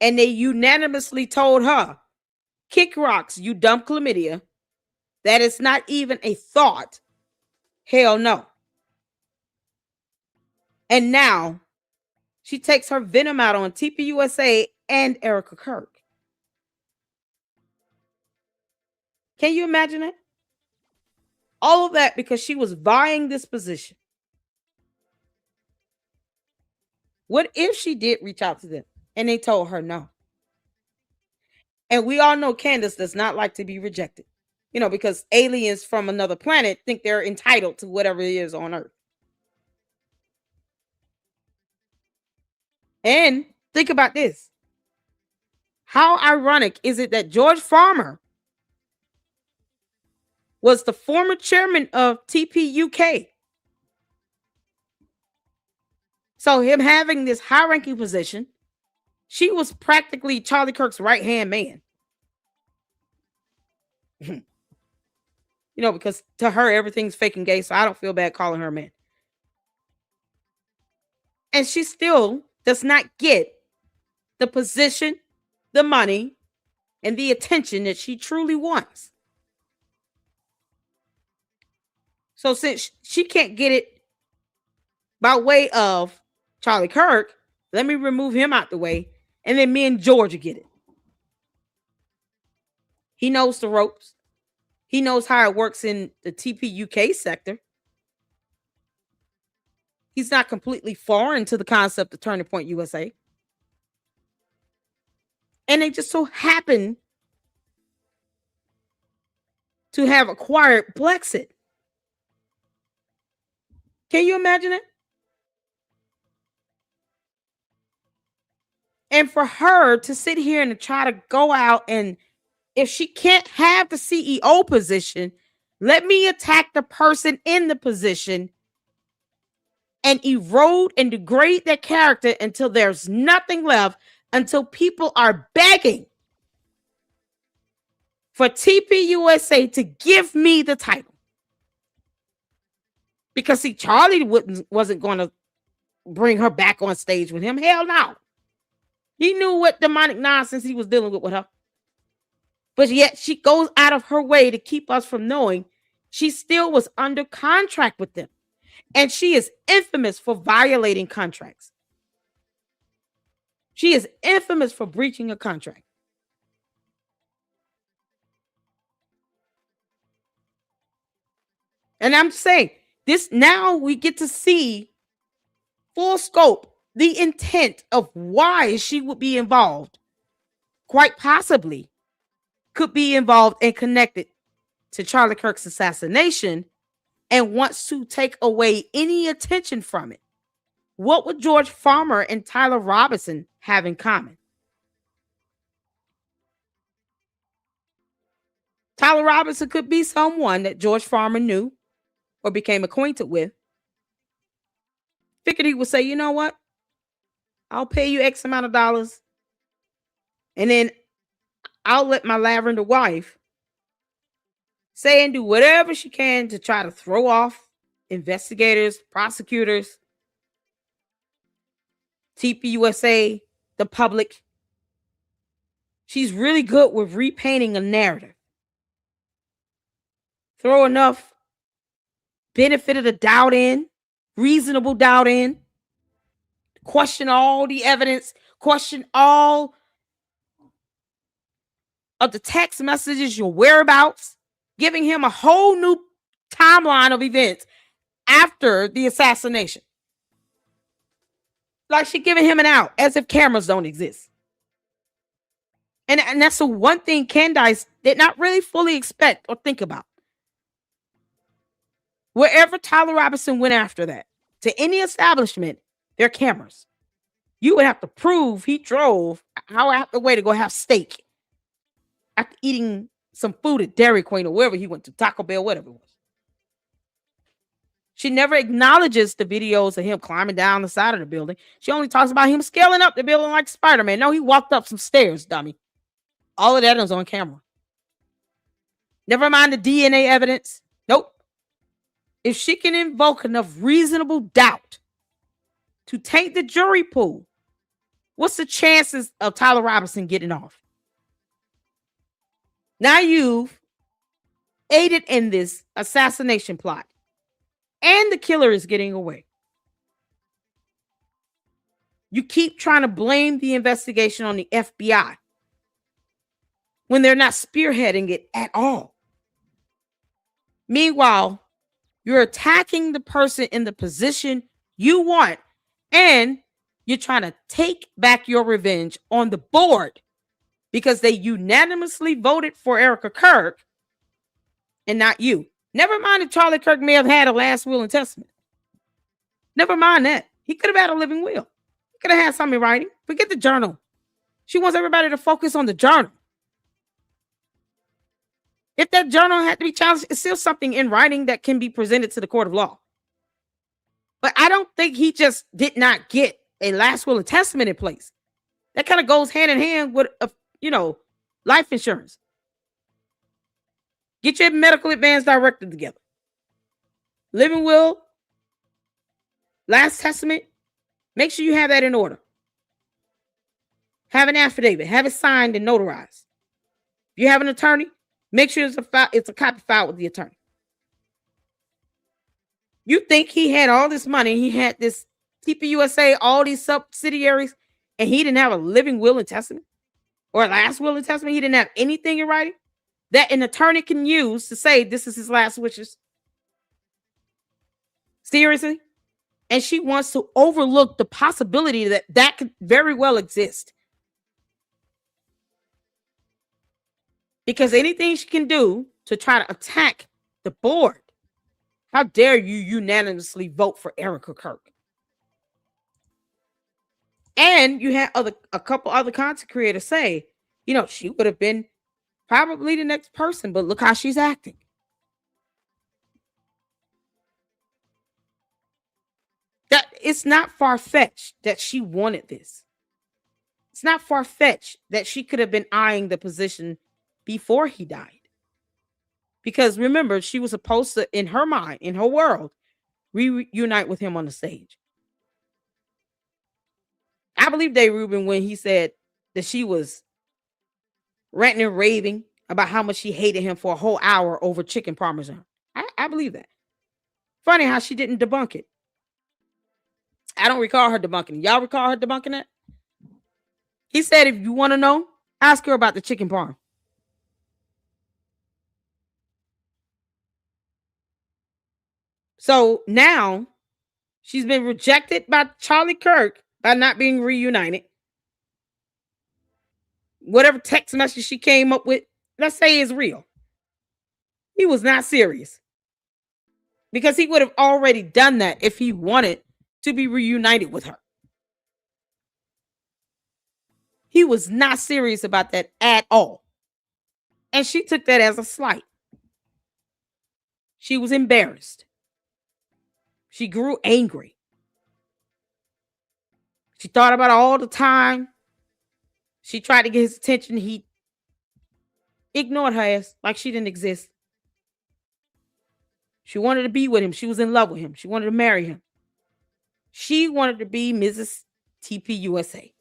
And they unanimously told her, kick rocks, you dumb chlamydia. That is not even a thought. Hell no. And now she takes her venom out on TPUSA and Erica Kirk. Can you imagine it? All of that because she was vying this position. What if she did reach out to them and they told her no? And we all know Candace does not like to be rejected. You know, because aliens from another planet think they're entitled to whatever it is on Earth. And think about this. How ironic is it that George Farmer was the former chairman of TPUK? So him having this high-ranking position, she was practically Charlie Kirk's right-hand man. You know, because to her, everything's fake and gay, so I don't feel bad calling her a man. And she still does not get the position, the money, and the attention that she truly wants. So since she can't get it by way of Charlie Kirk, let me remove him out the way, and then me and Georgia get it. He knows the ropes. He knows how it works in the TPUK sector. He's not completely foreign to the concept of Turning Point USA. And they just so happen to have acquired Blexit. Can you imagine it? And for her to sit here and to try to go out and if she can't have the CEO position, let me attack the person in the position and erode and degrade their character until there's nothing left, until people are begging for TPUSA to give me the title. Because see, Charlie wasn't going to bring her back on stage with him. Hell no. He knew what demonic nonsense he was dealing with her. But yet she goes out of her way to keep us from knowing she still was under contract with them. And she is infamous for violating contracts. She is infamous for breaching a contract. And I'm saying this, now we get to see full scope, the intent of why she would be involved, quite possibly could be involved and connected to Charlie Kirk's assassination, and wants to take away any attention from it. What would George Farmer and Tyler Robinson have in common? Tyler Robinson could be someone that George Farmer knew or became acquainted with. Figured he would say, you know what? I'll pay you X amount of dollars, and then I'll let my lavender wife say and do whatever she can to try to throw off investigators, prosecutors, TPUSA, the public. She's really good with repainting a narrative. Throw enough benefit of the doubt in, reasonable doubt in, question all the evidence, question all of the text messages, your whereabouts, giving him a whole new timeline of events after the assassination. Like she giving him an out, as if cameras don't exist. And that's the one thing Candace did not really fully expect or think about. Wherever Tyler Robinson went after that, to any establishment, there are cameras. You would have to prove he drove an hour out the way to go have steak after eating some food at Dairy Queen or wherever he went to, Taco Bell, whatever it was. She never acknowledges the videos of him climbing down the side of the building. She only talks about him scaling up the building like Spider-Man. No, he walked up some stairs, dummy. All of that is on camera. Never mind the DNA evidence. Nope. If she can invoke enough reasonable doubt to taint the jury pool, what's the chances of Tyler Robinson getting off? Now you've aided in this assassination plot, and the killer is getting away. You keep trying to blame the investigation on the FBI when they're not spearheading it at all. Meanwhile, you're attacking the person in the position you want, and you're trying to take back your revenge on the board because they unanimously voted for Erica Kirk and not you. Never mind that Charlie Kirk may have had a last will and testament. Never mind that. He could have had a living will. He could have had something in writing. Forget the journal. She wants everybody to focus on the journal. If that journal had to be challenged, it's still something in writing that can be presented to the court of law. But I don't think he just did not get a last will and testament in place. That kind of goes hand in hand with, life insurance. Get your medical advance director together. Living will, last testament, make sure you have that in order. Have an affidavit, have it signed and notarized. If you have an attorney, make sure it's a copy filed with the attorney. You think he had all this money, he had this TPUSA, all these subsidiaries, and he didn't have a living will and testament? Or a last will and testament? He didn't have anything in writing that an attorney can use to say this is his last wishes? Seriously? And she wants to overlook the possibility that that could very well exist. Because anything she can do to try to attack the board, how dare you unanimously vote for Erica Kirk? And you had a couple other content creators say, she would have been probably the next person, but look how she's acting. That it's not far-fetched that she wanted this. It's not far-fetched that she could have been eyeing the position before he died. Because remember, she was supposed to, in her mind, in her world, reunite with him on the stage. I believe Dave Rubin when he said that she was ranting and raving about how much she hated him for a whole hour over chicken parmesan. I believe that. Funny how she didn't debunk it. I don't recall her debunking it. Y'all recall her debunking it? He said, if you want to know, ask her about the chicken parm. So now she's been rejected by Charlie Kirk by not being reunited. Whatever text message she came up with, let's say is real. He was not serious. Because he would have already done that if he wanted to be reunited with her. He was not serious about that at all. And she took that as a slight. She was embarrassed. She grew angry. She thought about it all the time. She tried to get his attention. He ignored her ass like she didn't exist. She wanted to be with him. She was in love with him. She wanted to marry him. She wanted to be Mrs. TPUSA.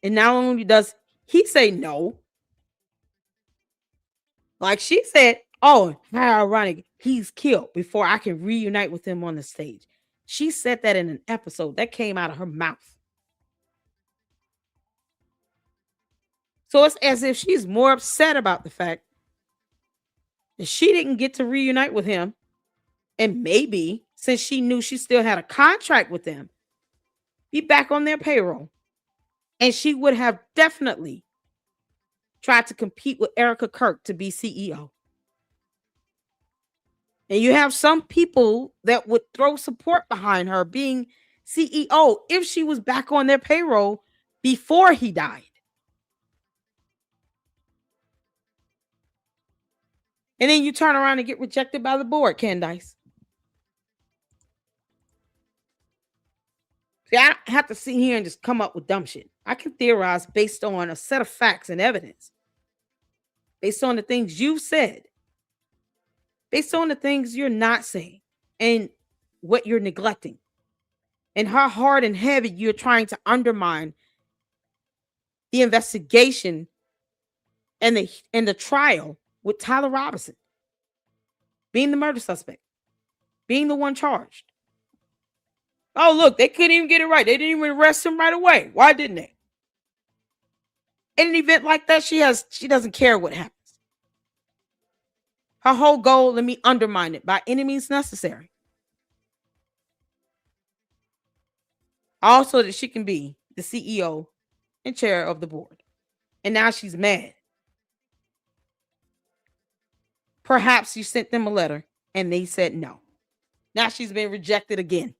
And not only does he say no, like she said, oh, how ironic, he's killed before I can reunite with him on the stage. She said that in an episode that came out of her mouth. So it's as if she's more upset about the fact that she didn't get to reunite with him. And maybe since she knew she still had a contract with them, be back on their payroll. And she would have definitely tried to compete with Erica Kirk to be CEO. And you have some people that would throw support behind her being CEO if she was back on their payroll before he died. And then you turn around and get rejected by the board, Candace. See, I don't have to sit here and just come up with dumb shit. I can theorize based on a set of facts and evidence. Based on the things you've said. Based on the things you're not saying. And what you're neglecting. And how hard and heavy you're trying to undermine the investigation and the trial with Tyler Robinson. Being the murder suspect. Being the one charged. Oh, look, they couldn't even get it right. They didn't even arrest him right away. Why didn't they? In an event like that, she doesn't care what happens. Her whole goal, let me undermine it by any means necessary. Also that she can be the CEO and chair of the board. And now she's mad. Perhaps you sent them a letter and they said no. Now she's been rejected again.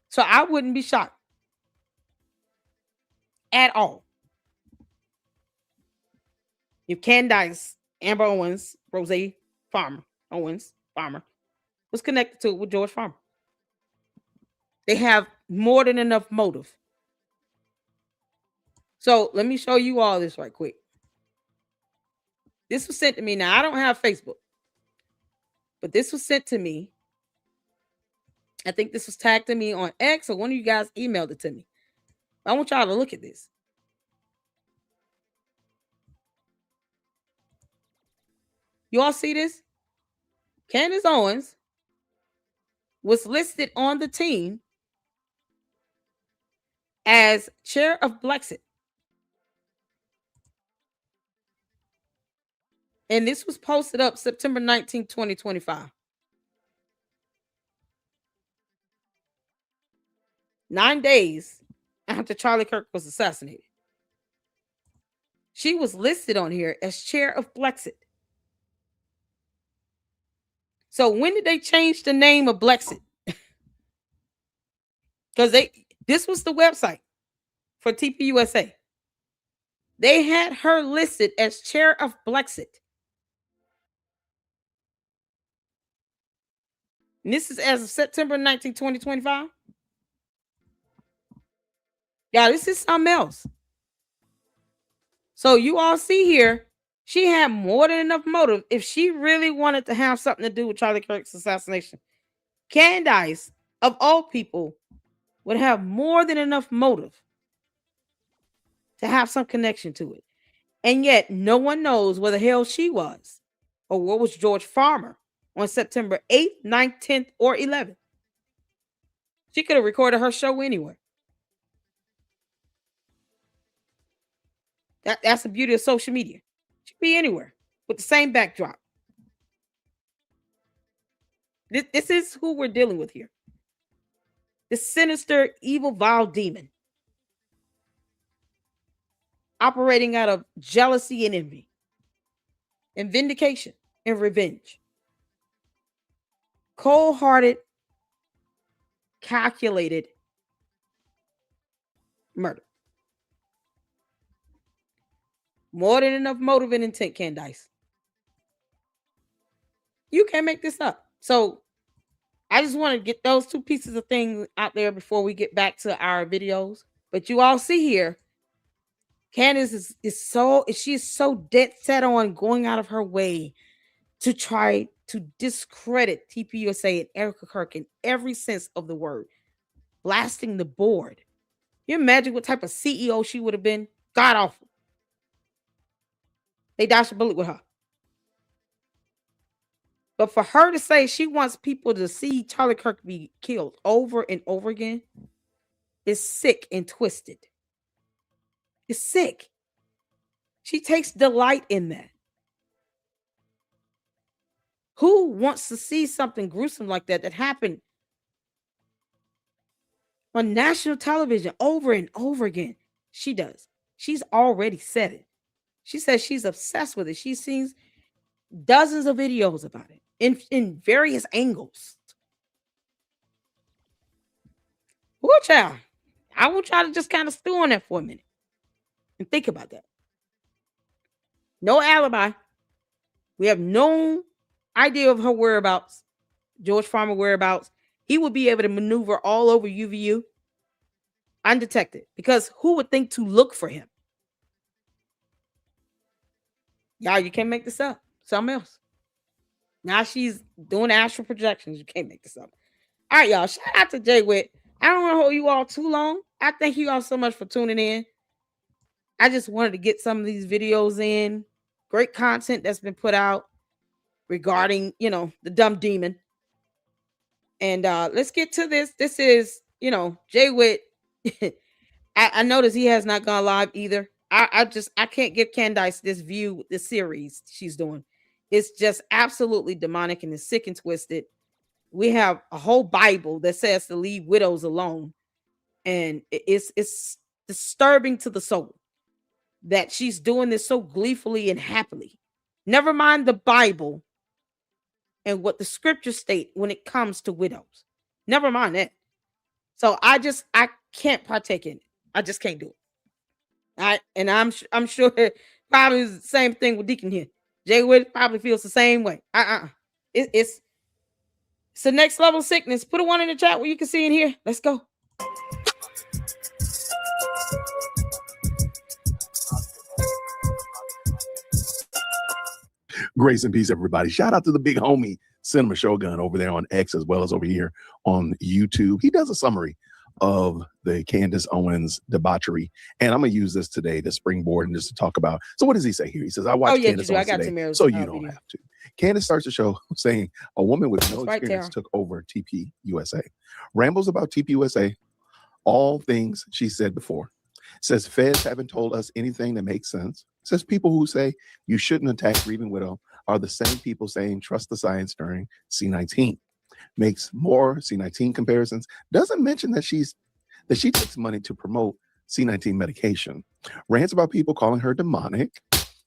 So I wouldn't be shocked at all if Candace, Amber Owens, Owens Farmer, was connected to it with George Farmer. They have more than enough motive. So let me show you all this right quick. This was sent to me. Now, I don't have Facebook, but this was sent to me. I think this was tagged to me on X, or one of you guys emailed it to me. I want y'all to look at this. You all see this? Candace Owens was listed on the team as chair of Brexit. And this was posted up September 19, 2025. 9 days after Charlie Kirk was assassinated. She was listed on here as chair of Brexit. So when did they change the name of Brexit? Because this was the website for TPUSA. They had her listed as chair of Brexit. And this is as of September 19, 2025. Yeah, this is something else. So you all see here, She had more than enough motive. If she really wanted to have something to do with Charlie Kirk's assassination, Candace, of all people, would have more than enough motive to have some connection to it. And yet, no one knows where the hell she was or where was George Farmer on September 8th, 9th, 10th, or 11th. She could have recorded her show anywhere. That's the beauty of social media. She could be anywhere with the same backdrop. This is who we're dealing with here. The sinister, evil, vile demon operating out of jealousy and envy and vindication and revenge. Cold-hearted, calculated murder. More than enough motive and intent, Candace. You can't make this up. So I just want to get those two pieces of things out there before we get back to our videos. But you all see here, Candace she's so dead set on going out of her way to try to discredit TPUSA and Erica Kirk in every sense of the word. Blasting the board. You imagine what type of CEO she would have been? God awful. They dodged a bullet with her. But for her to say she wants people to see Charlie Kirk be killed over and over again is sick and twisted. It's sick. She takes delight in that. Who wants to see something gruesome like that happened on national television over and over again? She does. She's already said it. She says she's obsessed with it. She's seen dozens of videos about it in various angles. Well, child, I will try to just kind of stew on that for a minute and think about that. No alibi. We have no idea of her whereabouts, George Farmer whereabouts. He would be able to maneuver all over UVU undetected, because who would think to look for him? Y'all, you can't make this up. Something else. Now she's doing astral projections. You can't make this up. All right, y'all. Shout out to Jay Witt. I don't want to hold you all too long. I thank you all so much for tuning in. I just wanted to get some of these videos in. Great content that's been put out regarding, the dumb demon. And let's get to this. This is, Jay Witt. I noticed he has not gone live either. I can't give Candace this view, this series she's doing. It's just absolutely demonic and it's sick and twisted. We have a whole Bible that says to leave widows alone. And it's disturbing to the soul that she's doing this so gleefully and happily. Never mind the Bible and what the scriptures state when it comes to widows. Never mind that. So I can't partake in it. I just can't do it. And I'm sure probably is the same thing with Deacon here. Jay Witt probably feels the same way. It's the next level sickness. Put a 1 in the chat where you can see in here. Let's go.
Grace and peace, everybody. Shout out to the big homie Cinema Shogun over there on X as well as over here on YouTube. He does a summary of the Candace Owens debauchery, and I'm gonna use this today to springboard and just to talk about. So what does he say here? He says, I watched Candace Owens today, so you don't have to. Candace starts the show saying a woman with no experience took over TPUSA, rambles about TPUSA, all things she said before, says feds haven't told us anything that makes sense, says people who say you shouldn't attack grieving widow are the same people saying trust the science during C-19, makes more C-19 comparisons, doesn't mention that she takes money to promote C-19 medication, rants about people calling her demonic,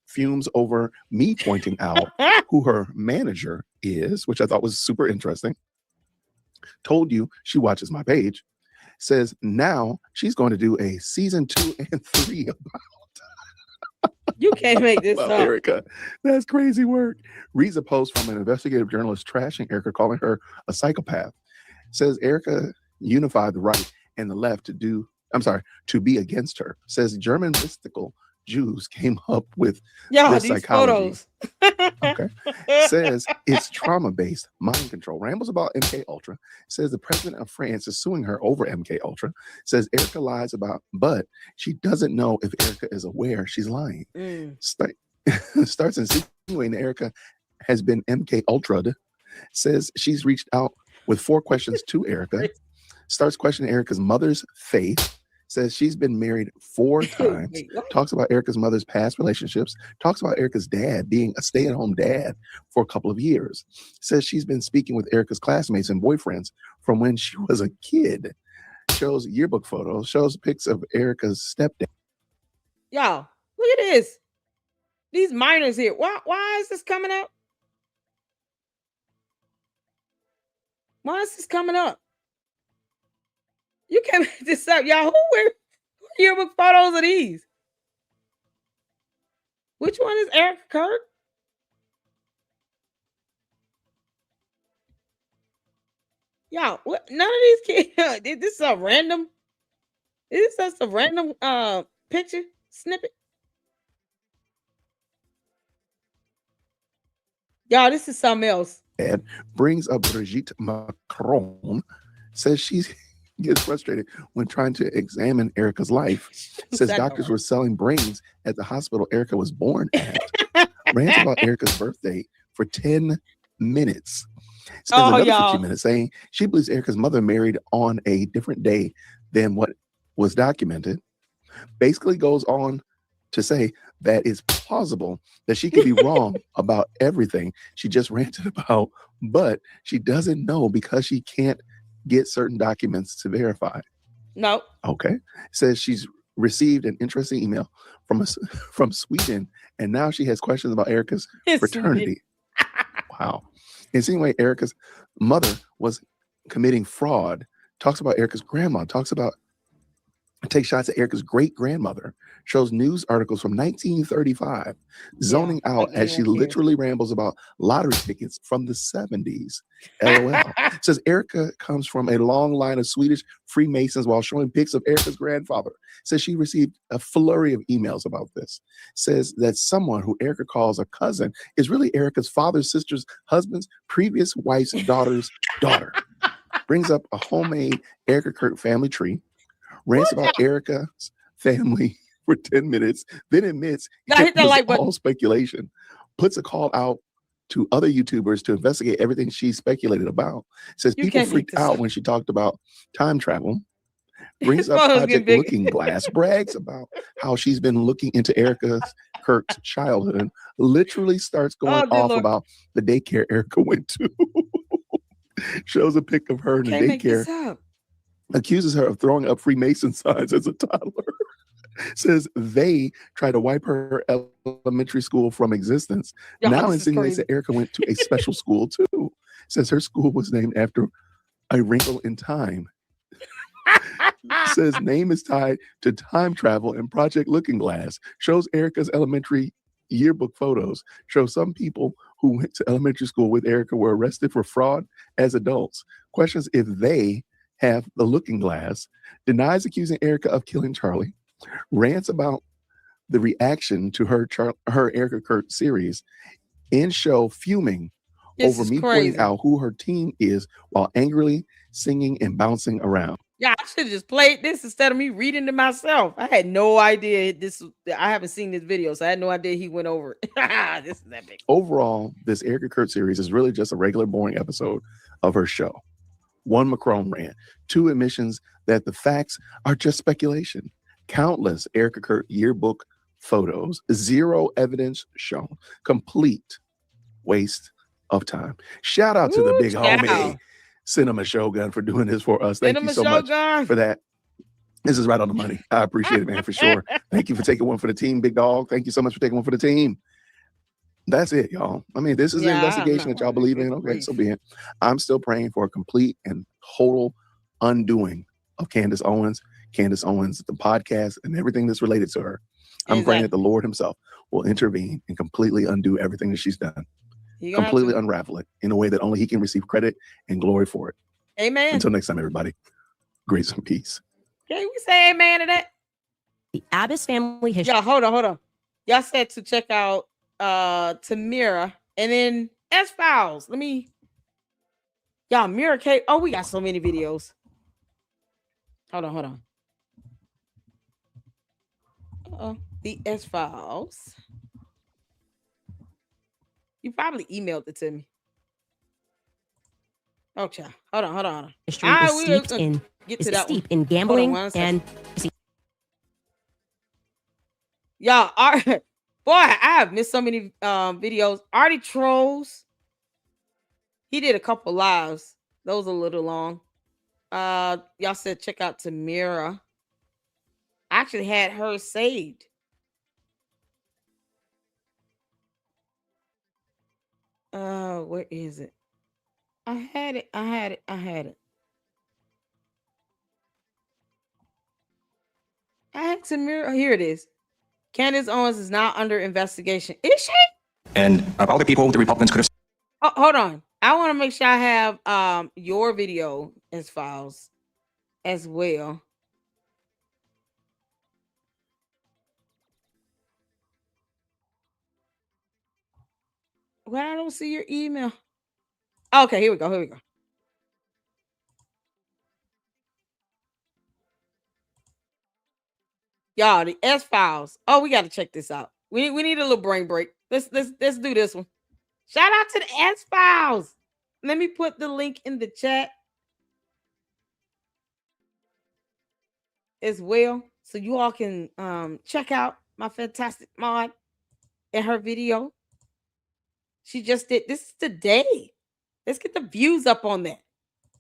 fumes over me pointing out who her manager is, which I thought was super interesting, told you she watches my page, says now she's going to do a season 2 and 3 about.
You can't make this up.
Erica, that's crazy work. Reads a post from an investigative journalist trashing Erica, calling her a psychopath. Says Erica unified the right and the left to be against her. Says German mystical Jews came up with
Yeah,
this
these
psychology.
photos.
Okay. Says it's trauma-based mind control. Rambles about MK Ultra. Says the president of France is suing her over MK Ultra. Says Erica lies about, but she doesn't know if Erica is aware she's lying. Starts insinuating Erica has been MK Ultra'd. Says she's reached out with 4 questions to Erica. Starts questioning Erica's mother's faith. Says she's been married 4 times. Talks about Erica's mother's past relationships. Talks about Erica's dad being a stay-at-home dad for a couple of years. Says she's been speaking with Erica's classmates and boyfriends from when she was a kid. Shows yearbook photos. Shows pics of Erica's stepdad.
Y'all, look at this. These minors here. Why is this coming up? Why is this coming up? You can't make this up, y'all. Who yearbook photos are these? Which one is Erica Kirk? Y'all, what? None of these kids. This is a random. Is this just a random picture snippet? Y'all, this is something else.
And brings up Brigitte Macron. Says she gets frustrated when trying to examine Erica's life. Says doctors were selling brains at the hospital Erica was born at. Rants about Erica's birthday for 10 minutes. Says another 15 minutes saying she believes Erica's mother married on a different day than what was documented. Basically goes on to say that it's plausible that she could be wrong about everything she just ranted about, but she doesn't know because she can't get certain documents to verify.
No.
Okay. Says she's received an interesting email from Sweden, and now she has questions about Erica's fraternity. Wow. Insinuating Erica's mother was committing fraud. Talks about Erica's grandma. Takes shots at Erica's great-grandmother. Shows news articles from 1935. Zoning out as she literally rambles about lottery tickets from the 70s. LOL. Says Erica comes from a long line of Swedish Freemasons while showing pics of Erica's grandfather. Says she received a flurry of emails about this. Says that someone who Erica calls a cousin is really Erica's father's sister's husband's previous wife's daughter's daughter. Brings up a homemade Erica Kirk family tree. Rants about Erica's family for 10 minutes, then admits it was all speculation. Puts a call out to other YouTubers to investigate everything she speculated about. Says people freaked out when she talked about time travel. Brings up Project Looking Glass. Brags about how she's been looking into Erica Kirk's childhood. Literally starts going off about the daycare Erica went to. Shows a pic of her in the daycare. Accuses her of throwing up Freemason signs as a toddler. Says they tried to wipe her elementary school from existence. Now insinuates that Erica went to a special school too. Says her school was named after a wrinkle in time. Says name is tied to time travel and Project Looking Glass. Shows Erica's elementary yearbook photos. Shows some people who went to elementary school with Erica were arrested for fraud as adults. Questions if they have the looking glass. Denies accusing Erica of killing Charlie. Rants about the reaction to her Erica Kirk series. In show fuming over me pointing out who her team is while angrily singing and bouncing around.
Yeah, I should have just played this instead of me reading to myself. I had no idea this. I haven't seen this video, so I had no idea he went over it. This is epic.
Overall, this Erica Kirk series is really just a regular boring episode of her show. 1 Macron rant, 2 admissions that the facts are just speculation, countless Erica Kirk yearbook photos, 0 evidence shown, complete waste of time. Shout out to the big homie, Cinema Shogun, for doing this for us. Thank you so much for that. This is right on the money. I appreciate it, man, for sure. Thank you for taking one for the team, big dog. Thank you so much for taking one for the team. That's it, y'all. I mean, this is the investigation that y'all believe in. Okay, so be it. I'm still praying for a complete and total undoing of Candace Owens, the podcast, and everything that's related to her. I'm praying that the Lord himself will intervene and completely undo everything that she's done. Completely unravel it in a way that only he can receive credit and glory for it.
Amen.
Until next time, everybody. Grace and peace.
Can we say amen to that?
The Abbas family history.
Yeah, hold on. Y'all said to check out Tamira and then S-Files. Y'all, Mira K. Oh, we got so many videos. Hold on. The S-Files. You probably emailed it to me. Okay, hold on.
History is steeped in gambling and.
Y'all, boy, I have missed so many videos. Artie Trolls. He did a couple lives. Those a little long. Y'all said check out Tamira. I actually had her saved. Where is it? I had it. I had Tamira. Here it is. Candace Owens is now under investigation. Is she?
And of all the people the Republicans could have.
Oh, hold on. I want to make sure I have your video as files as well. Well, I don't see your email. Okay, here we go. Y'all, the S-Files. Oh, we got to check this out. We need a little brain break. Let's do this one. Shout out to the S-Files. Let me put the link in the chat as well, so you all can check out my fantastic mod and her video. She just did this today. Let's get the views up on that.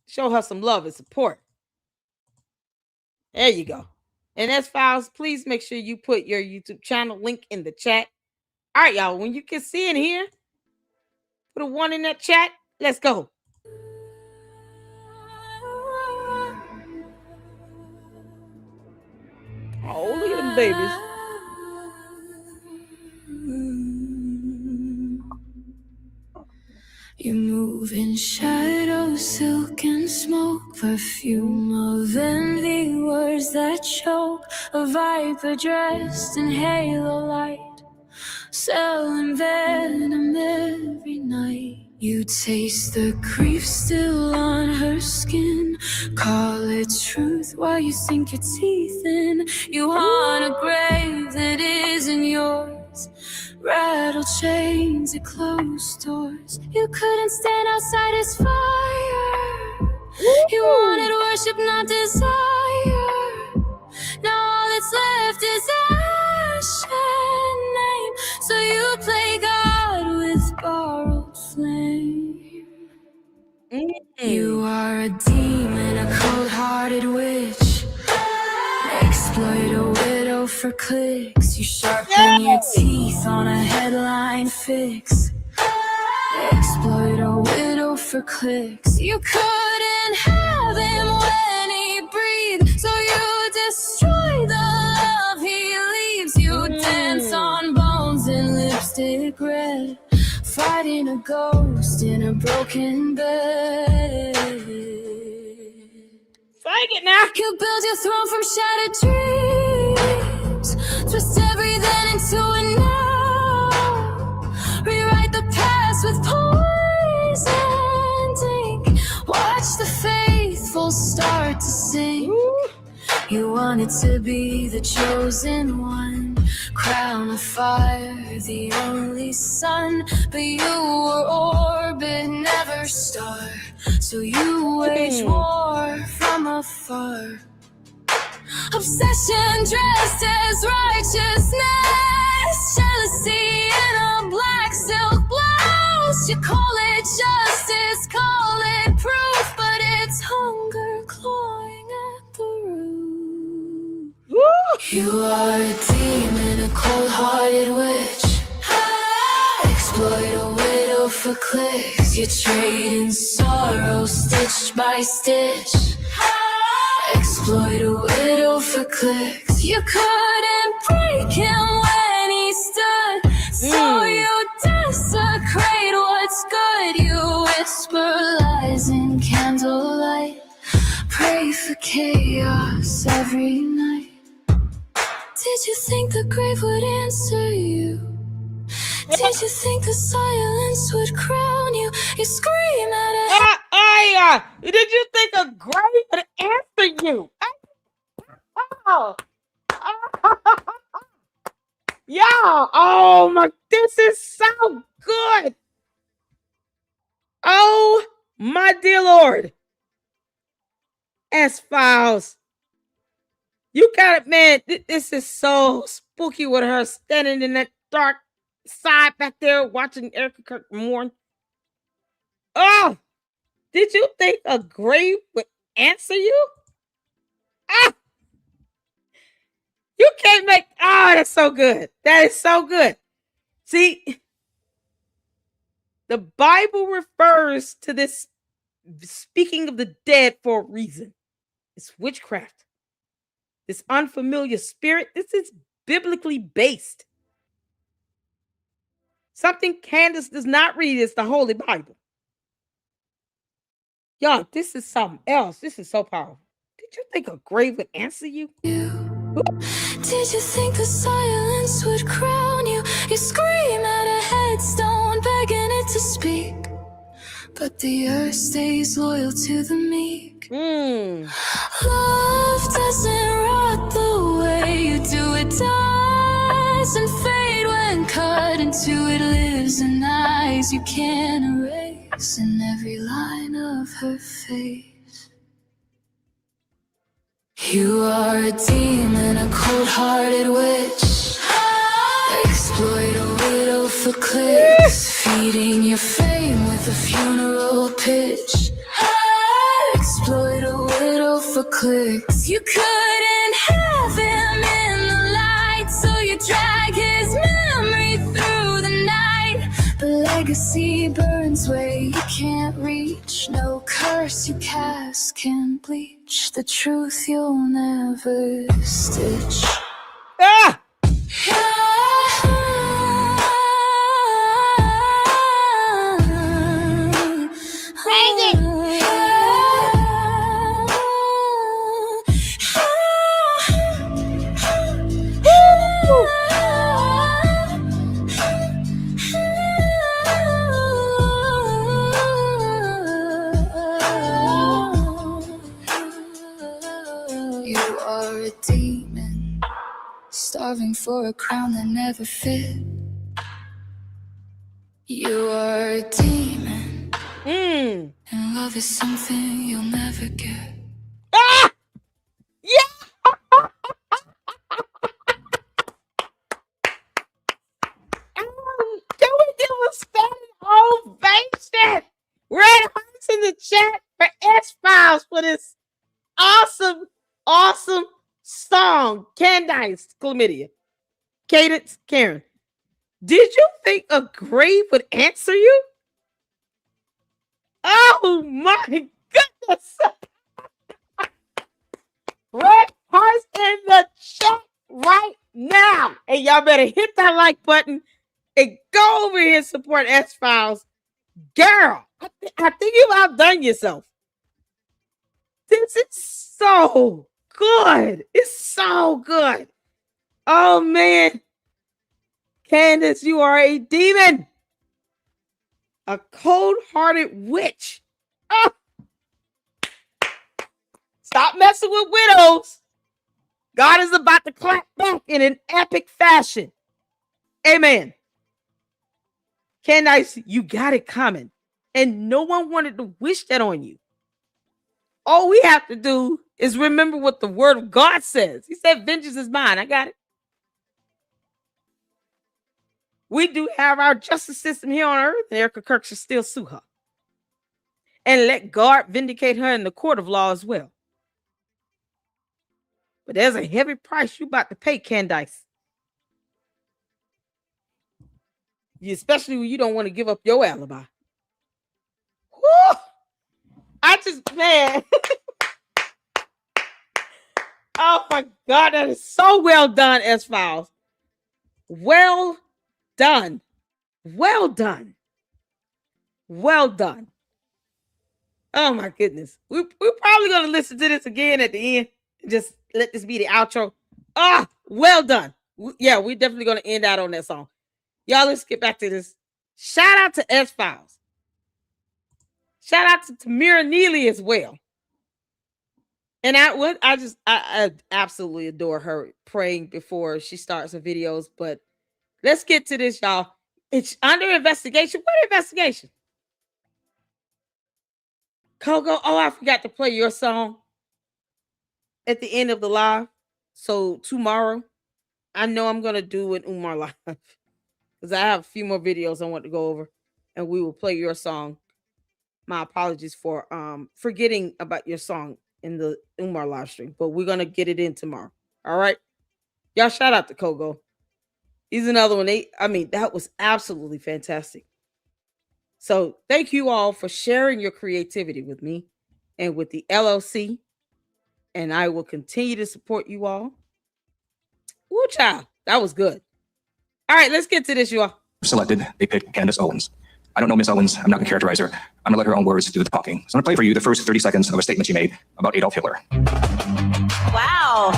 Show her some love and support. There you go. And S-Files, please make sure you put your YouTube channel link in the chat. All right, y'all. When you can see in here, put a 1 in that chat. Let's go. Oh, look at them babies.
You move in shadows, silk and smoke, perfume of envy, words that choke, a viper dressed in halo light, selling venom every night. You taste the grief still on her skin, call it truth while you sink your teeth in. You want a grave that isn't yours, rattle chains and closed doors. You couldn't stand outside his fire. You wanted worship, not desire. Now all that's left is ash and name. So you play God with borrowed flame. You are a demon, a cold-hearted witch. Exploit a widow for clicks. You sharpen your teeth on a headline fix. Exploit a widow for clicks. You couldn't have him when he breathed, so you destroy the love he leaves. You dance on bones and lipstick red, fighting a ghost in a broken bed.
Sing it now.
You build your throne from shattered dreams, twist everything into a now. Rewrite the past with poison ink. Watch the faithful start to sing. You wanted to be the chosen one, crown of fire, the only sun. But you were orbit, never star, so you wage war from afar. Obsession dressed as righteousness, jealousy in a black silk blouse. You call it justice, call it proof, but it's hunger clawing at the root. You are a demon, a cold-hearted witch. Exploit a widow for clicks. You trade in sorrow, stitch by stitch. Exploit a widow for clicks. You couldn't break him when he stood, so you desecrate what's good. You whisper lies in candlelight, pray for chaos every night. Did you think the grave would answer you? Did you think the silence would crown you? You scream at a
Did you think a grave would answer you? Oh. Yeah. Oh my, this is so good. Oh my dear Lord. S-Files. You got it, man. This is so spooky with her standing in that dark side back there watching Erica Kirk mourn. Oh, did you think a grave would answer you? Ah, you can't make. Oh, that's so good. That is so good. See, the Bible refers to this speaking of the dead for a reason. It's witchcraft. This unfamiliar spirit. This is biblically based. Something Candace does not read is the Holy Bible. Y'all, this is something else. This is so powerful. Did you think a grave would answer you?
Did you think the silence would crown you? You scream at a headstone, begging it to speak. But the earth stays loyal to the meek. Love doesn't rot the way you do. It doesn't fade when cut into. It lives in eyes you can't erase, in every line of her face. You are a demon, a cold-hearted witch. Exploit a widow for clicks, feeding your fame with a funeral pitch. Exploit a widow for clicks. You couldn't have him in the light, so you drag his memory through the night. The legacy burns where you can't reach. No curse you cast can bleach the truth you'll never stitch.
Ah!
You are a demon, starving for a crown that never fit. You are a demon, and love is something you'll never get.
Ah! Yeah! Can we give a standing ovation? Red hearts in the chat for S-Files for this awesome, awesome song. Candace, Chlamydia, Cadence, Karen. Did you think a grave would answer you? Oh my goodness. Red hearts in the chat right now. And y'all better hit that like button and go over here and support S-Files. Girl, I think you've outdone yourself. This is so good. It's so good. Oh, man. Candace, you are a demon. A cold-hearted witch. Oh. Stop messing with widows. God is about to clap back in an epic fashion. Amen. Candace, you got it coming. And no one wanted to wish that on you. All we have to do is remember what the word of God says. He said, vengeance is mine. I got it. We do have our justice system here on earth, and Erica Kirk should still sue her. And let God vindicate her in the court of law as well. But there's a heavy price you about to pay, Candace. Especially when you don't want to give up your alibi. Woo! I just, man. Oh my God, that is so well done, S-Files. Well done. Well done. Well done. Oh my goodness. We're probably going to listen to this again at the end. Just let this be the outro. Ah, Well done. Yeah, we're definitely going to end out on that song. Y'all, let's get back to this. Shout out to S-Files. Shout out to Tamira Neely as well. And I absolutely adore her praying before she starts her videos. But let's get to this, y'all. It's under investigation. What investigation? Coco, oh, I forgot to play your song at the end of the live. So tomorrow, I know I'm going to do an Umar live because I have a few more videos I want to go over, and we will play your song. My apologies for forgetting about your song in the Umar live stream, but we're going to get it in tomorrow. All right. Y'all shout out to Kogo. He's another one. That was absolutely fantastic. So thank you all for sharing your creativity with me and with the LLC. And I will continue to support you all. Woo, child. That was good. All right, let's get to this, you all.
Selected, they picked Candace Owens. I don't know Miss Owens. I'm not going to characterize her. I'm going to let her own words do the talking. So I'm going to play for you the first 30 seconds of a statement she made about Adolf Hitler.
Wow.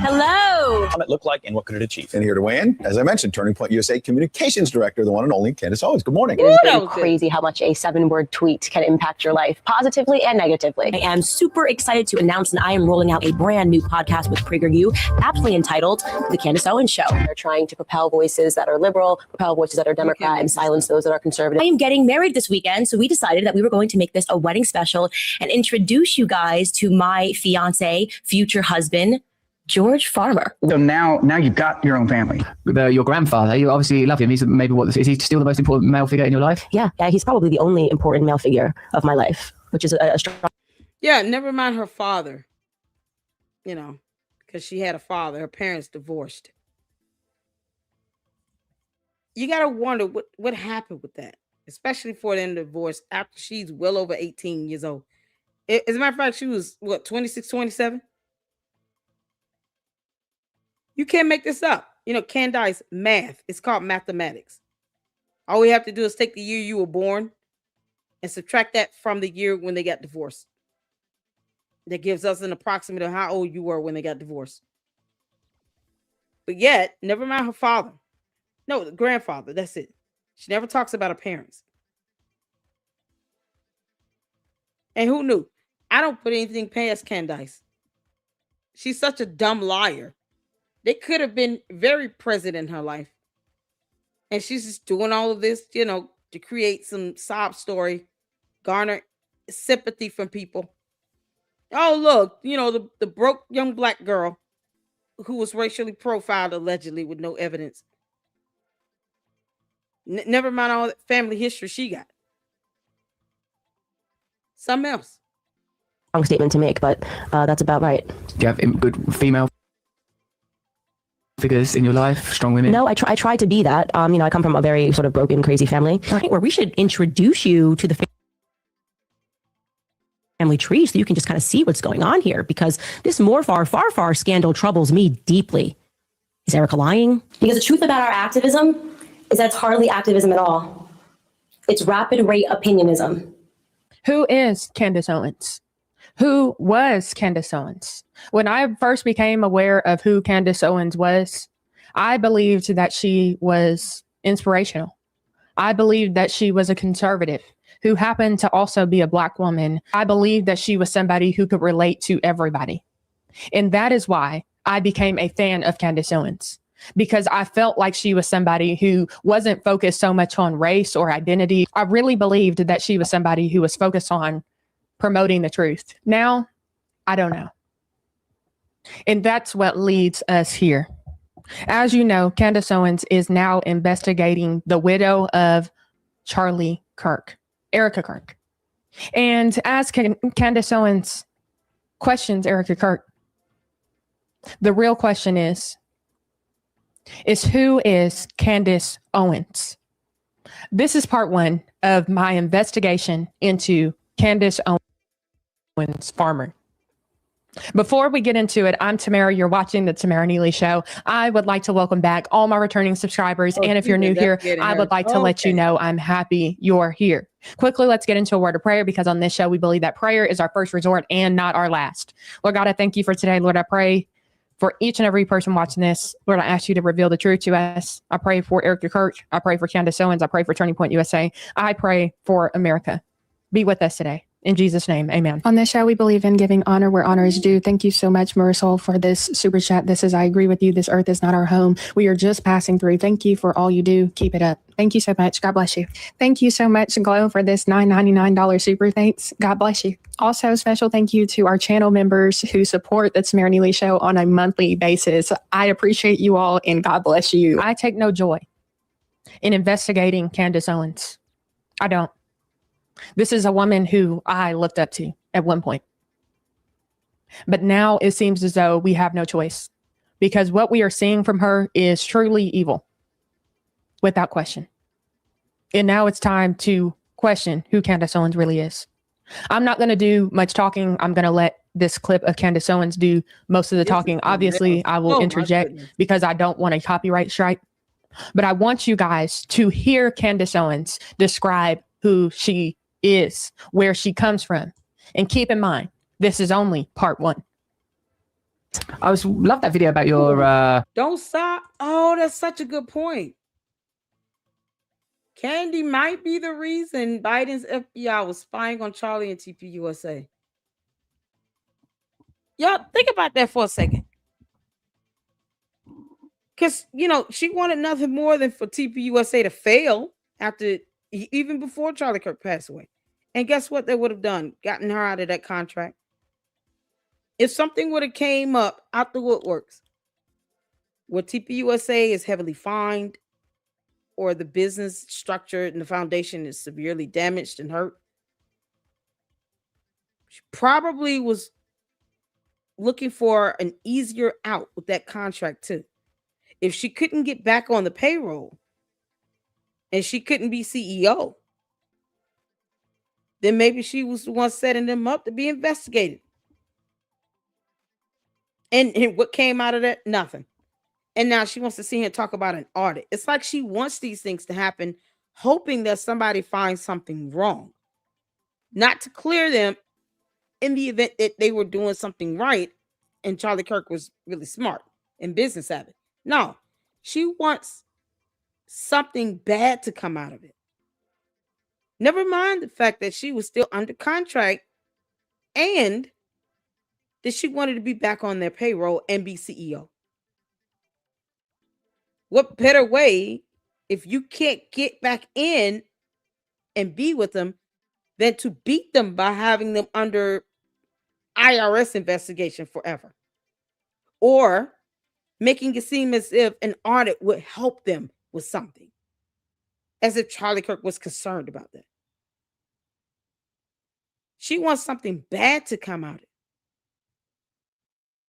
Hello.
What it look like and what could it achieve?
And here to weigh in, as I mentioned, Turning Point USA Communications Director, the one and only Candace Owens. Good morning.
It is pretty crazy how much a 7-word tweet can impact your life positively and negatively.
I am super excited to announce that I am rolling out a brand new podcast with PragerU, aptly entitled The Candace Owens Show.
They're trying to propel voices that are liberal, propel voices that are Democrat, and silence those that are conservative.
I am getting married this weekend, so we decided that we were going to make this a wedding special and introduce you guys to my fiance, future husband, George Farmer.
So now you've got your own family. Your grandfather, you obviously love him. He's maybe is he still the most important male figure in your life?
Yeah, he's probably the only important male figure of my life, which is a strong.
Yeah, never mind her father. Because she had a father. Her parents divorced. You got to wonder what happened with that, especially for them to divorce after she's well over 18 years old. As a matter of fact, she was, 26, 27? You can't make this up. Candace, math. It's called mathematics. All we have to do is take the year you were born and subtract that from the year when they got divorced. That gives us an approximate of how old you were when they got divorced. But yet, never mind her father. No, the grandfather. That's it. She never talks about her parents. And who knew? I don't put anything past Candace. She's such a dumb liar. They could have been very present in her life. And she's just doing all of this, to create some sob story, garner sympathy from people. Oh, look, the broke young black girl who was racially profiled allegedly with no evidence. Never mind all that family history she got. Something else.
Wrong statement to make, but that's about right.
Do you have good female figures in your life, strong women?
No, I try to be that. I come from a very sort of broken, crazy family.
Where we should introduce you to the family tree so you can just kind of see what's going on here, because this far scandal troubles me deeply. Is Erica lying?
Because the truth about our activism is that it's hardly activism at all. It's rapid rate opinionism.
Who is Candace Owens? Who was Candace Owens? When I first became aware of who Candace Owens was, I believed that she was inspirational. I believed that she was a conservative who happened to also be a Black woman. I believed that she was somebody who could relate to everybody. And that is why I became a fan of Candace Owens, because I felt like she was somebody who wasn't focused so much on race or identity. I really believed that she was somebody who was focused on promoting the truth. Now, I don't know. And that's what leads us here. As you know, Candace Owens is now investigating the widow of Charlie Kirk, Erica Kirk. And as Candace Owens questions Erica Kirk, the real question is who is Candace Owens? This is part 1 of my investigation into Candace Owens Farmer. Before we get into it, I'm Tamara. You're watching the Tamara Neely Show. I would like to welcome back all my returning subscribers. And if you're new here, I would like to let you know I'm happy you're here. Quickly, let's get into a word of prayer, because on this show, we believe that prayer is our first resort and not our last. Lord God, I thank you for today. Lord, I pray for each and every person watching this. Lord, I ask you to reveal the truth to us. I pray for Erica Kirk. I pray for Candace Owens. I pray for Turning Point USA. I pray for America. Be with us today. In Jesus' name, amen. On this show, we believe in giving honor where honor is due. Thank you so much, Marisol, for this super chat. This is, I agree with you. This earth is not our home. We are just passing through. Thank you for all you do. Keep it up. Thank you so much. God bless you. Thank you so much, Glow, for this $9.99 super thanks. God bless you. Also, special thank you to our channel members who support the Tamara Neely Show on a monthly basis. I appreciate you all, and God bless you. I take no joy in investigating Candace Owens. I don't. This is a woman who I looked up to at one point. But now it seems as though we have no choice, because what we are seeing from her is truly evil, without question. And now it's time to question who Candace Owens really is. I'm not going to do much talking. I'm going to let this clip of Candace Owens do most of the talking. Obviously, I will interject because I don't want a copyright strike. But I want you guys to hear Candace Owens describe who she is, where she comes from. And keep in mind, this is only part 1.
I love that video about your
Don't stop. Oh, that's such a good point. Candy might be the reason Biden's FBI was spying on Charlie and TPUSA. Y'all think about that for a second. Because, she wanted nothing more than for TPUSA to fail even before Charlie Kirk passed away. And guess what they would have done? Gotten her out of that contract. If something would have came up out the woodworks where TPUSA is heavily fined, or the business structure and the foundation is severely damaged and hurt, she probably was looking for an easier out with that contract too. If she couldn't get back on the payroll and she couldn't be CEO, then maybe she was the one setting them up to be investigated. And what came out of that? Nothing. And now she wants to see him talk about an audit. It's like she wants these things to happen, hoping that somebody finds something wrong, not to clear them in the event that they were doing something right and Charlie Kirk was really smart and business savvy. No, she wants something bad to come out of it. Never mind the fact that she was still under contract and that she wanted to be back on their payroll and be CEO. What better way, if you can't get back in and be with them, than to beat them by having them under IRS investigation forever? Or making it seem as if an audit would help them with something, as if Charlie Kirk was concerned about that. She wants something bad to come out of it.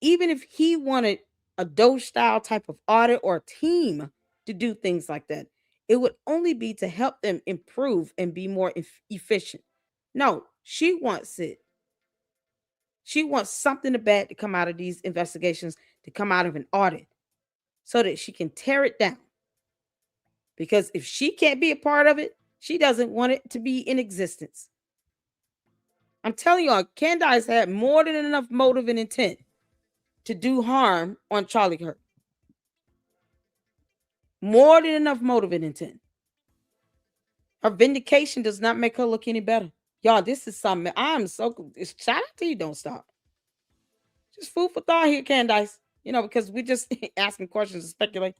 Even if he wanted a Doge style type of audit or a team to do things like that, it would only be to help them improve and be more efficient. No, she wants it. She wants something bad to come out of these investigations, to come out of an audit, so that she can tear it down. Because if she can't be a part of it, she doesn't want it to be in existence. I'm telling y'all, Candace had more than enough motive and intent to do harm on Charlie Kirk. More than enough motive and intent. Her vindication does not make her look any better. Y'all, this is something shout out to you. Don't stop. Just food for thought here, Candace. Because we just asking questions and speculate.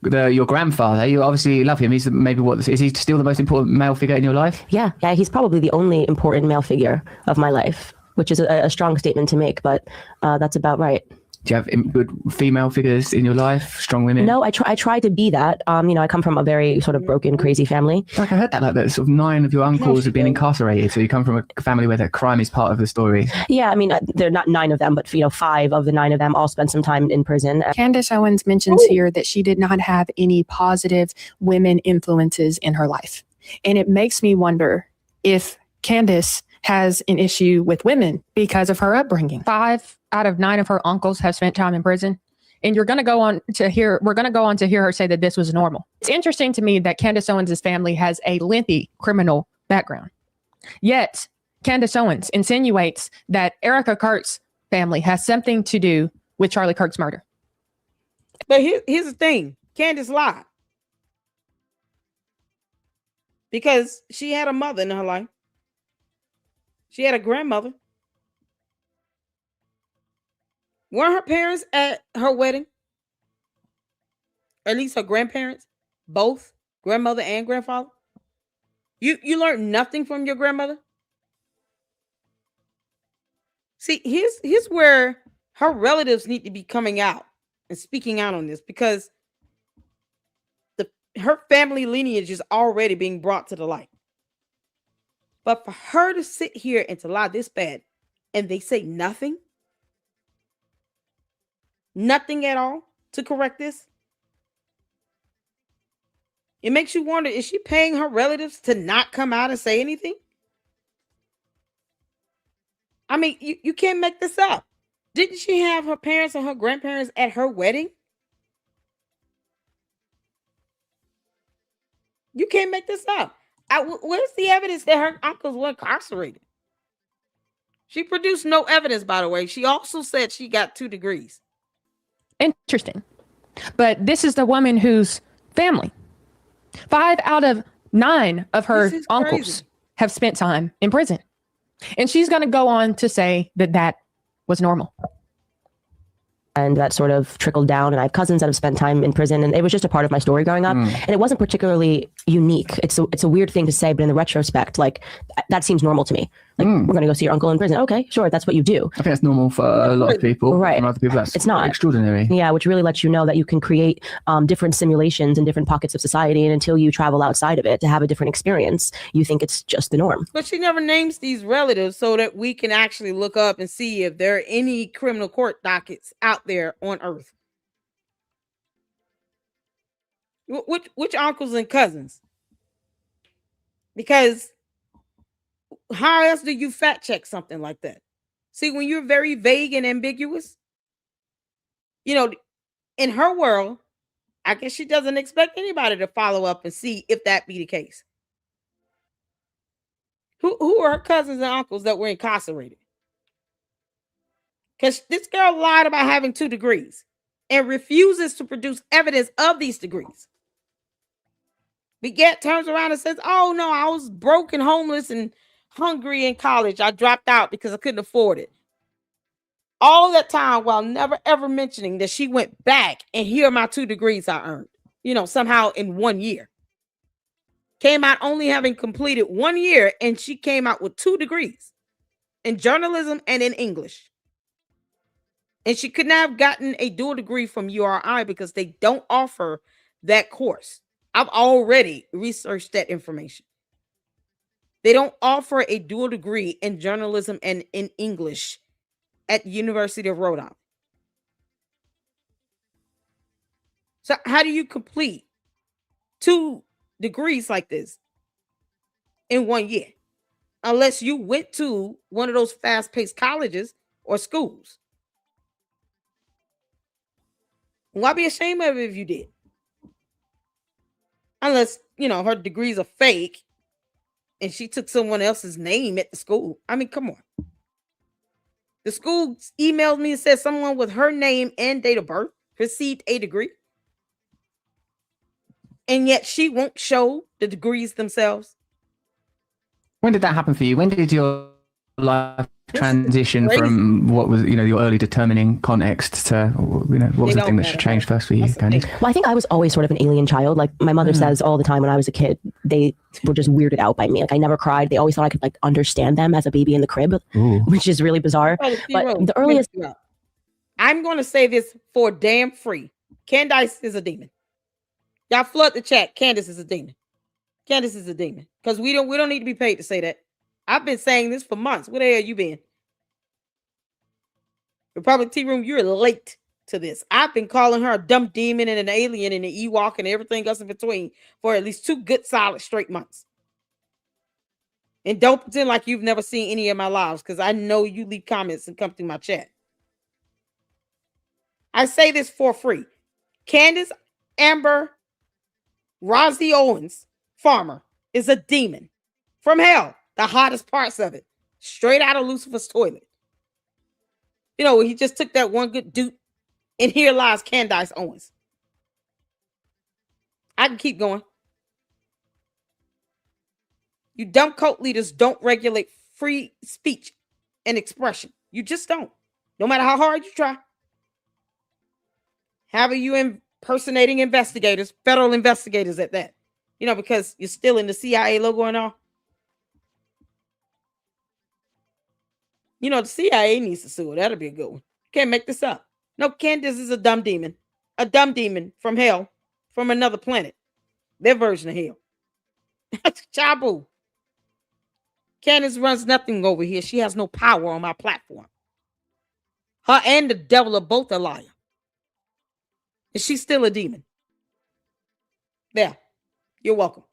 Your grandfather, you obviously love him. He's is he still the most important male figure in your life?
Yeah, he's probably the only important male figure of my life, which is a strong statement to make, but that's about right.
Do you have good female figures in your life? Strong women?
No, I try to be that. I come from a very sort of broken, crazy family.
Like I heard that sort of 9 of your uncles have been incarcerated. So you come from a family where crime is part of the story.
Yeah, they're not 9 of them, but 5 of the 9 of them all spent some time in prison.
Candace Owens mentions here that she did not have any positive women influences in her life. And it makes me wonder if Candace has an issue with women because of her upbringing. 5 out of 9 of her uncles have spent time in prison. And we're going to go on to hear her say that this was normal. It's interesting to me that Candace Owens' family has a lengthy criminal background. Yet, Candace Owens insinuates that Erica Kirk's family has something to do with Charlie Kirk's murder.
But here's the thing. Candace lied. Because she had a mother in her life. She had a grandmother. Weren't her parents at her wedding? Or at least her grandparents? Both? Grandmother and grandfather? You learned nothing from your grandmother? See, here's where her relatives need to be coming out and speaking out on this, because her family lineage is already being brought to the light. But for her to sit here and to lie this bad and they say nothing at all to correct this, it makes you wonder, is she paying her relatives to not come out and say anything? I mean, you can't make this up. Didn't she have her parents and her grandparents at her wedding? You can't make this up. Where's the evidence that her uncles were incarcerated? She produced no evidence, by the way. She also said she got 2 degrees.
Interesting. But this is the woman whose family, 5 out of 9 of her uncles have spent time in prison. And she's going to go on to say that that was normal.
And that sort of trickled down. And I have cousins that have spent time in prison, and it was just a part of my story growing up. And it wasn't particularly unique. It's a weird thing to say, but in the retrospect, like that seems normal to me. Like, we're going to go see your uncle in prison. Okay, sure, that's what you do.
I think that's normal for a lot of people.
Right.
For other people,
it's not
extraordinary.
Yeah, which really lets you know that you can create different simulations in different pockets of society, and until you travel outside of it to have a different experience, you think it's just the norm.
But she never names these relatives so that we can actually look up and see if there are any criminal court dockets out there on Earth. Which uncles and cousins? Because how else do you fact check something like that? See, when you're very vague and ambiguous, in her world, I guess she doesn't expect anybody to follow up and see if that be the case. Who are her cousins and uncles that were incarcerated? Because this girl lied about having 2 degrees and refuses to produce evidence of these degrees. But yet turns around and says, oh no, I was broke and homeless and hungry in college. I dropped out because I couldn't afford it. All that time while never ever mentioning that she went back and here are my 2 degrees I earned, somehow in 1 year. Came out only having completed 1 year, and she came out with 2 degrees in journalism and in English. And she could not have gotten a dual degree from URI because they don't offer that course. I've already researched that information. They don't offer a dual degree in journalism and in English at University of Rhode Island. So how do you complete 2 degrees like this in 1 year? Unless you went to one of those fast-paced colleges or schools. Why be ashamed of it if you did? Unless, her degrees are fake and she took someone else's name at the school. I mean, come on. The school emailed me and said someone with her name and date of birth received a degree. And yet she won't show the degrees themselves.
When did that happen for you? When did your life transition from what was, your early determining context to, what was the thing that should change first for you, Candace?
Well, I think I was always sort of an alien child. Like my mother says all the time when I was a kid, they were just weirded out by me. Like I never cried. They always thought I could understand them as a baby in the crib, which is really bizarre. But the earliest...
I'm going to say this for damn free. Candace is a demon. Y'all flood the chat. Candace is a demon. Candace is a demon. Because we don't need to be paid to say that. I've been saying this for months. Where the hell you been? Republic Tea Room, you're late to this. I've been calling her a dumb demon and an alien and an Ewok and everything else in between for at least 2 good, solid, straight months. And don't pretend like you've never seen any of my lives, because I know you leave comments and come through my chat. I say this for free. Candace Amber Rosie Owens Farmer is a demon from hell. The hottest parts of it. Straight out of Lucifer's toilet. He just took that one good And here lies Candace Owens. I can keep going. You dumb cult leaders don't regulate free speech and expression. You just don't. No matter how hard you try. How are you impersonating investigators, federal investigators at that? You know, because you're still in the CIA logo and all. You know, the CIA needs to sue her. That'll be a good one. Can't make this up. No, Candace is a dumb demon. A dumb demon from hell, from another planet. Their version of hell. Chabu. Candace runs nothing over here. She has no power on my platform. Her and the devil are both a liar. And she's still a demon. There. You're welcome.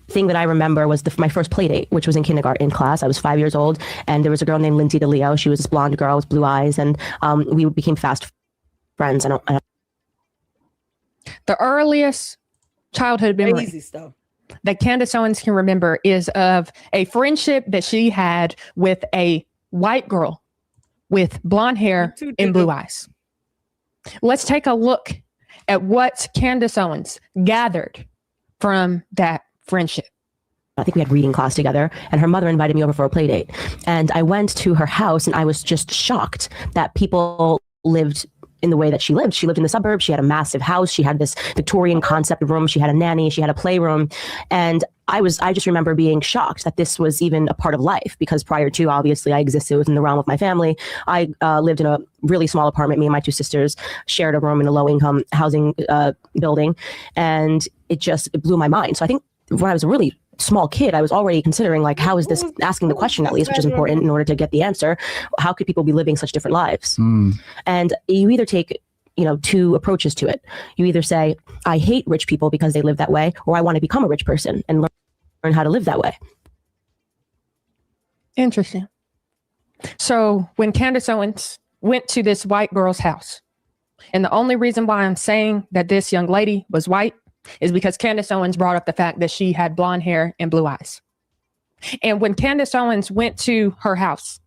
Thing that I remember was my first play date, which was in kindergarten class. I was 5 years old, and there was a girl named Lindsay DeLeo. She was this blonde girl with blue eyes, and we became fast friends.
The earliest childhood memory that Candace Owens can remember is of a friendship that she had with a white girl with blonde hair and blue eyes. Let's take a look at what Candace Owens gathered from that friendship.
I think we had reading class together, and her mother invited me over for a play date. And I went to her house, and I was just shocked that people lived in the way that she lived. She lived in the suburbs. She had a massive house. She had this Victorian concept room. She had a nanny. She had a playroom. And I just remember being shocked that this was even a part of life, because prior to, obviously, I existed within the realm of my family. I lived in a really small apartment. Me and my two sisters shared a room in a low-income housing building, and it blew my mind. So I think when I was a really small kid, I was already considering, like, how is this, asking the question at least, which is important in order to get the answer. How could people be living such different lives? And you either take, two approaches to it. You either say, I hate rich people because they live that way, or I want to become a rich person and learn how to live that way.
Interesting. So when Candace Owens went to this white girl's house, and the only reason why I'm saying that this young lady was white is because Candace Owens brought up the fact that she had blonde hair and blue eyes. And when Candace Owens went to her house,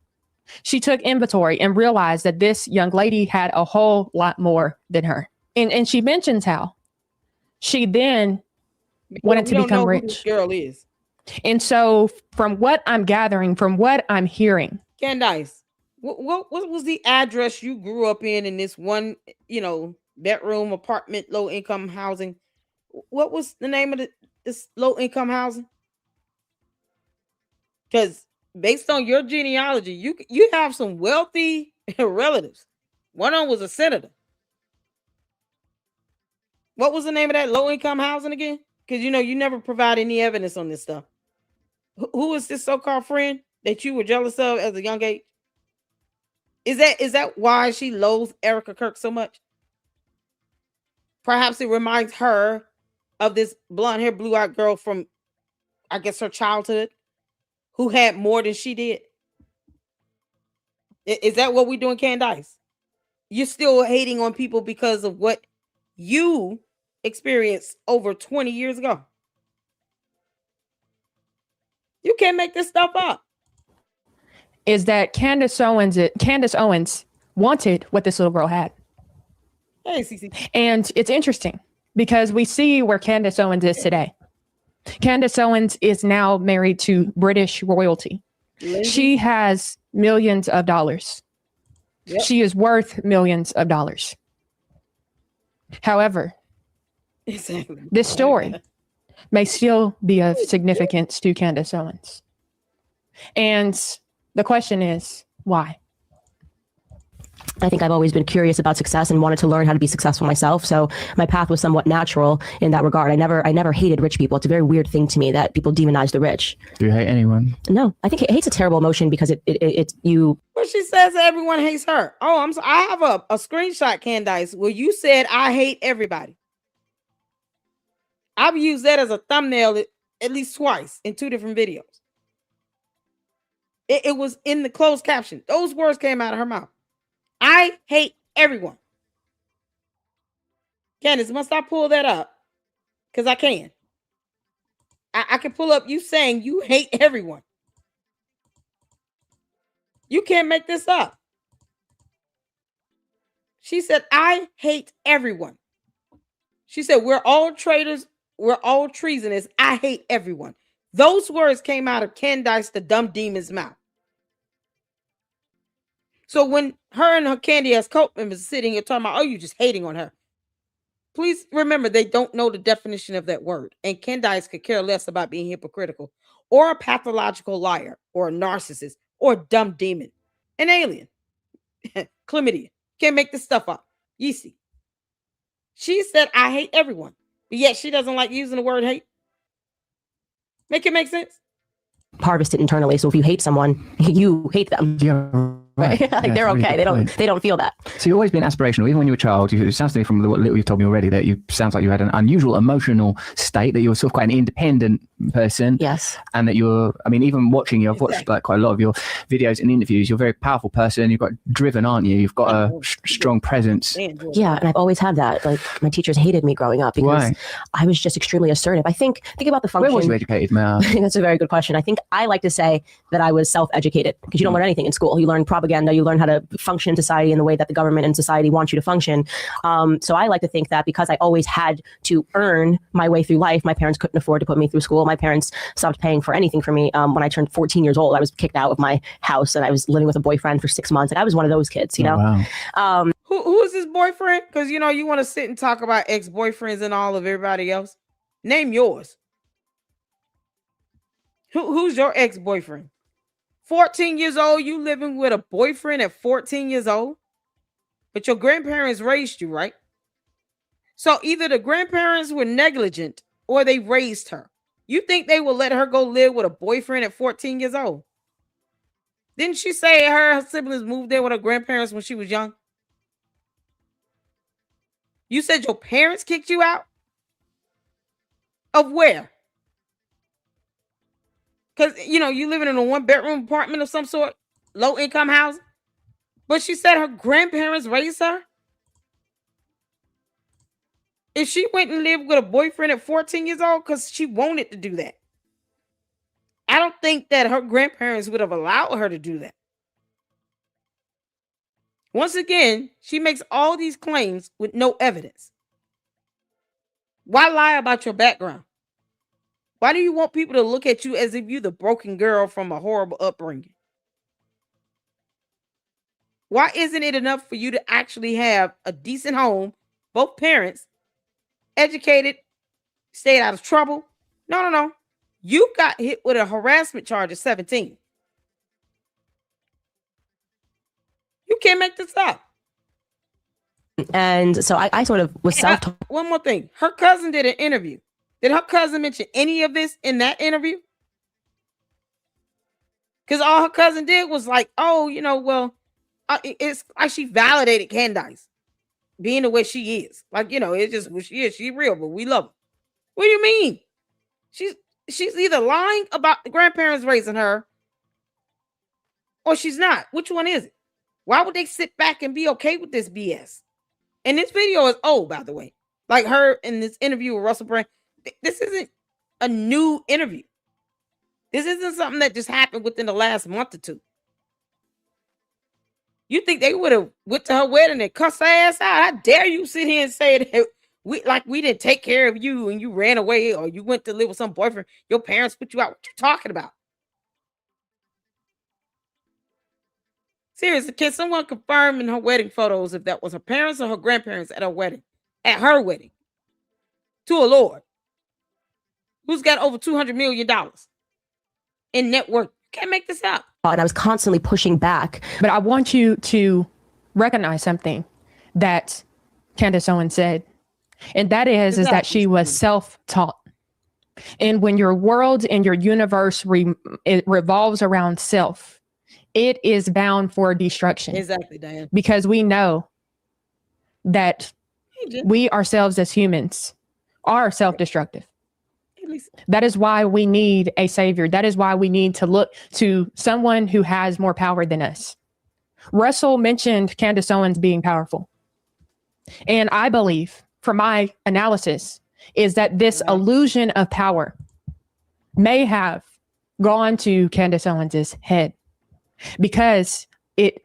she took inventory and realized that this young lady had a whole lot more than her. And she mentions how she then wanted to become rich. Who this
girl is.
And so from what I'm gathering, from what I'm hearing.
Candace, what was the address you grew up in this one, bedroom apartment, low income housing? What was the name of this low income housing? Because based on your genealogy, you have some wealthy relatives. One of them was a senator. What was the name of that low income housing again? Because you never provide any evidence on this stuff. Who is this so-called friend that you were jealous of as a young age? Is that why she loathes Erica Kirk so much? Perhaps it reminds her of this blonde hair, blue eyed girl from, I guess, her childhood, who had more than she did. Is that what we're doing, Candace? You're still hating on people because of what you experienced over 20 years ago. You can't make this stuff up.
Is that Candace Owens wanted what this little girl had.
Hey, CC.
And it's interesting because we see where Candace Owens is today. Candace Owens is now married to British royalty. She has millions of dollars. Yep. She is worth millions of dollars. However, this story may still be of significance to Candace Owens. And the question is, why?
I think I've always been curious about success and wanted to learn how to be successful myself. So my path was somewhat natural in that regard. I never hated rich people. It's a very weird thing to me that people demonize the rich.
Do you hate anyone?
No, I think hate's a terrible emotion because it's you.
Well, she says everyone hates her. Oh, I have a screenshot, Candace, where you said I hate everybody. I've used that as a thumbnail at least twice in 2 different videos. It was in the closed caption. Those words came out of her mouth. I hate everyone. Candace, must I pull that up? Because I can. I can pull up you saying you hate everyone. You can't make this up. She said, I hate everyone. She said, we're all traitors. We're all treasonous. I hate everyone. Those words came out of Candace, the dumb demon's mouth. So when her and her Candy as cult members are sitting here talking about, oh, you just hating on her. Please remember, they don't know the definition of that word. And Candace could care less about being hypocritical or a pathological liar or a narcissist or a dumb demon, an alien, chlamydia. Can't make this stuff up. Yeasty. She said, I hate everyone. But yet she doesn't like using the word hate. Make it make sense?
Harvest it internally. So if you hate someone, you hate them.
Yeah, right.
Like
Yeah,
they're
really
okay.
good
They don't feel that.
So you've always been aspirational, even when you were a child. It sounds to me from what little you've told me already that you sounds like you had an unusual emotional state, that you were sort of quite an independent person.
Yes.
And that you're, I mean, even watching you, I've watched like quite a lot of your videos and interviews. You're a very powerful person. You've got driven, aren't you? You've got a strong presence.
Yeah, and I've always had that. Like my teachers hated me growing up because
Why?
I was just extremely assertive. Think about the function.
Where was you educated, Mel?
That's a very good question. I think I like to say that I was self-educated because you don't learn anything in school. You learn propaganda. You learn how to function in society in the way that the government and society want you to function. So I like to think that because I always had to earn my way through life, my parents couldn't afford to put me through school. My parents stopped paying for anything for me. When I turned 14 years old, I was kicked out of my house and I was living with a boyfriend for 6 months. And I was one of those kids, you know?
Wow.
Who is his boyfriend? Because, you know, you want to sit and talk about ex-boyfriends and all of everybody else. Name yours. Who's your ex-boyfriend? 14 years old, you living with a boyfriend at 14 years old? But your grandparents raised you, right? So either the grandparents were negligent or they raised her. You think they will let her go live with a boyfriend at 14 years old? Didn't she say her siblings moved in with her grandparents when she was young? You said your parents kicked you out? Of where? Because, you know, you living in a one-bedroom apartment of some sort, low-income housing. But she said her grandparents raised her. If she went and lived with a boyfriend at 14 years old because she wanted to do that, I don't think that her grandparents would have allowed her to do that. Once again, she makes all these claims with no evidence. Why lie about your background? Why do you want people to look at you as if you're the broken girl from a horrible upbringing? Why isn't it enough for you to actually have a decent home, both parents, educated, stayed out of trouble? No. You got hit with a harassment charge at 17. You can't make this up.
And so I sort of was self-taught.
One more thing. Her cousin did an interview. Did her cousin mention any of this in that interview? Because all her cousin did was like, oh, you know, well, it's like she validated Candace being the way she is. Like, you know, it's just who she is. She's real, but we love her. What do you mean? She's either lying about the grandparents raising her or she's not. Which one is it? Why would they sit back and be okay with this BS? And this video is old, by the way. Like her in this interview with Russell Brand. This isn't a new interview. This isn't something that just happened within the last month or two. You think they would have went to her wedding and cussed her ass out? How dare you sit here and say that we didn't take care of you and you ran away or you went to live with some boyfriend. Your parents put you out. What you talking about? Seriously, can someone confirm in her wedding photos if that was her parents or her grandparents at her wedding? At her wedding. To a Lord. Who's got over $200 million in net worth? Can't make this up.
And I was constantly pushing back.
But I want you to recognize something that Candace Owens said. And that is that she was self-taught. And when your world and your universe it revolves around self, it is bound for destruction.
Exactly, Diane.
Because we know that we ourselves as humans are self-destructive. That is why we need a savior. That is why we need to look to someone who has more power than us. Russell mentioned Candace Owens being powerful. And I believe, from my analysis, is that this illusion of power may have gone to Candace Owens's head because it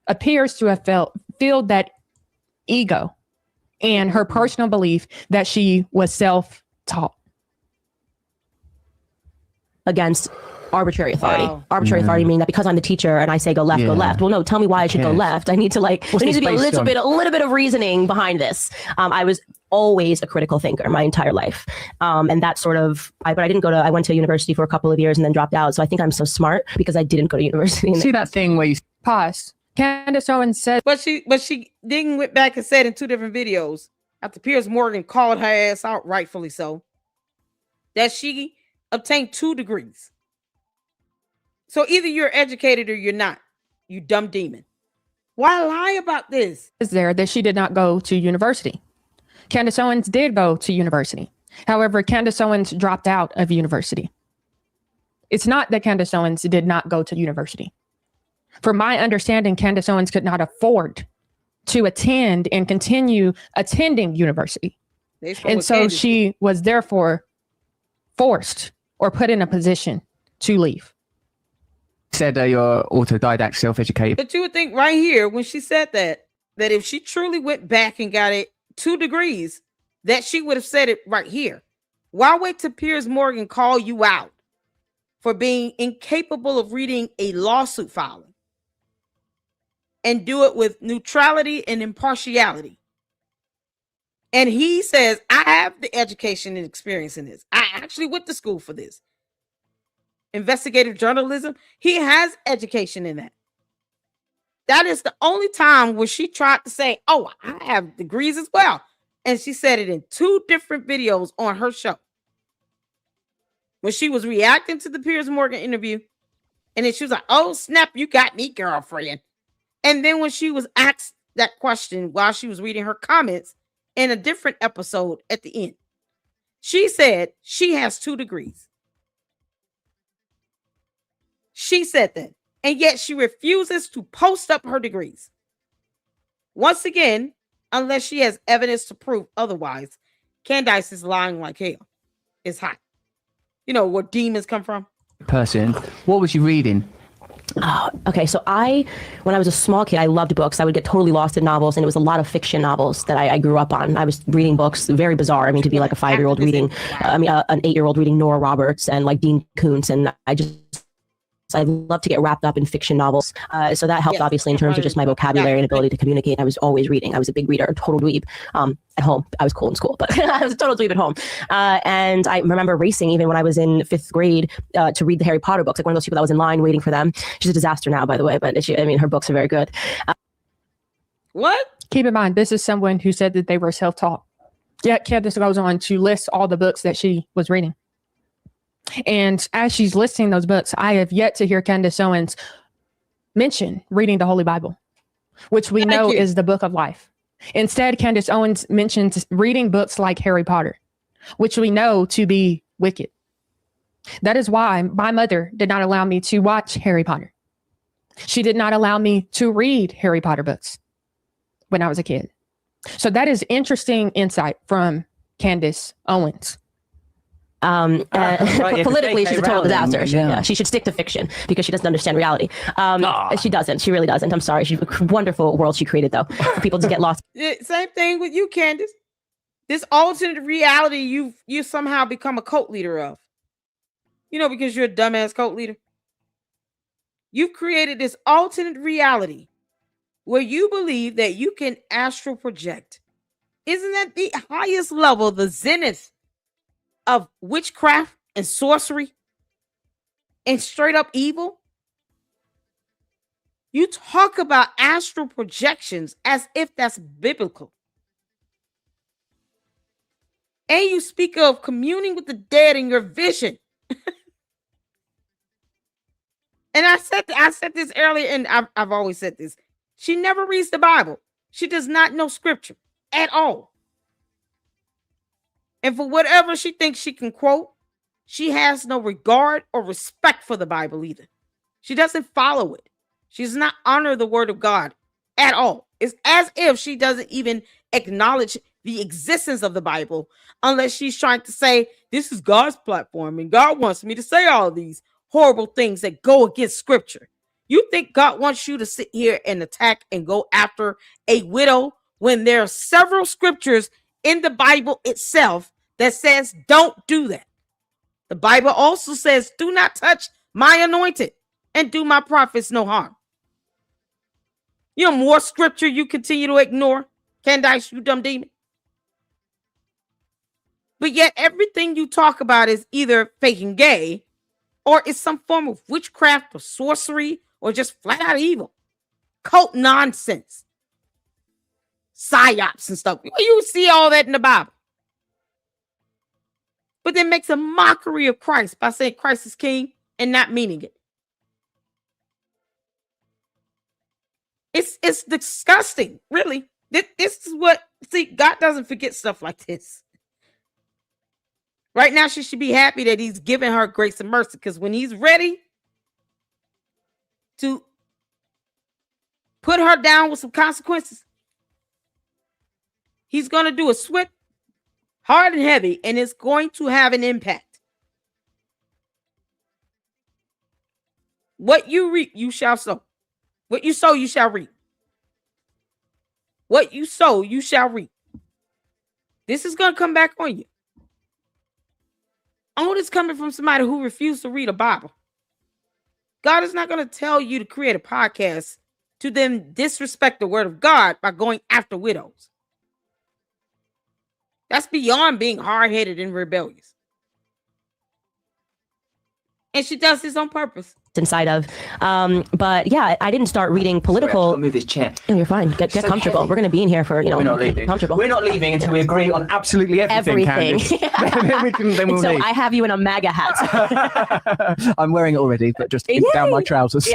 appears to have felt that ego and her personal belief that she was self-taught.
Against arbitrary authority. Arbitrary authority meaning that because I'm the teacher and I say go left, go left. Well, no, tell me why I should go left. I need to there needs to be a little bit of reasoning behind this. I was always a critical thinker my entire life. And that sort of, but I didn't I went to university for a couple of years and then dropped out. So I think I'm so smart because I didn't go to university.
See that thing where you
pause. Candace Owens said,
but she didn't went back and said in 2 different videos after Piers Morgan called her ass out, rightfully so, that she obtained 2 degrees. So either you're educated or you're not, you dumb demon. Why lie about this?
Is there that she did not go to university. Candace Owens did go to university. However, Candace Owens dropped out of university. It's not that Candace Owens did not go to university. From my understanding, Candace Owens could not afford to attend and continue attending university. And so she was therefore forced or put in a position to leave.
Said you're autodidact, self-educated.
But you would think right here when she said that if she truly went back and got it 2 degrees, that she would have said it right here. Why wait till Piers Morgan call you out for being incapable of reading a lawsuit filing and do it with neutrality and impartiality? And he says, I have the education and experience in this. I actually went to school for this. Investigative journalism, he has education in that. That is the only time where she tried to say, oh, I have degrees as well. And she said it in 2 different videos on her show. When she was reacting to the Piers Morgan interview, and then she was like, oh, snap, you got me, girlfriend. And then when she was asked that question while she was reading her comments in a different episode at the end, she said she has 2 degrees. She said that, and yet she refuses to post up her degrees. Once again, unless she has evidence to prove otherwise, Candace is lying like hell. It's hot. You know where demons come from?
Person. What was you reading?
Oh, okay. So when I was a small kid, I loved books. I would get totally lost in novels, and it was a lot of fiction novels that I grew up on. I was reading books, very bizarre. I mean, to be like a 5-year-old reading, an 8-year-old reading Nora Roberts and like Dean Koontz, and I love to get wrapped up in fiction novels. So that helped, obviously, in terms of just my vocabulary and ability to communicate. I was always reading. I was a big reader, a total dweeb. At home, I was cool in school, but I was a total dweeb at home. And I remember racing, even when I was in 5th grade, to read the Harry Potter books. Like one of those people that was in line waiting for them. She's a disaster now, by the way, but her books are very good.
What?
Keep in mind, this is someone who said that they were self-taught. Yet Candace goes on to list all the books that she was reading. And as she's listing those books, I have yet to hear Candace Owens mention reading the Holy Bible, which we know is the book of life. Instead, Candace Owens mentions reading books like Harry Potter, which we know to be wicked. That is why my mother did not allow me to watch Harry Potter. She did not allow me to read Harry Potter books when I was a kid. So that is interesting insight from Candace Owens.
Politically, she's a total disaster. She should stick to fiction because she doesn't understand reality. She doesn't. She really doesn't. I'm sorry. She's a wonderful world she created, though, for people to get lost.
Same thing with you, Candace. This alternate reality you somehow become a cult leader of. You know, because you're a dumbass cult leader. You've created this alternate reality where you believe that you can astral project. Isn't that the highest level, the zenith of witchcraft and sorcery and straight up evil? You talk about astral projections as if that's biblical. And you speak of communing with the dead in your vision. And I said this earlier, and I've always said this. She never reads the Bible. She does not know scripture at all. And for whatever she thinks she can quote, she has no regard or respect for the Bible either. She doesn't follow it. She does not honor the word of God at all. It's as if she doesn't even acknowledge the existence of the Bible unless she's trying to say, this is God's platform and God wants me to say all these horrible things that go against scripture. You think God wants you to sit here and attack and go after a widow when there are several scriptures in the Bible itself that says don't do that. The Bible also says, do not touch my anointed and do my prophets no harm. You know, more scripture you continue to ignore, Candace, you dumb demon. But yet everything you talk about is either faking gay or it's some form of witchcraft or sorcery or just flat out evil. Cult nonsense. Psyops and stuff. You see all that in the Bible. But then makes a mockery of Christ by saying Christ is king and not meaning it. It's disgusting, really. This is what, see, God doesn't forget stuff like this. Right now, she should be happy that he's giving her grace and mercy, because when he's ready to put her down with some consequences, he's going to do a swift, hard and heavy, and it's going to have an impact. What you reap, you shall sow. What you sow, you shall reap. What you sow, you shall reap. This is going to come back on you. All this coming from somebody who refused to read a Bible. God is not going to tell you to create a podcast to then disrespect the word of God by going after widows. That's beyond being hard-headed and rebellious. And she does this on purpose.
Inside of, but yeah, I didn't start reading political.
Sorry, move this chair.
Oh, you're fine. Get comfortable.
Okay.
We're going to be in here for, you know,
we're not leaving.
Comfortable.
We're not leaving until we agree on absolutely everything.
Then we'll leave. I have you in a MAGA hat.
I'm wearing it already, but just down my trousers.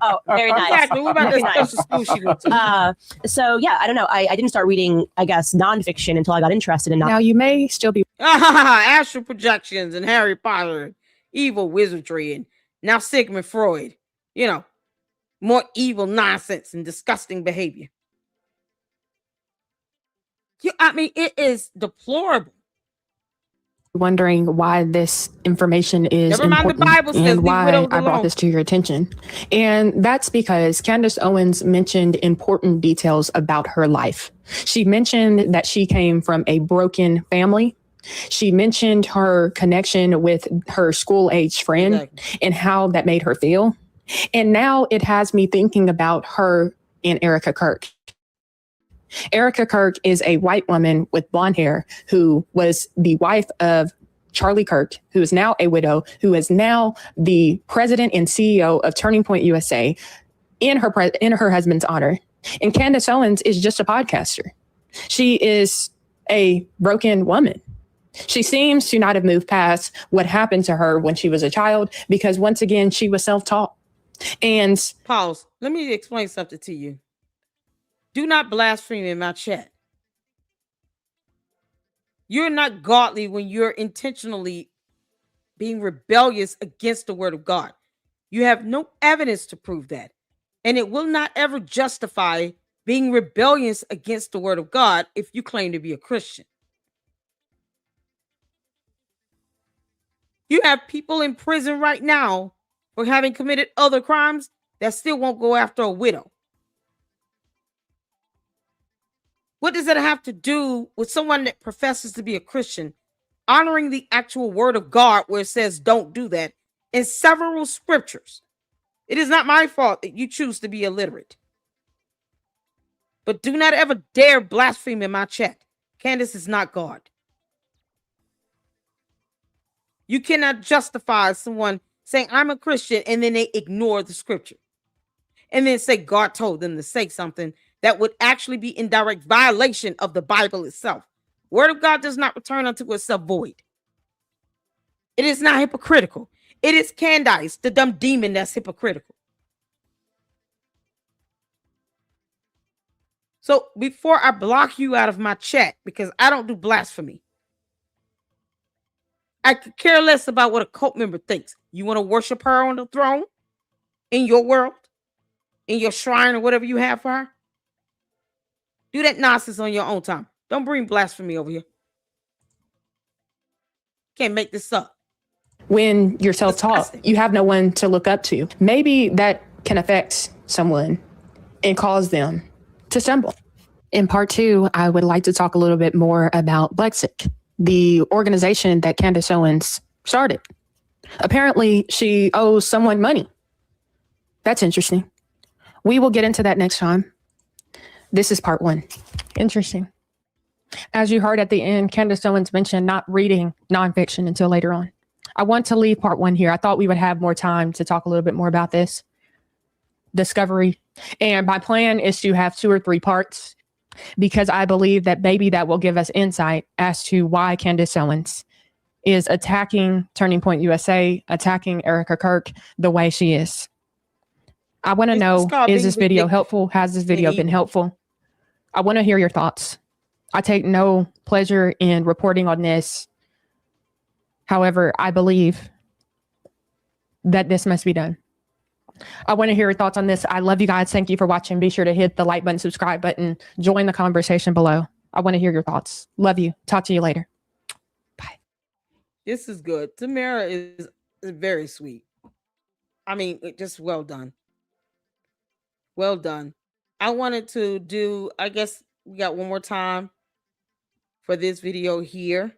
Oh, very nice.
Exactly. What about this special school she went to?
So yeah, I don't know. I didn't start reading, I guess, nonfiction until I got interested in.
Now you may still be
astral projections and Harry Potter, evil wizardry, and now Sigmund Freud, you know, more evil nonsense and disgusting behavior. I mean, it is deplorable.
wondering why this information is
Never mind,
important
the Bible says
and
be
why
widowed
I brought
alone.
this to your attention. And that's because Candace Owens mentioned important details about her life. She mentioned that she came from a broken family. She mentioned her connection with her school-age friend and how that made her feel. And now it has me thinking about her and Erica Kirk. Erica Kirk is a white woman with blonde hair who was the wife of Charlie Kirk, who is now a widow, who is now the president and CEO of Turning Point USA in her husband's honor. And Candace Owens is just a podcaster. She is a broken woman. She seems to not have moved past what happened to her when she was a child, because once again, she was self-taught. And
pause. Let me explain something to you. Do not blaspheme in my chat. You're not godly when you're intentionally being rebellious against the word of God. You have no evidence to prove that. And it will not ever justify being rebellious against the word of God if you claim to be a Christian. You have people in prison right now for having committed other crimes that still won't go after a widow. What does it have to do with someone that professes to be a Christian honoring the actual word of God where it says don't do that in several scriptures? It is not my fault that you choose to be illiterate. But do not ever dare blaspheme in my chat. Candace is not God. You cannot justify someone saying I'm a Christian and then they ignore the scripture and then say God told them to say something that would actually be in direct violation of the Bible itself. Word of God does not return unto itself void. It is not hypocritical. It is Candace, the dumb demon, that's hypocritical. So before I block you out of my chat, because I don't do blasphemy, I could care less about what a cult member thinks. You want to worship her on the throne in your world, in your shrine or whatever you have for her? Do that nonsense on your own time. Don't bring blasphemy over here. Can't make this up.
when you're self-taught, you have no one to look up to. Maybe that can affect someone and cause them to stumble. In part 2, I would like to talk a little bit more about Blexic, the organization that Candace Owens started. Apparently, she owes someone money. That's interesting. We will get into that next time. This is part 1. Interesting. As you heard at the end, Candace Owens mentioned not reading nonfiction until later on. I want to leave part 1 here. I thought we would have more time to talk a little bit more about this discovery. And my plan is to have 2 or 3 parts, because I believe that maybe that will give us insight as to why Candace Owens is attacking Turning Point USA, attacking Erica Kirk the way she is. I want to know, is this video helpful? Has this video been helpful? I want to hear your thoughts. I take no pleasure in reporting on this. However, I believe that this must be done. I want to hear your thoughts on this. I love you guys. Thank you for watching. Be sure to hit the like button, subscribe button, join the conversation below. I want to hear your thoughts. Love you. Talk to you later. Bye.
This is good. Tamara is very sweet. I mean, just well done. Well done. I wanted to do, I guess we got one more time for this video here.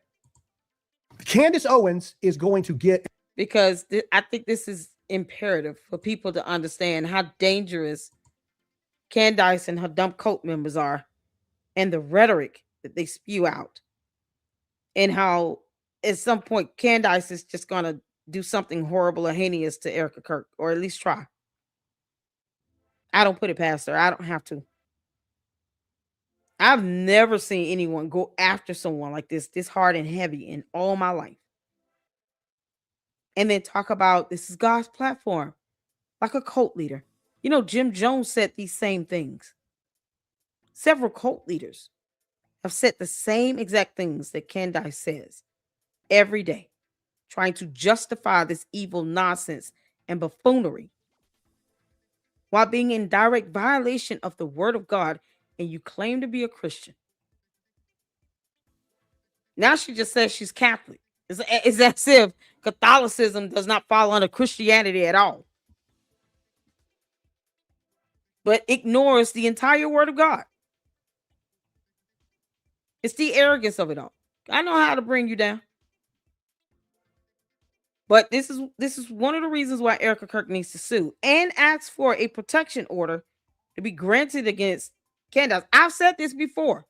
Candace Owens is going to get,
because I think this is imperative for people to understand how dangerous Candace and her dumb cult members are, and the rhetoric that they spew out, and how at some point Candace is just going to do something horrible or heinous to Erica Kirk, or at least try. I don't put it past her. I don't have to. I've never seen anyone go after someone like this hard and heavy in all my life. And then talk about this is God's platform, like a cult leader. You know, Jim Jones said these same things. Several cult leaders have said the same exact things that Candace says every day, trying to justify this evil nonsense and buffoonery while being in direct violation of the word of God, and you claim to be a Christian. Now she just says she's Catholic. It's as if Catholicism does not fall under Christianity at all, but ignores the entire word of God. It's the arrogance of it all. I know how to bring you down. But this is one of the reasons why Erica Kirk needs to sue and ask for a protection order to be granted against Candace. I've said this before.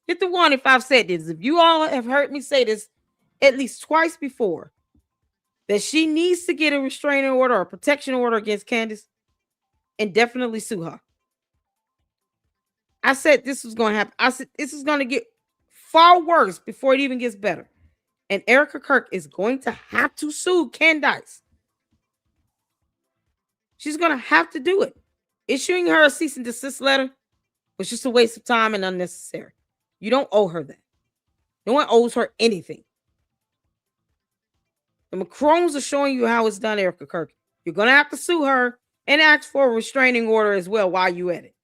Hit the one if I've said this. If you all have heard me say this at least twice before, that she needs to get a restraining order or a protection order against Candace and definitely sue her. I said this was going to happen. I said this is going to get far worse before it even gets better. And Erica Kirk is going to have to sue Candace. She's going to have to do it. Issuing her a cease and desist letter was just a waste of time and unnecessary. You don't owe her that. No one owes her anything. The Macrons are showing you how it's done, Erica Kirk. You're going to have to sue her and ask for a restraining order as well while you at it.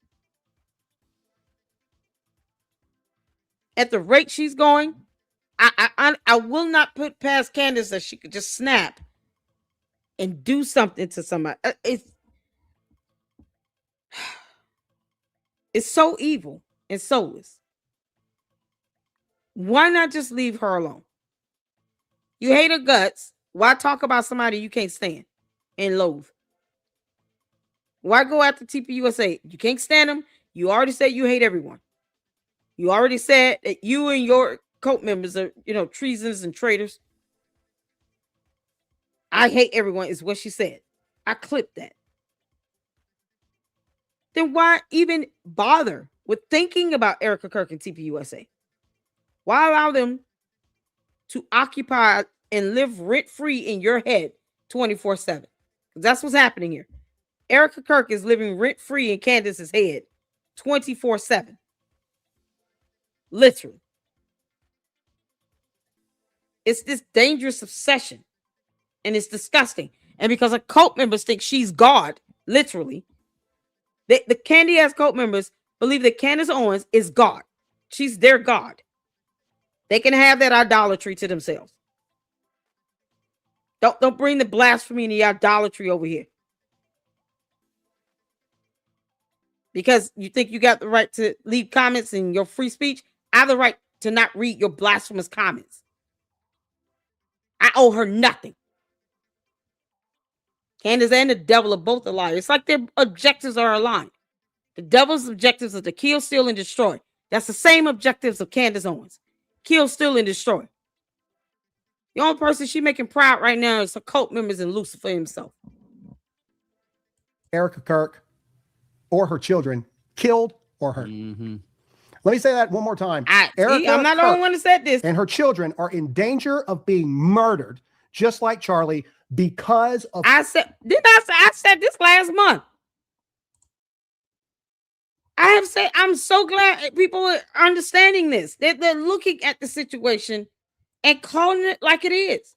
At the rate she's going, I will not put past Candace that she could just snap and do something to somebody. It's so evil and soulless. Why not just leave her alone? You hate her guts. Why talk about somebody you can't stand and loathe? Why go after TPUSA? You can't stand them. You already said you hate everyone. You already said that you and your cult members are, treasons and traitors. I hate everyone is what she said. I clipped that. Then why even bother with thinking about Erica Kirk and TPUSA? Why allow them to occupy and live rent-free in your head 24/7? Because that's what's happening here. Erica Kirk is living rent-free in Candace's head 24/7. Literally. It's this dangerous obsession. And it's disgusting. And because her cult members think she's God, literally, the Candy-ass cult members believe that Candace Owens is God. She's their God. They can have that idolatry to themselves. Don't bring the blasphemy and the idolatry over here. because you think you got the right to leave comments in your free speech. I have the right to not read your blasphemous comments. I owe her nothing. Candace and the devil are both a liar. It's like their objectives are aligned. The devil's objectives are to kill, steal, and destroy. That's the same objectives of Candace Owens. Kill, steal, and destroy. The only person she's making proud right now is her cult members and Lucifer himself.
Erica Kirk or her children killed or hurt. Let me say that one more time.
I'm not the only one that said this.
And her children are in danger of being murdered, just like Charlie, because of.
I said this last month. I'm so glad people are understanding this. They're looking at the situation and calling it like it is.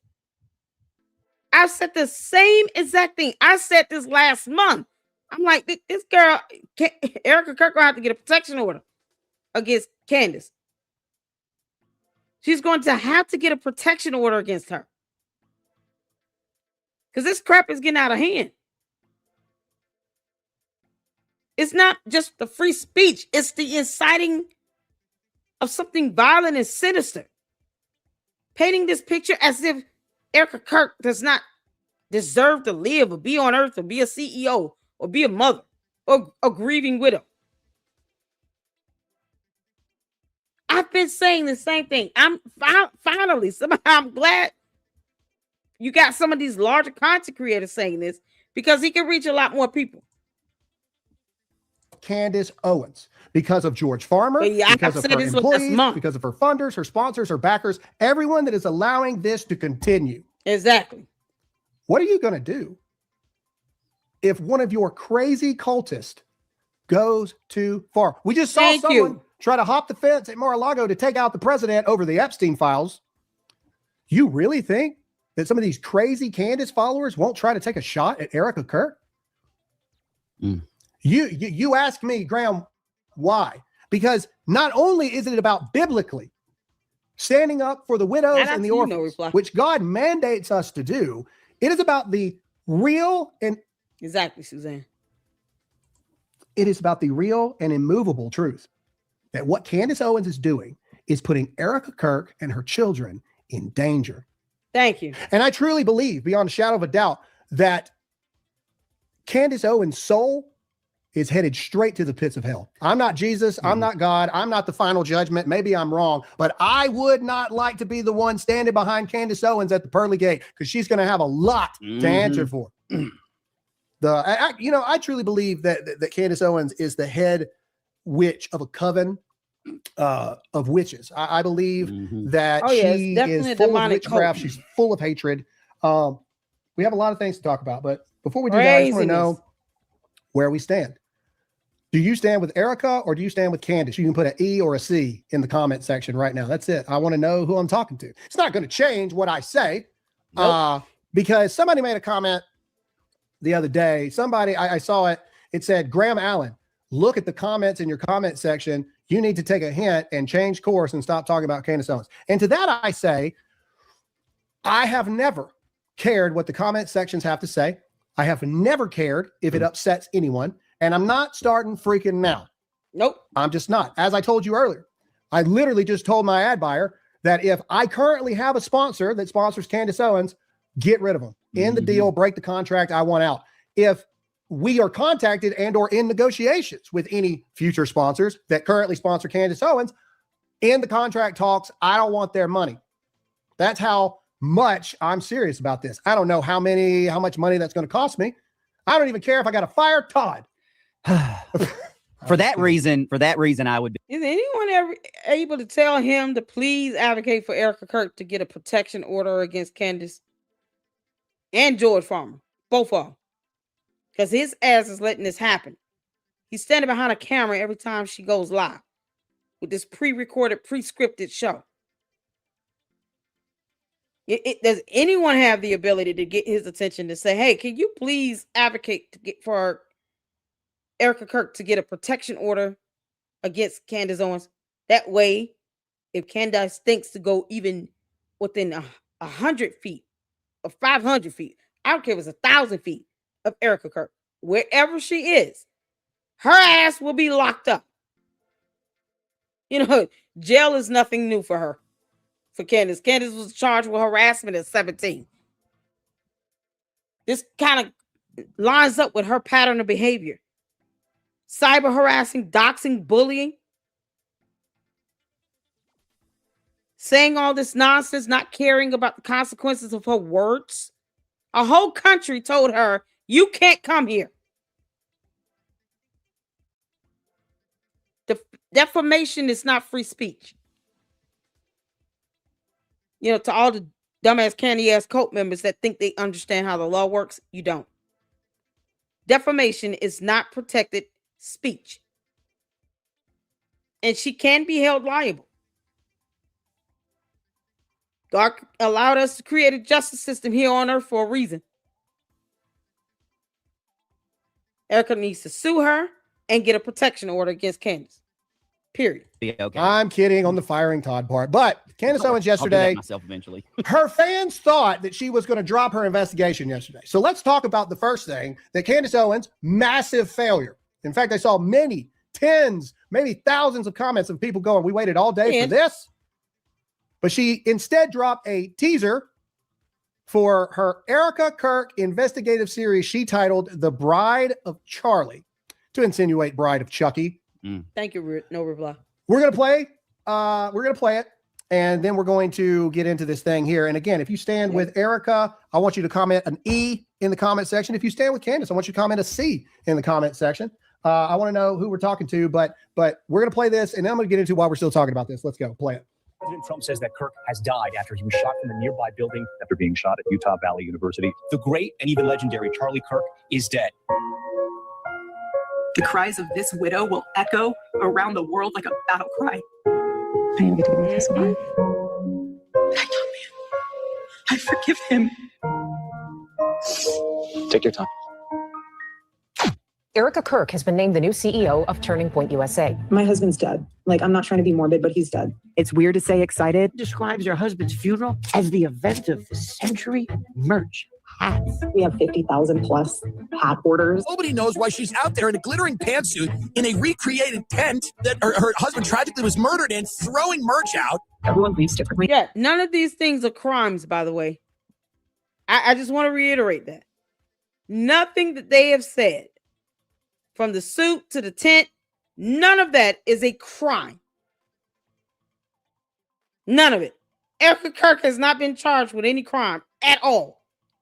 I said the same exact thing. I said this last month. I'm like, this girl, Erica Kirk, will have to get a protection order against Candace. She's going to have to get a protection order against her. Because this crap is getting out of hand. It's not just the free speech. It's the inciting of something violent and sinister. Painting this picture as if Erica Kirk does not deserve to live or be on earth or be a CEO or be a mother or a grieving widow. I've been saying the same thing. I'm glad you got some of these larger content creators saying this because he can reach a lot more people.
Candace Owens, because of George Farmer, because of her employees, because of her funders, her sponsors, her backers, everyone that is allowing this to continue.
Exactly.
What are you going to do if one of your crazy cultists goes too far? We just saw someone try to hop the fence at Mar-a-Lago to take out the president over the Epstein files. You really think that some of these crazy Candace followers won't try to take a shot at Erica Kirk? You ask me, Graham, why? Because not only is it about biblically standing up for the widows and the orphans, which God mandates us to do, it is about the real and
exactly, Suzanne.
It is about the real and immovable truth that what Candace Owens is doing is putting Erica Kirk and her children in danger.
Thank you.
And I truly believe, beyond a shadow of a doubt, that Candace Owens' soul is headed straight to the pits of hell. I'm not Jesus. I'm not God. I'm not the final judgment. Maybe I'm wrong, but I would not like to be the one standing behind Candace Owens at the pearly gate because she's going to have a lot to answer for. I truly believe that Candace Owens is the head witch of a coven of witches. I believe that she is full of witchcraft. She's full of hatred. We have a lot of things to talk about, but before we do that, I just want to know where we stand. Do you stand with Erica or do you stand with Candace? You can put an E or a C in the comment section right now. That's it. I want to know who I'm talking to. It's not going to change what I say because somebody made a comment the other day. I saw it. It said, Graham Allen, look at the comments in your comment section. You need to take a hint and change course and stop talking about Candace Owens. And to that, I say, I have never cared what the comment sections have to say. I have never cared if it upsets anyone. And I'm not starting freaking now.
Nope.
I'm just not. As I told you earlier, I literally just told my ad buyer that if I currently have a sponsor that sponsors Candace Owens, get rid of them. End the deal, break the contract, I want out. If we are contacted and or in negotiations with any future sponsors that currently sponsor Candace Owens, in the contract talks, I don't want their money. That's how much I'm serious about this. I don't know how much money that's going to cost me. I don't even care if I got to fire Todd.
For that reason, I would.
Is anyone ever able to tell him to please advocate for Erica Kirk to get a protection order against Candace and George Farmer, both of them? Because his ass is letting this happen. He's standing behind a camera every time she goes live with this pre-recorded, pre-scripted show. Does anyone have the ability to get his attention to say, hey, can you please advocate to get for Erica Kirk to get a protection order against Candace Owens? That way, if Candace thinks to go even within 100 feet or 500 feet, I don't care if it's 1,000 feet of Erica Kirk, wherever she is, her ass will be locked up. You know, jail is nothing new for her. For Candace. Candace was charged with harassment at 17. This kind of lines up with her pattern of behavior. Cyber harassing, doxing, bullying. Saying all this nonsense, not caring about the consequences of her words. A whole country told her, you can't come here. Defamation is not free speech. You know, to all the dumbass, candy-ass cult members that think they understand how the law works, you don't. Defamation is not protected speech. And she can be held liable. God allowed us to create a justice system here on earth for a reason. Erica needs to sue her and get a protection order against Candace. Period.
Okay.
I'm kidding on the firing Todd part, but Candace Owens yesterday,
I'll do that myself eventually.
her fans thought that she was going to drop her investigation yesterday. So let's talk about the first thing, that Candace Owens, massive failure. In fact, I saw many tens, maybe thousands of comments of people going, we waited all day for this. But she instead dropped a teaser for her Erica Kirk investigative series she titled The Bride of Charlie, to insinuate Bride of Chucky.
Thank you. No reply.
We're going to play. We're going to play it. And then we're going to get into this thing here. And again, if you stand with Erica, I want you to comment an E in the comment section. If you stand with Candace, I want you to comment a C in the comment section. I want to know who we're talking to, but we're going to play this, and then I'm going to get into why we're still talking about this. Let's go. Play it.
President Trump says that Kirk has died after he was shot from a nearby building after being shot at Utah Valley University. The great and even legendary Charlie Kirk is dead.
The cries of this widow will echo around the world like a battle cry.
I am getting this one.
I love him. I forgive him.
Take your time.
Erica Kirk has been named the new CEO of Turning Point USA.
My husband's dead. Like, I'm not trying to be morbid, but he's dead.
It's weird to say excited. Describes your husband's funeral as the event of the century. Merch. Hats.
We have 50,000 plus hat orders.
Nobody knows why she's out there in a glittering pantsuit in a recreated tent that her husband tragically was murdered in, throwing merch out.
Everyone leaves differently.
Yeah, none of these things are crimes, by the way. I just want to reiterate that. Nothing that they have said, from the suit to the tent, none of that is a crime. None of it. Erica Kirk has not been charged with any crime at all.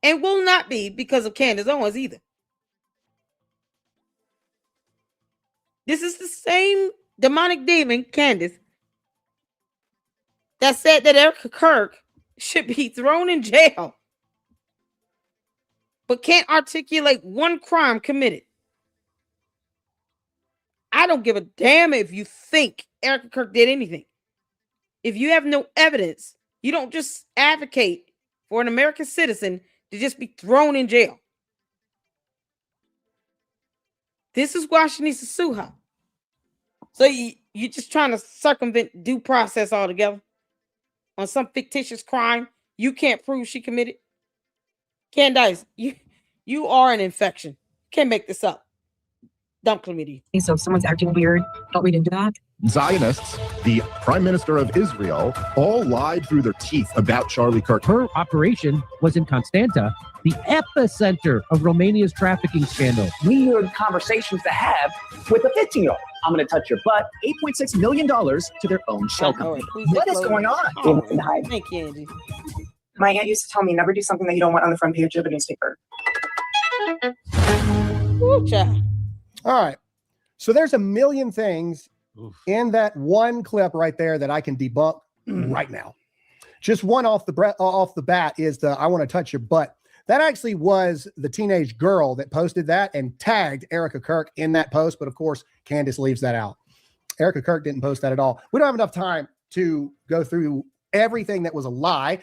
And will not be because of Candace Owens either. This is the same demonic demon, Candace, that said that Erica Kirk should be thrown in jail, but can't articulate one crime committed. I don't give a damn if you think Erica Kirk did anything. If you have no evidence, you don't just advocate for an American citizen to just be thrown in jail. This is why she needs to sue her. So you're just trying to circumvent due process altogether on some fictitious crime you can't prove she committed. Candace, you are an infection. Can't make this up. Dump chlamydia.
So if someone's acting weird, don't read into that.
Zionists, the prime minister of Israel, all lied through their teeth about Charlie Kirk.
Her operation was in Constanta, the epicenter of Romania's trafficking scandal.
Weird conversations to have with a 15-year-old. I'm going to touch your butt. $8.6 million to their own shell company. What is going on?
Oh, thank you, Andy.
My aunt used to tell me never do something that you don't want on the front page of a newspaper.
Ooh, child.
All right. So there's a million things in that one clip right there that I can debunk right now. Just one off the bat is the I want to touch your butt. That actually was the teenage girl that posted that and tagged Erica Kirk in that post. But of course, Candace leaves that out. Erica Kirk didn't post that at all. We don't have enough time to go through everything that was a lie.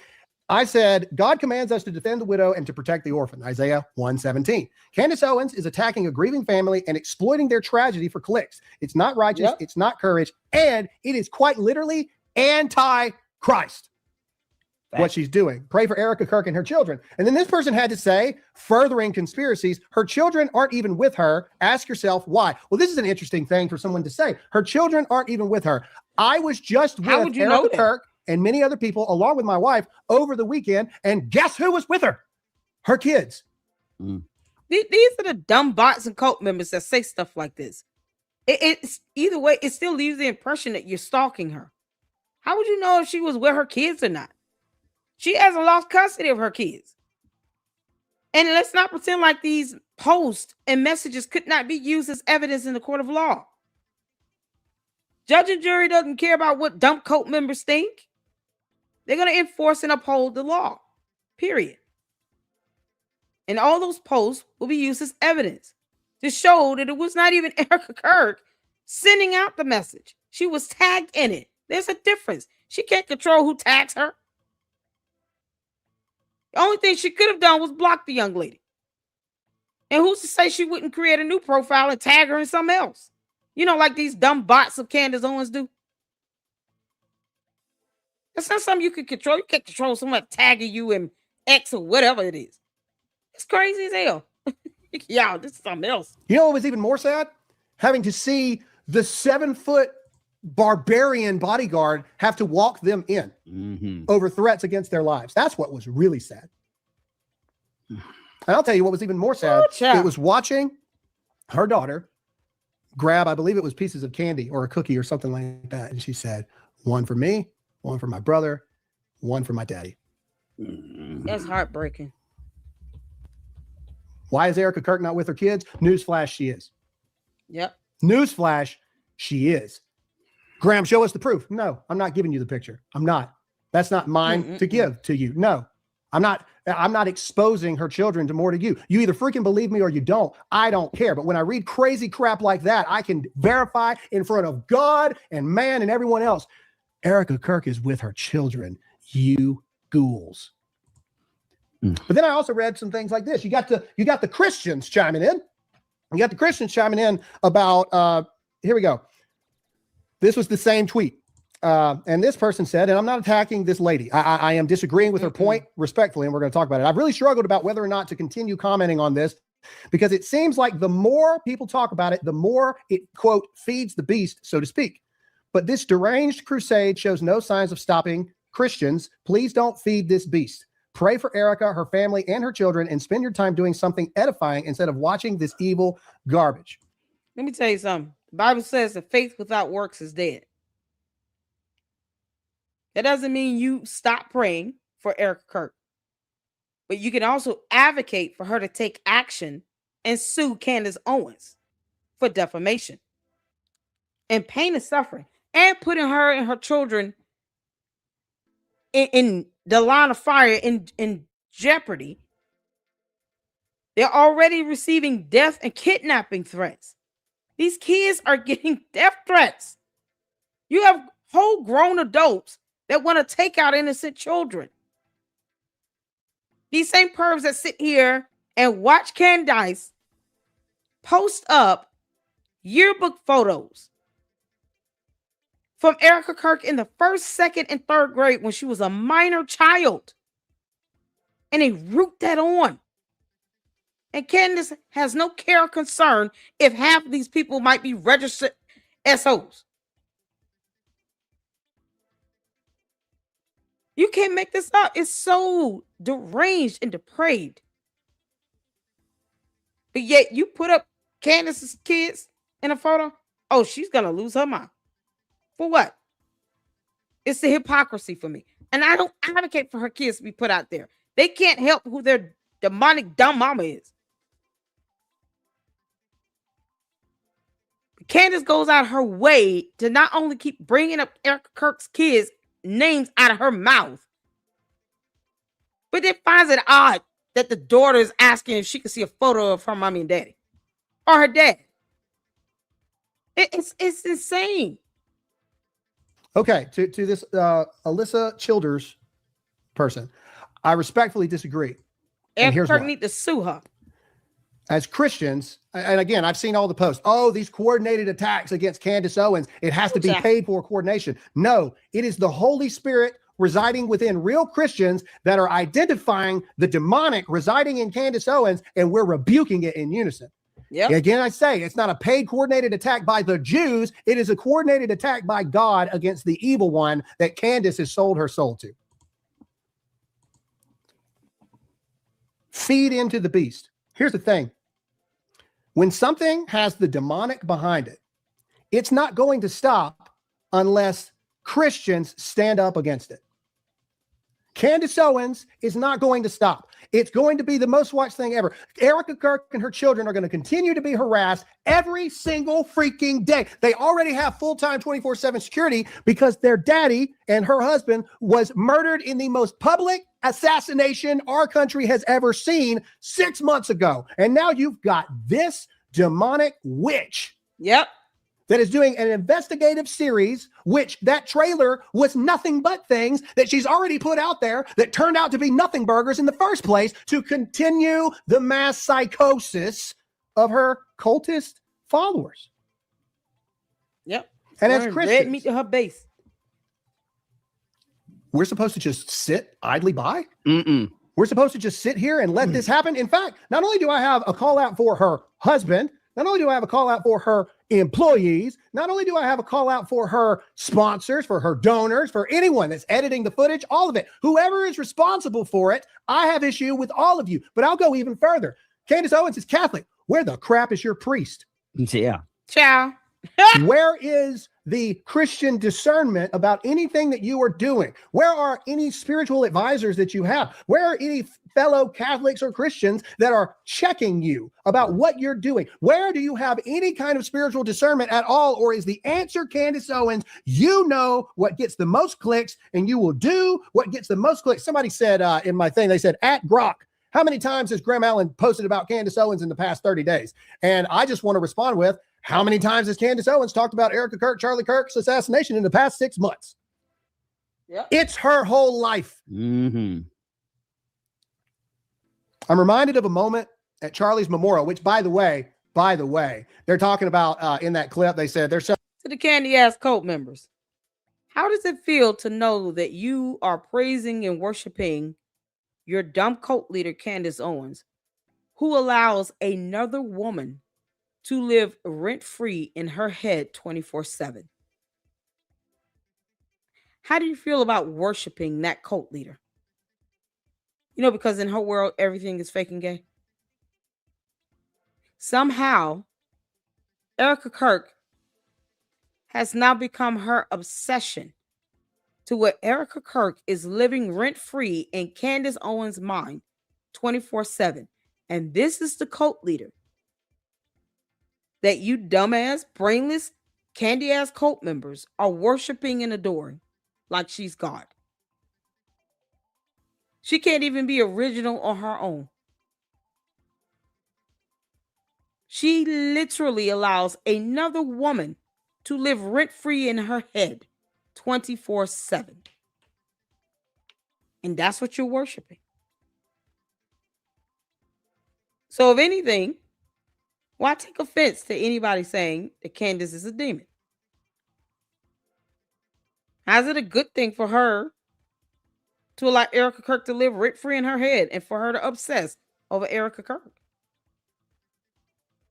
I said, God commands us to defend the widow and to protect the orphan, Isaiah 1:17. Candace Owens is attacking a grieving family and exploiting their tragedy for clicks. It's not righteous. It's not courage. And it is quite literally anti-Christ. what she's doing. Pray for Erica Kirk and her children. And then this person had to say, furthering conspiracies, her children aren't even with her. Ask yourself why. Well, this is an interesting thing for someone to say. Her children aren't even with her. I was just with Erica Kirk and many other people, along with my wife, over the weekend. And guess who was with her? Her kids.
These are the dumb bots and cult members that say stuff like this. It's either way, it still leaves the impression that you're stalking her. How would you know if she was with her kids or not? She hasn't lost custody of her kids. And let's not pretend like these posts and messages could not be used as evidence in the court of law. Judge and jury doesn't care about what dumb cult members think. They're going to enforce and uphold the law, period. And all those posts will be used as evidence to show that it was not even Erica Kirk sending out the message. She was tagged in it. There's a difference. She can't control who tags her. The only thing she could have done was block the young lady. And who's to say she wouldn't create a new profile and tag her in something else? You know, like these dumb bots of Candace Owens do. That's not something you can control. You can't control someone tagging you in X or whatever it is. It's crazy as hell. Y'all, this is something else.
You know what was even more sad? Having to see the 7-foot barbarian bodyguard have to walk them in over threats against their lives. That's what was really sad. And I'll tell you what was even more sad. It was watching her daughter grab, I believe it was pieces of candy or a cookie or something like that. And she said, one for me, one for my brother, one for my daddy.
That's heartbreaking.
Why is Erica Kirk not with her kids? Newsflash, she is.
Yep.
Newsflash, she is. Graham, show us the proof. No, I'm not giving you the picture. I'm not. That's not mine to give to you. No, I'm not exposing her children to more to you. You either freaking believe me or you don't. I don't care. But when I read crazy crap like that, I can verify in front of God and man and everyone else. Erica Kirk is with her children. You ghouls. But then I also read some things like this. You got the Christians chiming in. You got the Christians chiming in about, here we go. This was the same tweet. And this person said, and I'm not attacking this lady. I am disagreeing with her point respectfully, and we're going to talk about it. I've really struggled about whether or not to continue commenting on this because it seems like the more people talk about it, the more it, quote, feeds the beast, so to speak. But this deranged crusade shows no signs of stopping. Christians, please don't feed this beast. Pray for Erica, her family, and her children, and spend your time doing something edifying instead of watching this evil garbage.
Let me tell you something. The Bible says that faith without works is dead. That doesn't mean you stop praying for Erica Kirk. But you can also advocate for her to take action and sue Candace Owens for defamation and pain and suffering and putting her and her children in the line of fire, in jeopardy. They're already receiving death and kidnapping threats. These kids are getting death threats. You have whole grown adults that want to take out innocent children. These same pervs that sit here and watch Candace post up yearbook photos from Erica Kirk in the 1st, 2nd, and 3rd grade when she was a minor child. And they root that on. And Candace has no care or concern if half of these people might be registered SOs. You can't make this up. It's so deranged and depraved. But yet you put up Candace's kids in a photo. Oh, she's going to lose her mind. For what? It's the hypocrisy for me. And I don't advocate for her kids to be put out there. They can't help who their demonic dumb mama is. Candace goes out her way to not only keep bringing up Erica Kirk's kids' names out of her mouth, but it finds it odd that the daughter is asking if she can see a photo of her mommy and daddy or her dad. It's insane.
Okay, to this Alyssa Childers person, I respectfully disagree. And
Erica Kirk need to sue her.
As Christians, and again, I've seen all the posts. Oh, these coordinated attacks against Candace Owens. It has to be paid for coordination. No, it is the Holy Spirit residing within real Christians that are identifying the demonic residing in Candace Owens, and we're rebuking it in unison.
Yeah.
Again, I say it's not a paid coordinated attack by the Jews. It is a coordinated attack by God against the evil one that Candace has sold her soul to. Feed into the beast. Here's the thing. When something has the demonic behind it, it's not going to stop unless Christians stand up against it. Candace Owens is not going to stop. It's going to be the most watched thing ever. Erica Kirk and her children are going to continue to be harassed every single freaking day. They already have full-time 24/7 security because their daddy and her husband was murdered in the most public assassination our country has ever seen 6 months ago. And now you've got this demonic witch.
Yep.
That is doing an investigative series, which that trailer was nothing but things that she's already put out there that turned out to be nothing burgers in the first place to continue the mass psychosis of her cultist followers.
Yep.
And as Christians,
red meat to her base.
We're supposed to just sit idly by?
Mm-mm.
We're supposed to just sit here and let this happen? In fact, not only do I have a call out for her husband, not only do I have a call out for her employees, not only do I have a call out for her sponsors, for her donors, for anyone that's editing the footage, all of it, whoever is responsible for it, I have issue with all of you. But I'll go even further. Candace Owens is Catholic. Where the crap is your priest?
Yeah.
Ciao.
Where is the Christian discernment about anything that you are doing? Where are any spiritual advisors that you have? Where are any fellow Catholics or Christians that are checking you about what you're doing? Where do you have any kind of spiritual discernment at all? Or is the answer, Candace Owens, you know what gets the most clicks and you will do what gets the most clicks? Somebody said in my thing, they said, at Grok, how many times has Graham Allen posted about Candace Owens in the past 30 days? And I just want to respond with, how many times has Candace Owens talked about Erica Kirk, Charlie Kirk's assassination in the past 6 months?
Yep.
It's her whole life.
Mm-hmm.
I'm reminded of a moment at Charlie's memorial, which, by the way, they're talking about in that clip. They said there's
to the candy ass cult members. How does it feel to know that you are praising and worshiping your dumb cult leader, Candace Owens, who allows another woman to live rent-free in her head 24/7? How do you feel about worshiping that cult leader? You know, because in her world, everything is fake and gay. Somehow, Erica Kirk has now become her obsession to where Erica Kirk is living rent-free in Candace Owens' mind 24/7. And this is the cult leader that you dumbass, brainless, candy-ass cult members are worshiping and adoring like she's God. She can't even be original on her own. She literally allows another woman to live rent-free in her head 24/7. And that's what you're worshiping. So if anything, why take offense to anybody saying that Candace is a demon? How's it a good thing for her to allow Erica Kirk to live rent-free in her head and for her to obsess over Erica Kirk?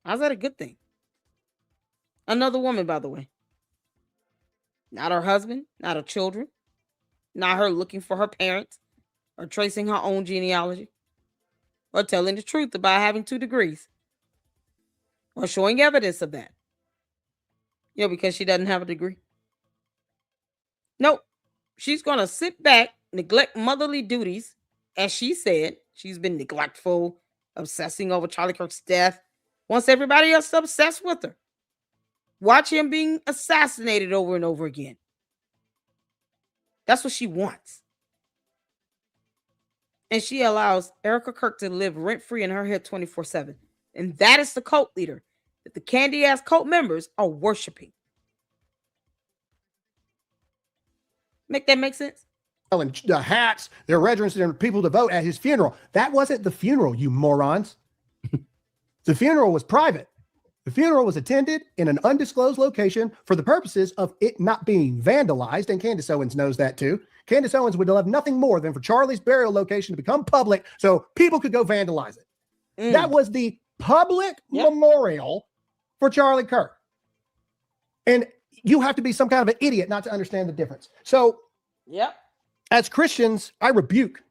How's that a good thing? Another woman, by the way. Not her husband, not her children, not her looking for her parents or tracing her own genealogy or telling the truth about having 2 degrees or showing evidence of that. You know, because she doesn't have a degree. Nope. She's going to sit back, neglect motherly duties. As she said, she's been neglectful, obsessing over Charlie Kirk's death. Wants everybody else to obsess with her. Watch him being assassinated over and over again. That's what she wants. And she allows Erica Kirk to live rent-free in her head 24/7. And that is the cult leader that the candy-ass cult members are worshiping. Make that make sense?
And the hats, they're registering people to vote at his funeral. That wasn't the funeral, you morons. The funeral was private. The funeral was attended in an undisclosed location for the purposes of it not being vandalized. And Candace Owens knows that too. Candace Owens would love nothing more than for Charlie's burial location to become public so people could go vandalize it. That was the public memorial for Charlie Kirk. And you have to be some kind of an idiot not to understand the difference. So, as Christians, I rebuke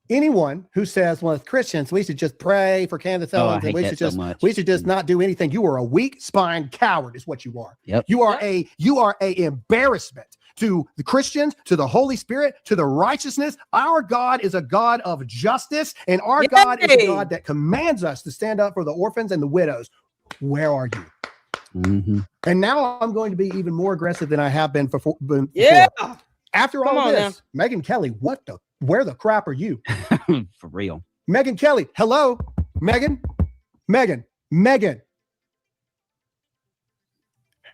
anyone who says, well, as Christians, we should just pray for Candace Owens and we should just not do anything. You are a weak-spined coward is what you are. You are a embarrassment to the Christians, to the Holy Spirit, to the righteousness. Our God is a God of justice, and our God is a God that commands us to stand up for the orphans and the widows. Where are you? And now I'm going to be even more aggressive than I have been before. After all this, Megyn Kelly, where the crap are you?
For real.
Megyn Kelly, hello, Megyn.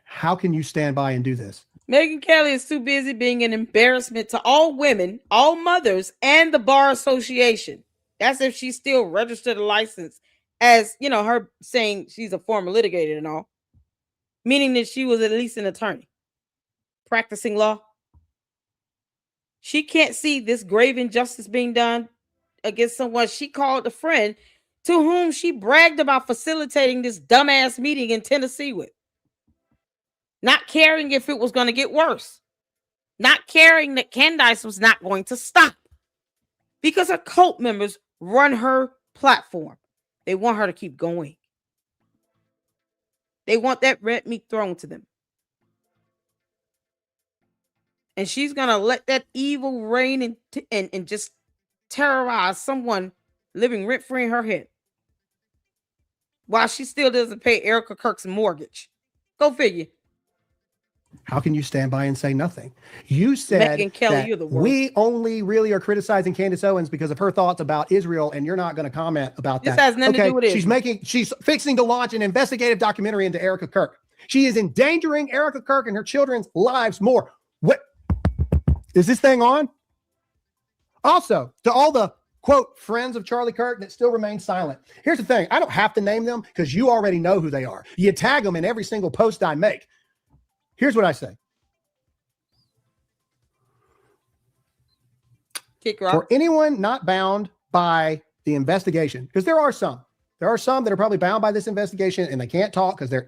How can you stand by and do this?
Megyn Kelly is too busy being an embarrassment to all women, all mothers, and the Bar Association. That's if she's still registered a license as, her saying she's a former litigator and all, meaning that she was at least an attorney practicing law. She can't see this grave injustice being done against someone she called a friend to whom she bragged about facilitating this dumbass meeting in Tennessee with. Not caring if it was going to get worse. Not caring that Candace was not going to stop. Because her cult members run her platform. They want her to keep going. They want that red meat thrown to them. And she's going to let that evil reign and just terrorize someone living rent-free in her head. While she still doesn't pay Erica Kirk's mortgage. Go figure.
How can you stand by and say nothing? You said
Megyn Kelly,
that
you're the worst.
We only really are criticizing Candace Owens because of her thoughts about Israel, and you're not going to comment about that.
This has nothing to do with it.
She's fixing to launch an investigative documentary into Erica Kirk. She is endangering Erica Kirk and her children's lives more. What is this thing on? Also, to all the quote friends of Charlie Kirk that still remain silent. Here's the thing. I don't have to name them because you already know who they are. You tag them in every single post I make. Here's what I say. For anyone not bound by the investigation, because there are some that are probably bound by this investigation and they can't talk because they're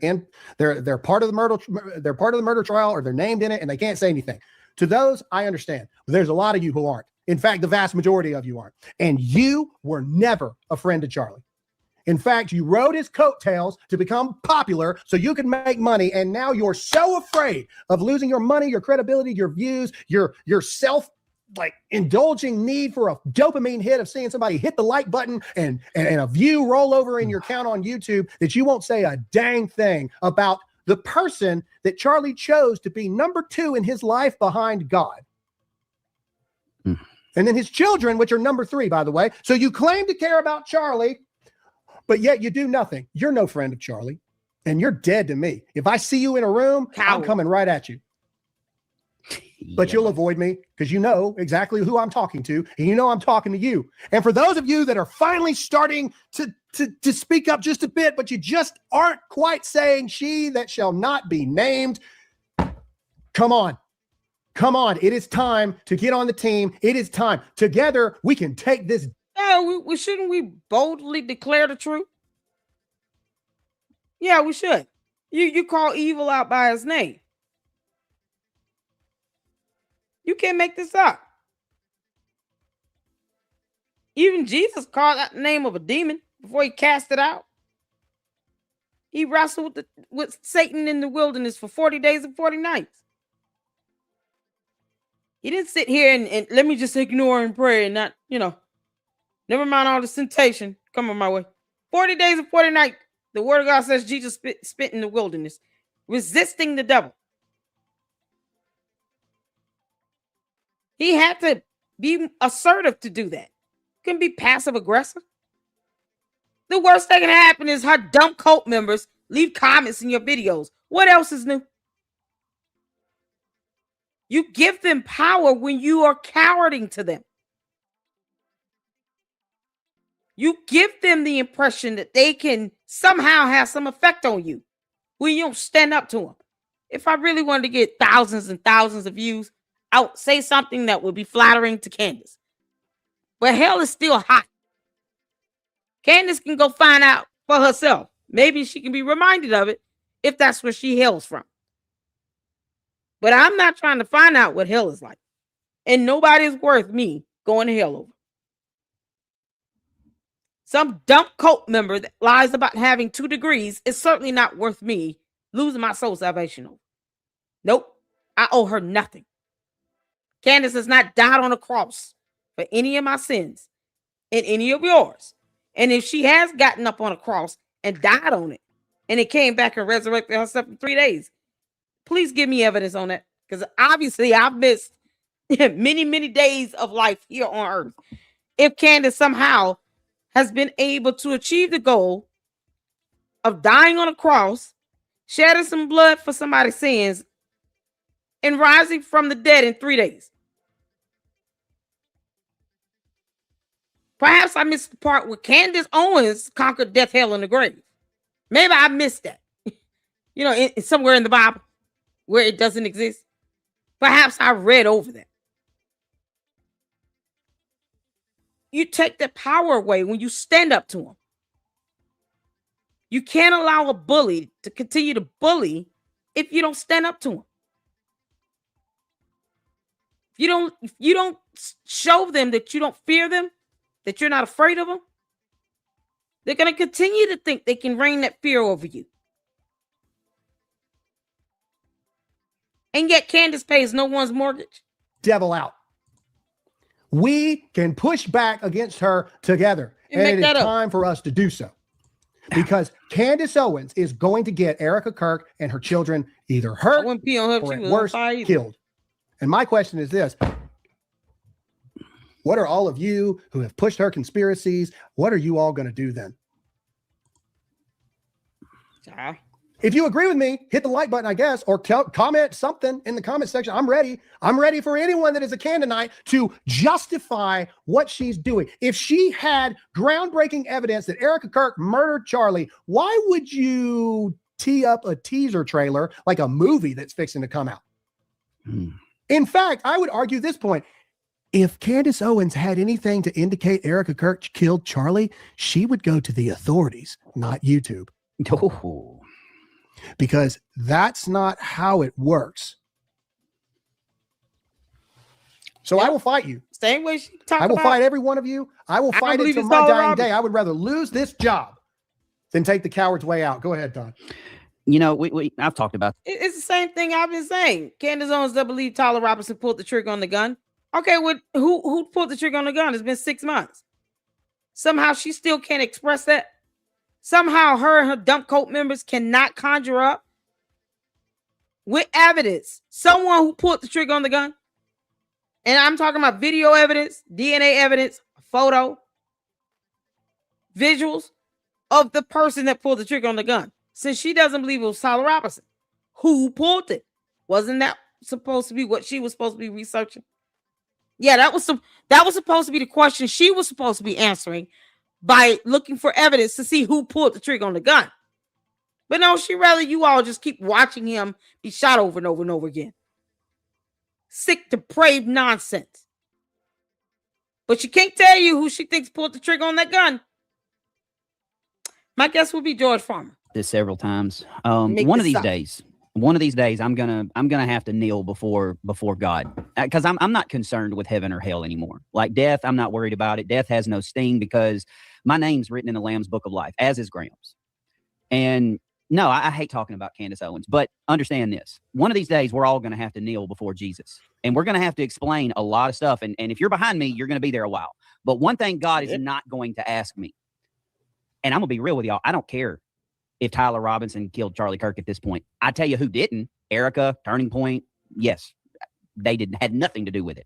part of the murder trial or they're named in it and they can't say anything. To those, I understand. But there's a lot of you who aren't. In fact, the vast majority of you aren't. And you were never a friend to Charlie. In fact, you rode his coattails to become popular so you could make money. And now you're so afraid of losing your money, your credibility, your views, your indulging need for a dopamine hit of seeing somebody hit the like button and a view roll over in your account on YouTube that you won't say a dang thing about the person that Charlie chose to be number 2 in his life behind God. And then his children, which are number 3, by the way. So you claim to care about Charlie, but yet you do nothing. You're no friend of Charlie, and you're dead to me. If I see you in a room, I'm coming right at you. But you'll avoid me because you know exactly who I'm talking to, and you know I'm talking to you. And for those of you that are finally starting to speak up just a bit, but you just aren't quite saying she that shall not be named, come on. Come on. It is time to get on the team. It is time. Together, we can take this.
Yeah, shouldn't we boldly declare the truth? Yeah, we should. You call evil out by his name. You can't make this up. Even Jesus called out the name of a demon before he cast it out. He wrestled with Satan in the wilderness for 40 days and 40 nights. He didn't sit here and let me just ignore and pray and not, never mind all this temptation coming my way. 40 days and 40 nights. The word of God says Jesus spent in the wilderness, resisting the devil. He had to be assertive to do that. Couldn't be passive aggressive. The worst that can happen is her dumb cult members leave comments in your videos. What else is new? You give them power when you are cowarding to them. You give them the impression that they can somehow have some effect on you when you don't stand up to them. If I really wanted to get thousands and thousands of views, out, say something that would be flattering to Candace. But hell is still hot. Candace can go find out for herself. Maybe she can be reminded of it if that's where she hails from. But I'm not trying to find out what hell is like. And nobody's worth me going to hell over. Some dumb cult member that lies about having 2 degrees is certainly not worth me losing my soul salvation over. Nope. I owe her nothing. Candace has not died on a cross for any of my sins and any of yours. And if she has gotten up on a cross and died on it, and it came back and resurrected herself in 3 days, please give me evidence on that. Because obviously I've missed many, many days of life here on earth. If Candace somehow has been able to achieve the goal of dying on a cross, shedding some blood for somebody's sins, and rising from the dead in 3 days. Perhaps I missed the part where Candace Owens conquered death, hell, and the grave. Maybe I missed that. You know, somewhere in the Bible where it doesn't exist. Perhaps I read over that. You take the power away when you stand up to him. You can't allow a bully to continue to bully if you don't stand up to him. If you don't show them that you don't fear them, that you're not afraid of them, they're going to continue to think they can reign that fear over you. And yet Candace pays no one's mortgage.
Devil out. We can push back against her together. And it is time for us to do so. Because Candace Owens is going to get Erica Kirk and her children either hurt or at worst killed. And my question is this. What are all of you who have pushed her conspiracies? What are you all going to do then? If you agree with me, hit the like button, I guess, or comment something in the comment section. I'm ready. I'm ready for anyone that is a Canaanite to justify what she's doing. If she had groundbreaking evidence that Erica Kirk murdered Charlie, why would you tee up a teaser trailer like a movie that's fixing to come out? In fact, I would argue this point. If Candace Owens had anything to indicate Erica Kirk killed Charlie, she would go to the authorities, not YouTube.
Oh.
Because that's not how it works. So I will fight you.
Same way she talked
I will
about.
fight every one of you. I will fight it till my dying day. I would rather lose this job than take the coward's way out. Go ahead, Don.
You know, I've talked about
it's the same thing I've been saying. Candace Owens doesn't believe Tyler Robinson pulled the trigger on the gun. Okay, who pulled the trigger on the gun? It's been 6 months. Somehow she still can't express that. Somehow her and her dump coat members cannot conjure up with evidence someone who pulled the trigger on the gun. And I'm talking about video evidence, DNA evidence, photo, visuals of the person that pulled the trigger on the gun. Since she doesn't believe it was Tyler Robinson, who pulled it? Wasn't that supposed to be what she was supposed to be researching? Yeah, that was supposed to be the question she was supposed to be answering by looking for evidence to see who pulled the trigger on the gun. But no, she rather you all just keep watching him be shot over and over and over again. Sick, depraved nonsense. But she can't tell you who she thinks pulled the trigger on that gun. My guess would be George Farmer.
This several times. One of these days, I'm gonna have to kneel before God, because I'm not concerned with heaven or hell anymore. Like death, I'm not worried about it. Death has no sting because my name's written in the Lamb's Book of Life, as is Graham's. And no, I hate talking about Candace Owens, but understand this: one of these days, we're all gonna have to kneel before Jesus, and we're gonna have to explain a lot of stuff. And if you're behind me, you're gonna be there a while. But one thing God is not going to ask me, and I'm gonna be real with y'all, I don't care if Tyler Robinson killed Charlie Kirk at this point. I tell you who didn't. Erica, Turning Point. Yes, they had nothing to do with it.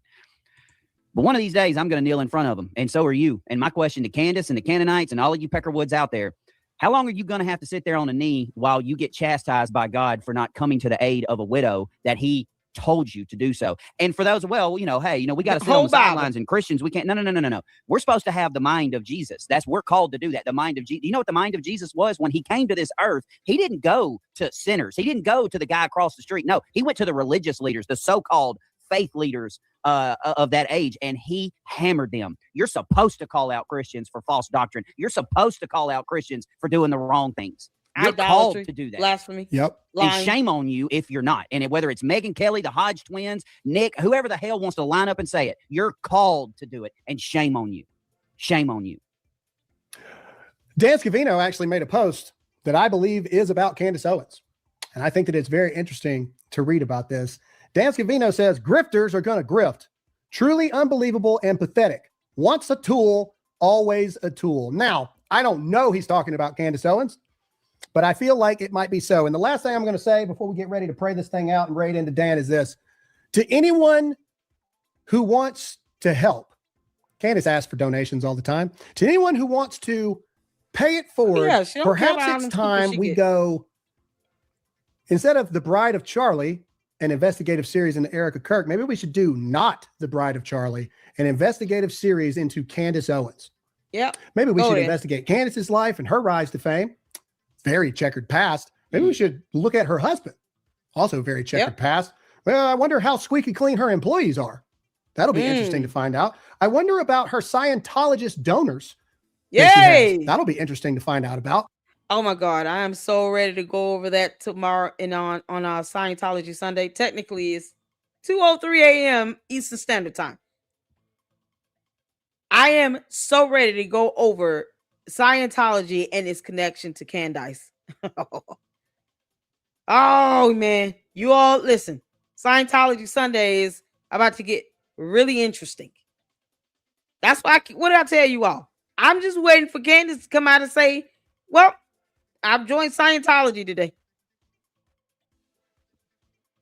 But one of these days, I'm going to kneel in front of them, and so are you. And my question to Candace and the Canaanites and all of you Peckerwoods out there, how long are you going to have to sit there on a knee while you get chastised by God for not coming to the aid of a widow that he told you to do so? And for those, well, we got to sit on the sidelines, and Christians, we can't. No. We're supposed to have the mind of Jesus. We're called to do that. The mind of Jesus. You know what the mind of Jesus was when he came to this earth? He didn't go to sinners. He didn't go to the guy across the street. No, he went to the religious leaders, the so-called faith leaders of that age, and he hammered them. You're supposed to call out Christians for false doctrine. You're supposed to call out Christians for doing the wrong things. You're called to do that.
Blasphemy.
Yep.
And shame on you if you're not. And whether it's Megyn Kelly, the Hodge twins, Nick, whoever the hell wants to line up and say it, you're called to do it. And shame on you. Shame on you.
Dan Scavino actually made a post that I believe is about Candace Owens. And I think that it's very interesting to read about this. Dan Scavino says, grifters are going to grift. Truly unbelievable and pathetic. Once a tool, always a tool. Now, I don't know he's talking about Candace Owens, but I feel like it might be so. And the last thing I'm going to say before we get ready to pray this thing out and raid into Dan is this. To anyone who wants to help, Candace asks for donations all the time. To anyone who wants to pay it forward, perhaps it's time we go, instead of The Bride of Charlie, an investigative series into Erica Kirk, maybe we should do Not The Bride of Charlie, an investigative series into Candace Owens.
Yep.
Maybe we should investigate Candace's life and her rise to fame. Very checkered past. Maybe we should look at her husband. Also very checkered past. Well, I wonder how squeaky clean her employees are. That'll be interesting to find out. I wonder about her Scientologist donors.
Yay!
That'll be interesting to find out about.
Oh my God, I am so ready to go over that tomorrow and on our Scientology Sunday. Technically, it's 2:03 a.m. Eastern Standard Time. I am so ready to go over Scientology and its connection to Candace. Oh man, you all listen. Scientology Sunday is about to get really interesting. That's why. What did I tell you all? I'm just waiting for Candace to come out and say, "Well, I've joined Scientology today."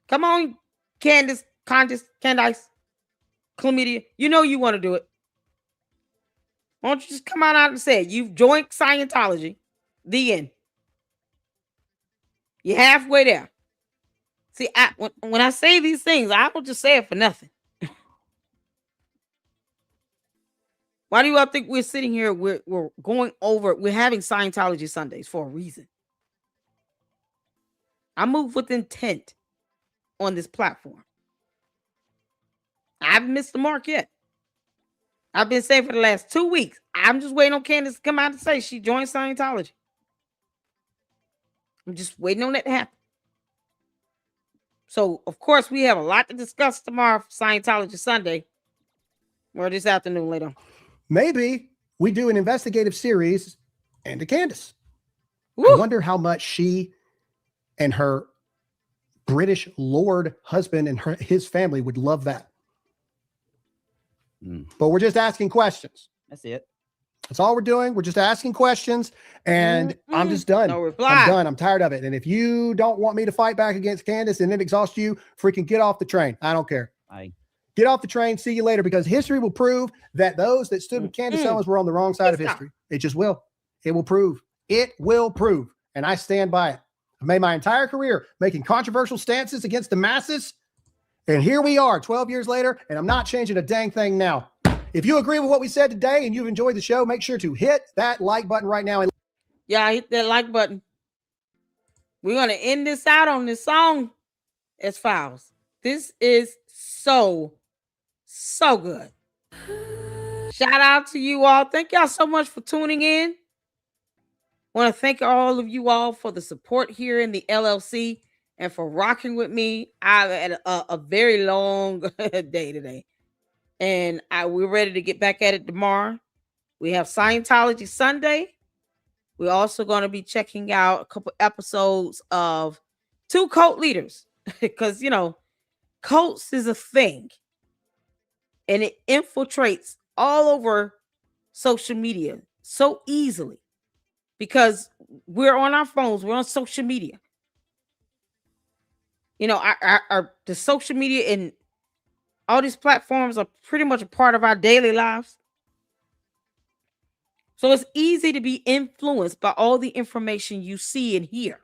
Come on, Candace, Chlamydia. You know you want to do it. Why don't you just come out and say it? You've joined Scientology. The end. You're halfway there. See, when I say these things, I don't just say it for nothing. Why do you all think we're sitting here? We're going over, we're having Scientology Sundays for a reason. I move with intent on this platform. I haven't missed the mark yet. I've been saying for the last 2 weeks. I'm just waiting on Candace to come out and say she joined Scientology. I'm just waiting on that to happen. So, of course, we have a lot to discuss tomorrow for Scientology Sunday. Or this afternoon later on.
Maybe we do an investigative series into Candace. I wonder how much she and her British Lord husband and his family would love that. But we're just asking questions.
That's it.
That's all we're doing. We're just asking questions, and I'm just done.
No reply.
I'm done. I'm tired of it. And if you don't want me to fight back against Candace and it exhausts you, freaking get off the train. I don't care. Get off the train. See you later, because history will prove that those that stood with Candace Owens were on the wrong side of history. It just will. It will prove. It will prove. And I stand by it. I've made my entire career making controversial stances against the masses. And here we are 12 years later, and I'm not changing a dang thing now. If you agree with what we said today and you've enjoyed the show, make sure to hit that like button right now.
Yeah, hit that like button. We're going to end this out on this song as Files. This is so good. Shout out to you all. Thank y'all so much for tuning in. Want to thank all of you all for the support here in the LLC and for rocking with me. I've had a very long day today. And we're ready to get back at it tomorrow. We have Scientology Sunday. We're also going to be checking out a couple episodes of 2 cult leaders. Because, cults is a thing. And it infiltrates all over social media so easily. Because we're on our phones. We're on social media. The social media and all these platforms are pretty much a part of our daily lives. So it's easy to be influenced by all the information you see and hear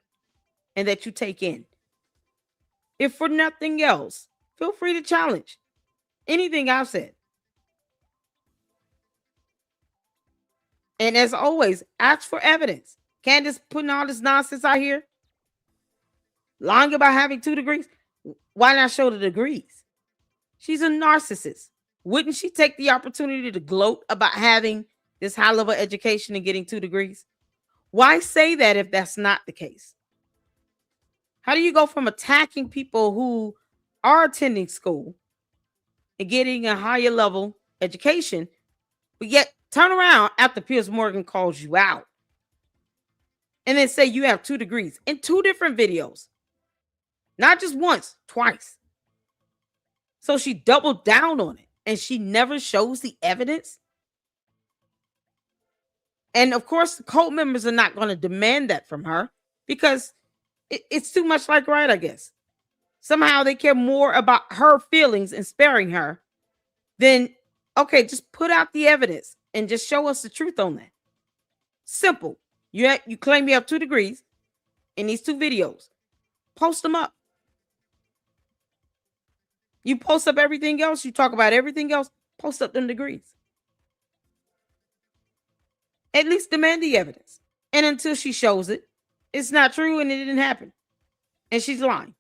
and that you take in. If for nothing else, feel free to challenge anything I've said. And as always, ask for evidence. Candace putting all this nonsense out here, lying about having 2 degrees. Why not show the degrees? She's a narcissist. Wouldn't she take the opportunity to gloat about having this high-level education and getting 2 degrees? Why say that if that's not the case? How do you go from attacking people who are attending school and getting a higher level education, but yet turn around after Piers Morgan calls you out and then say you have 2 degrees in 2 different videos? Not just once, twice. So she doubled down on it and she never shows the evidence. And of course, the cult members are not going to demand that from her because it's too much like right, I guess. Somehow they care more about her feelings and sparing her than, okay, just put out the evidence and just show us the truth on that. Simple. You claim you have 2 degrees in these 2 videos. Post them up. You post up everything else. You talk about everything else. Post up them degrees. At least demand the evidence. And until she shows it, it's not true and it didn't happen. And she's lying.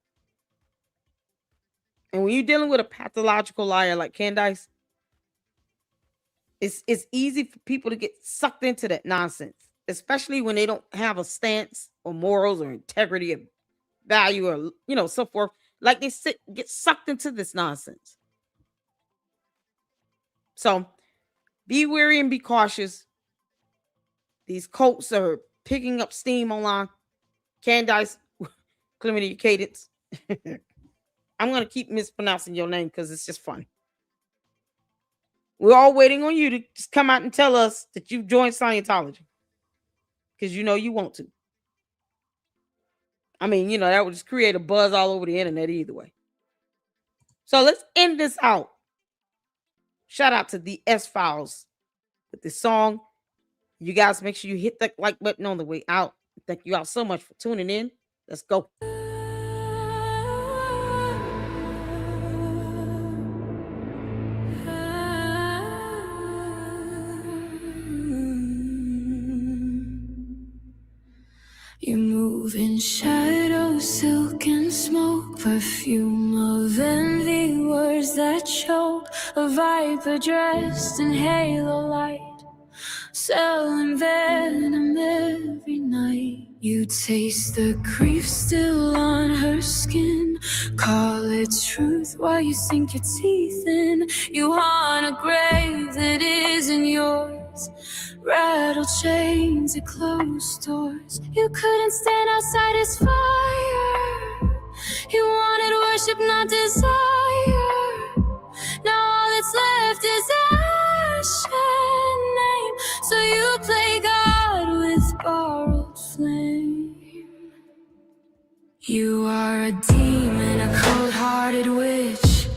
And when you're dealing with a pathological liar like Candace, it's easy for people to get sucked into that nonsense, especially when they don't have a stance or morals or integrity or value or, so forth. Like they get sucked into this nonsense. So be wary and be cautious. These cults are picking up steam online. Candace, clear your cadence. I'm going to keep mispronouncing your name because it's just fun. We're all waiting on you to just come out and tell us that you've joined Scientology. Because you know you want to. I mean, that would just create a buzz all over the internet either way. So let's end this out. Shout out to the S-Files with this song. You guys make sure you hit that like button on the way out. Thank you all so much for tuning in. Let's go.
You move in shadows, silk and smoke, perfume of envy, words that choke, a viper dressed in halo light, selling venom every night. You taste the grief still on her skin, call it truth while you sink your teeth in. You want a grave that isn't yours, rattle chains and closed doors. You couldn't stand outside his fire. You wanted worship, not desire. Now all that's left is ash and name. So you play God with borrowed flame. You are a demon, a cold-hearted witch.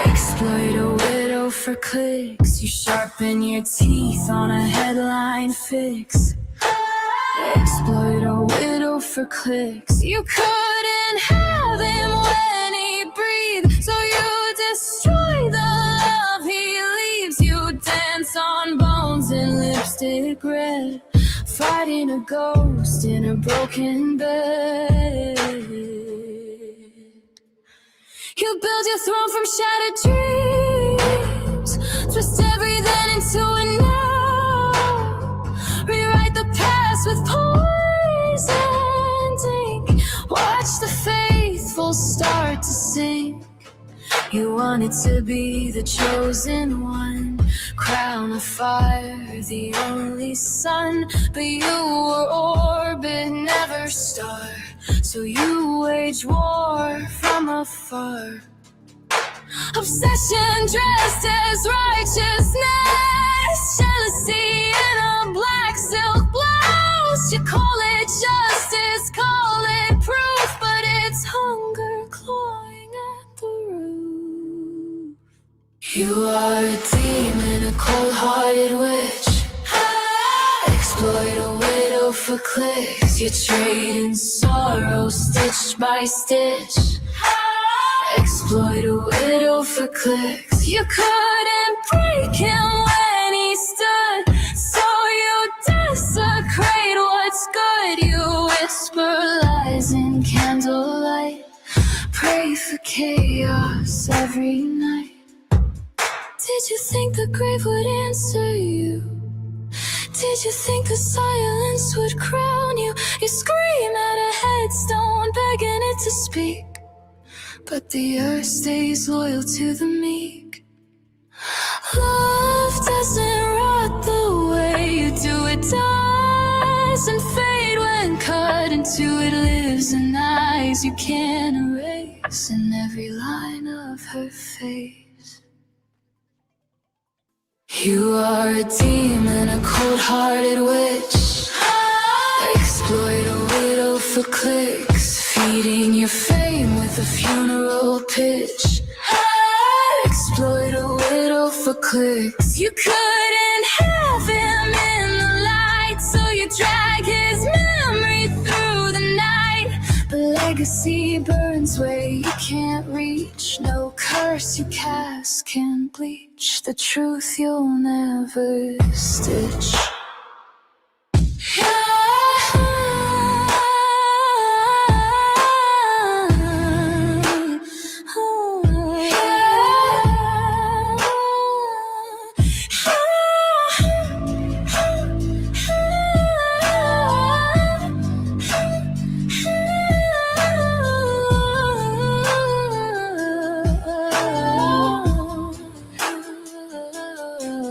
Exploit a widow for clicks. You sharpen your teeth on a headline fix. Exploit a widow for clicks. You couldn't have him when he breathed, so you destroy the love he leaves. You dance on bones and lipstick red, fighting a ghost in a broken bed. You build your throne from shattered dreams, twist everything into a now. Rewrite the past with poison ink. Watch the faithful start to sink. You wanted to be the chosen one, crown of fire, the only sun. But you were orbit, never star, so you wage war from afar. Obsession dressed as righteousness, jealousy in a black silk blouse. You call it justice, call it proof, but it's hunger clawing at the root. You are a demon, a cold-hearted witch. Exploit a widow for clicks. You're trading sorrow stitch by stitch. Exploit a widow for clicks. You couldn't break him when he stood, so you desecrate what's good. You whisper lies in candlelight, pray for chaos dreams every night. Did you think the grave would answer you? Did you think the silence would crown you? You scream at a headstone, begging it to speak, but the earth stays loyal to the meek. Love doesn't rot the way you do. It doesn't fade when cut into. It lives in eyes you can't erase, in every line of her face. You are a demon, a cold-hearted witch. Exploit a widow for clicks, feeding your fame with a funeral pitch. Exploit a widow for clicks. You couldn't have him in the light, so you drag his memory through the night. But legacy burns where you can't reach. No curse you cast can bleach the truth you'll never stitch.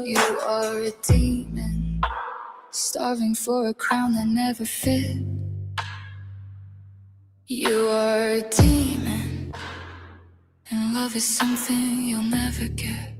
You are a demon, starving for a crown that never fit. You are a demon, and love is something you'll never get.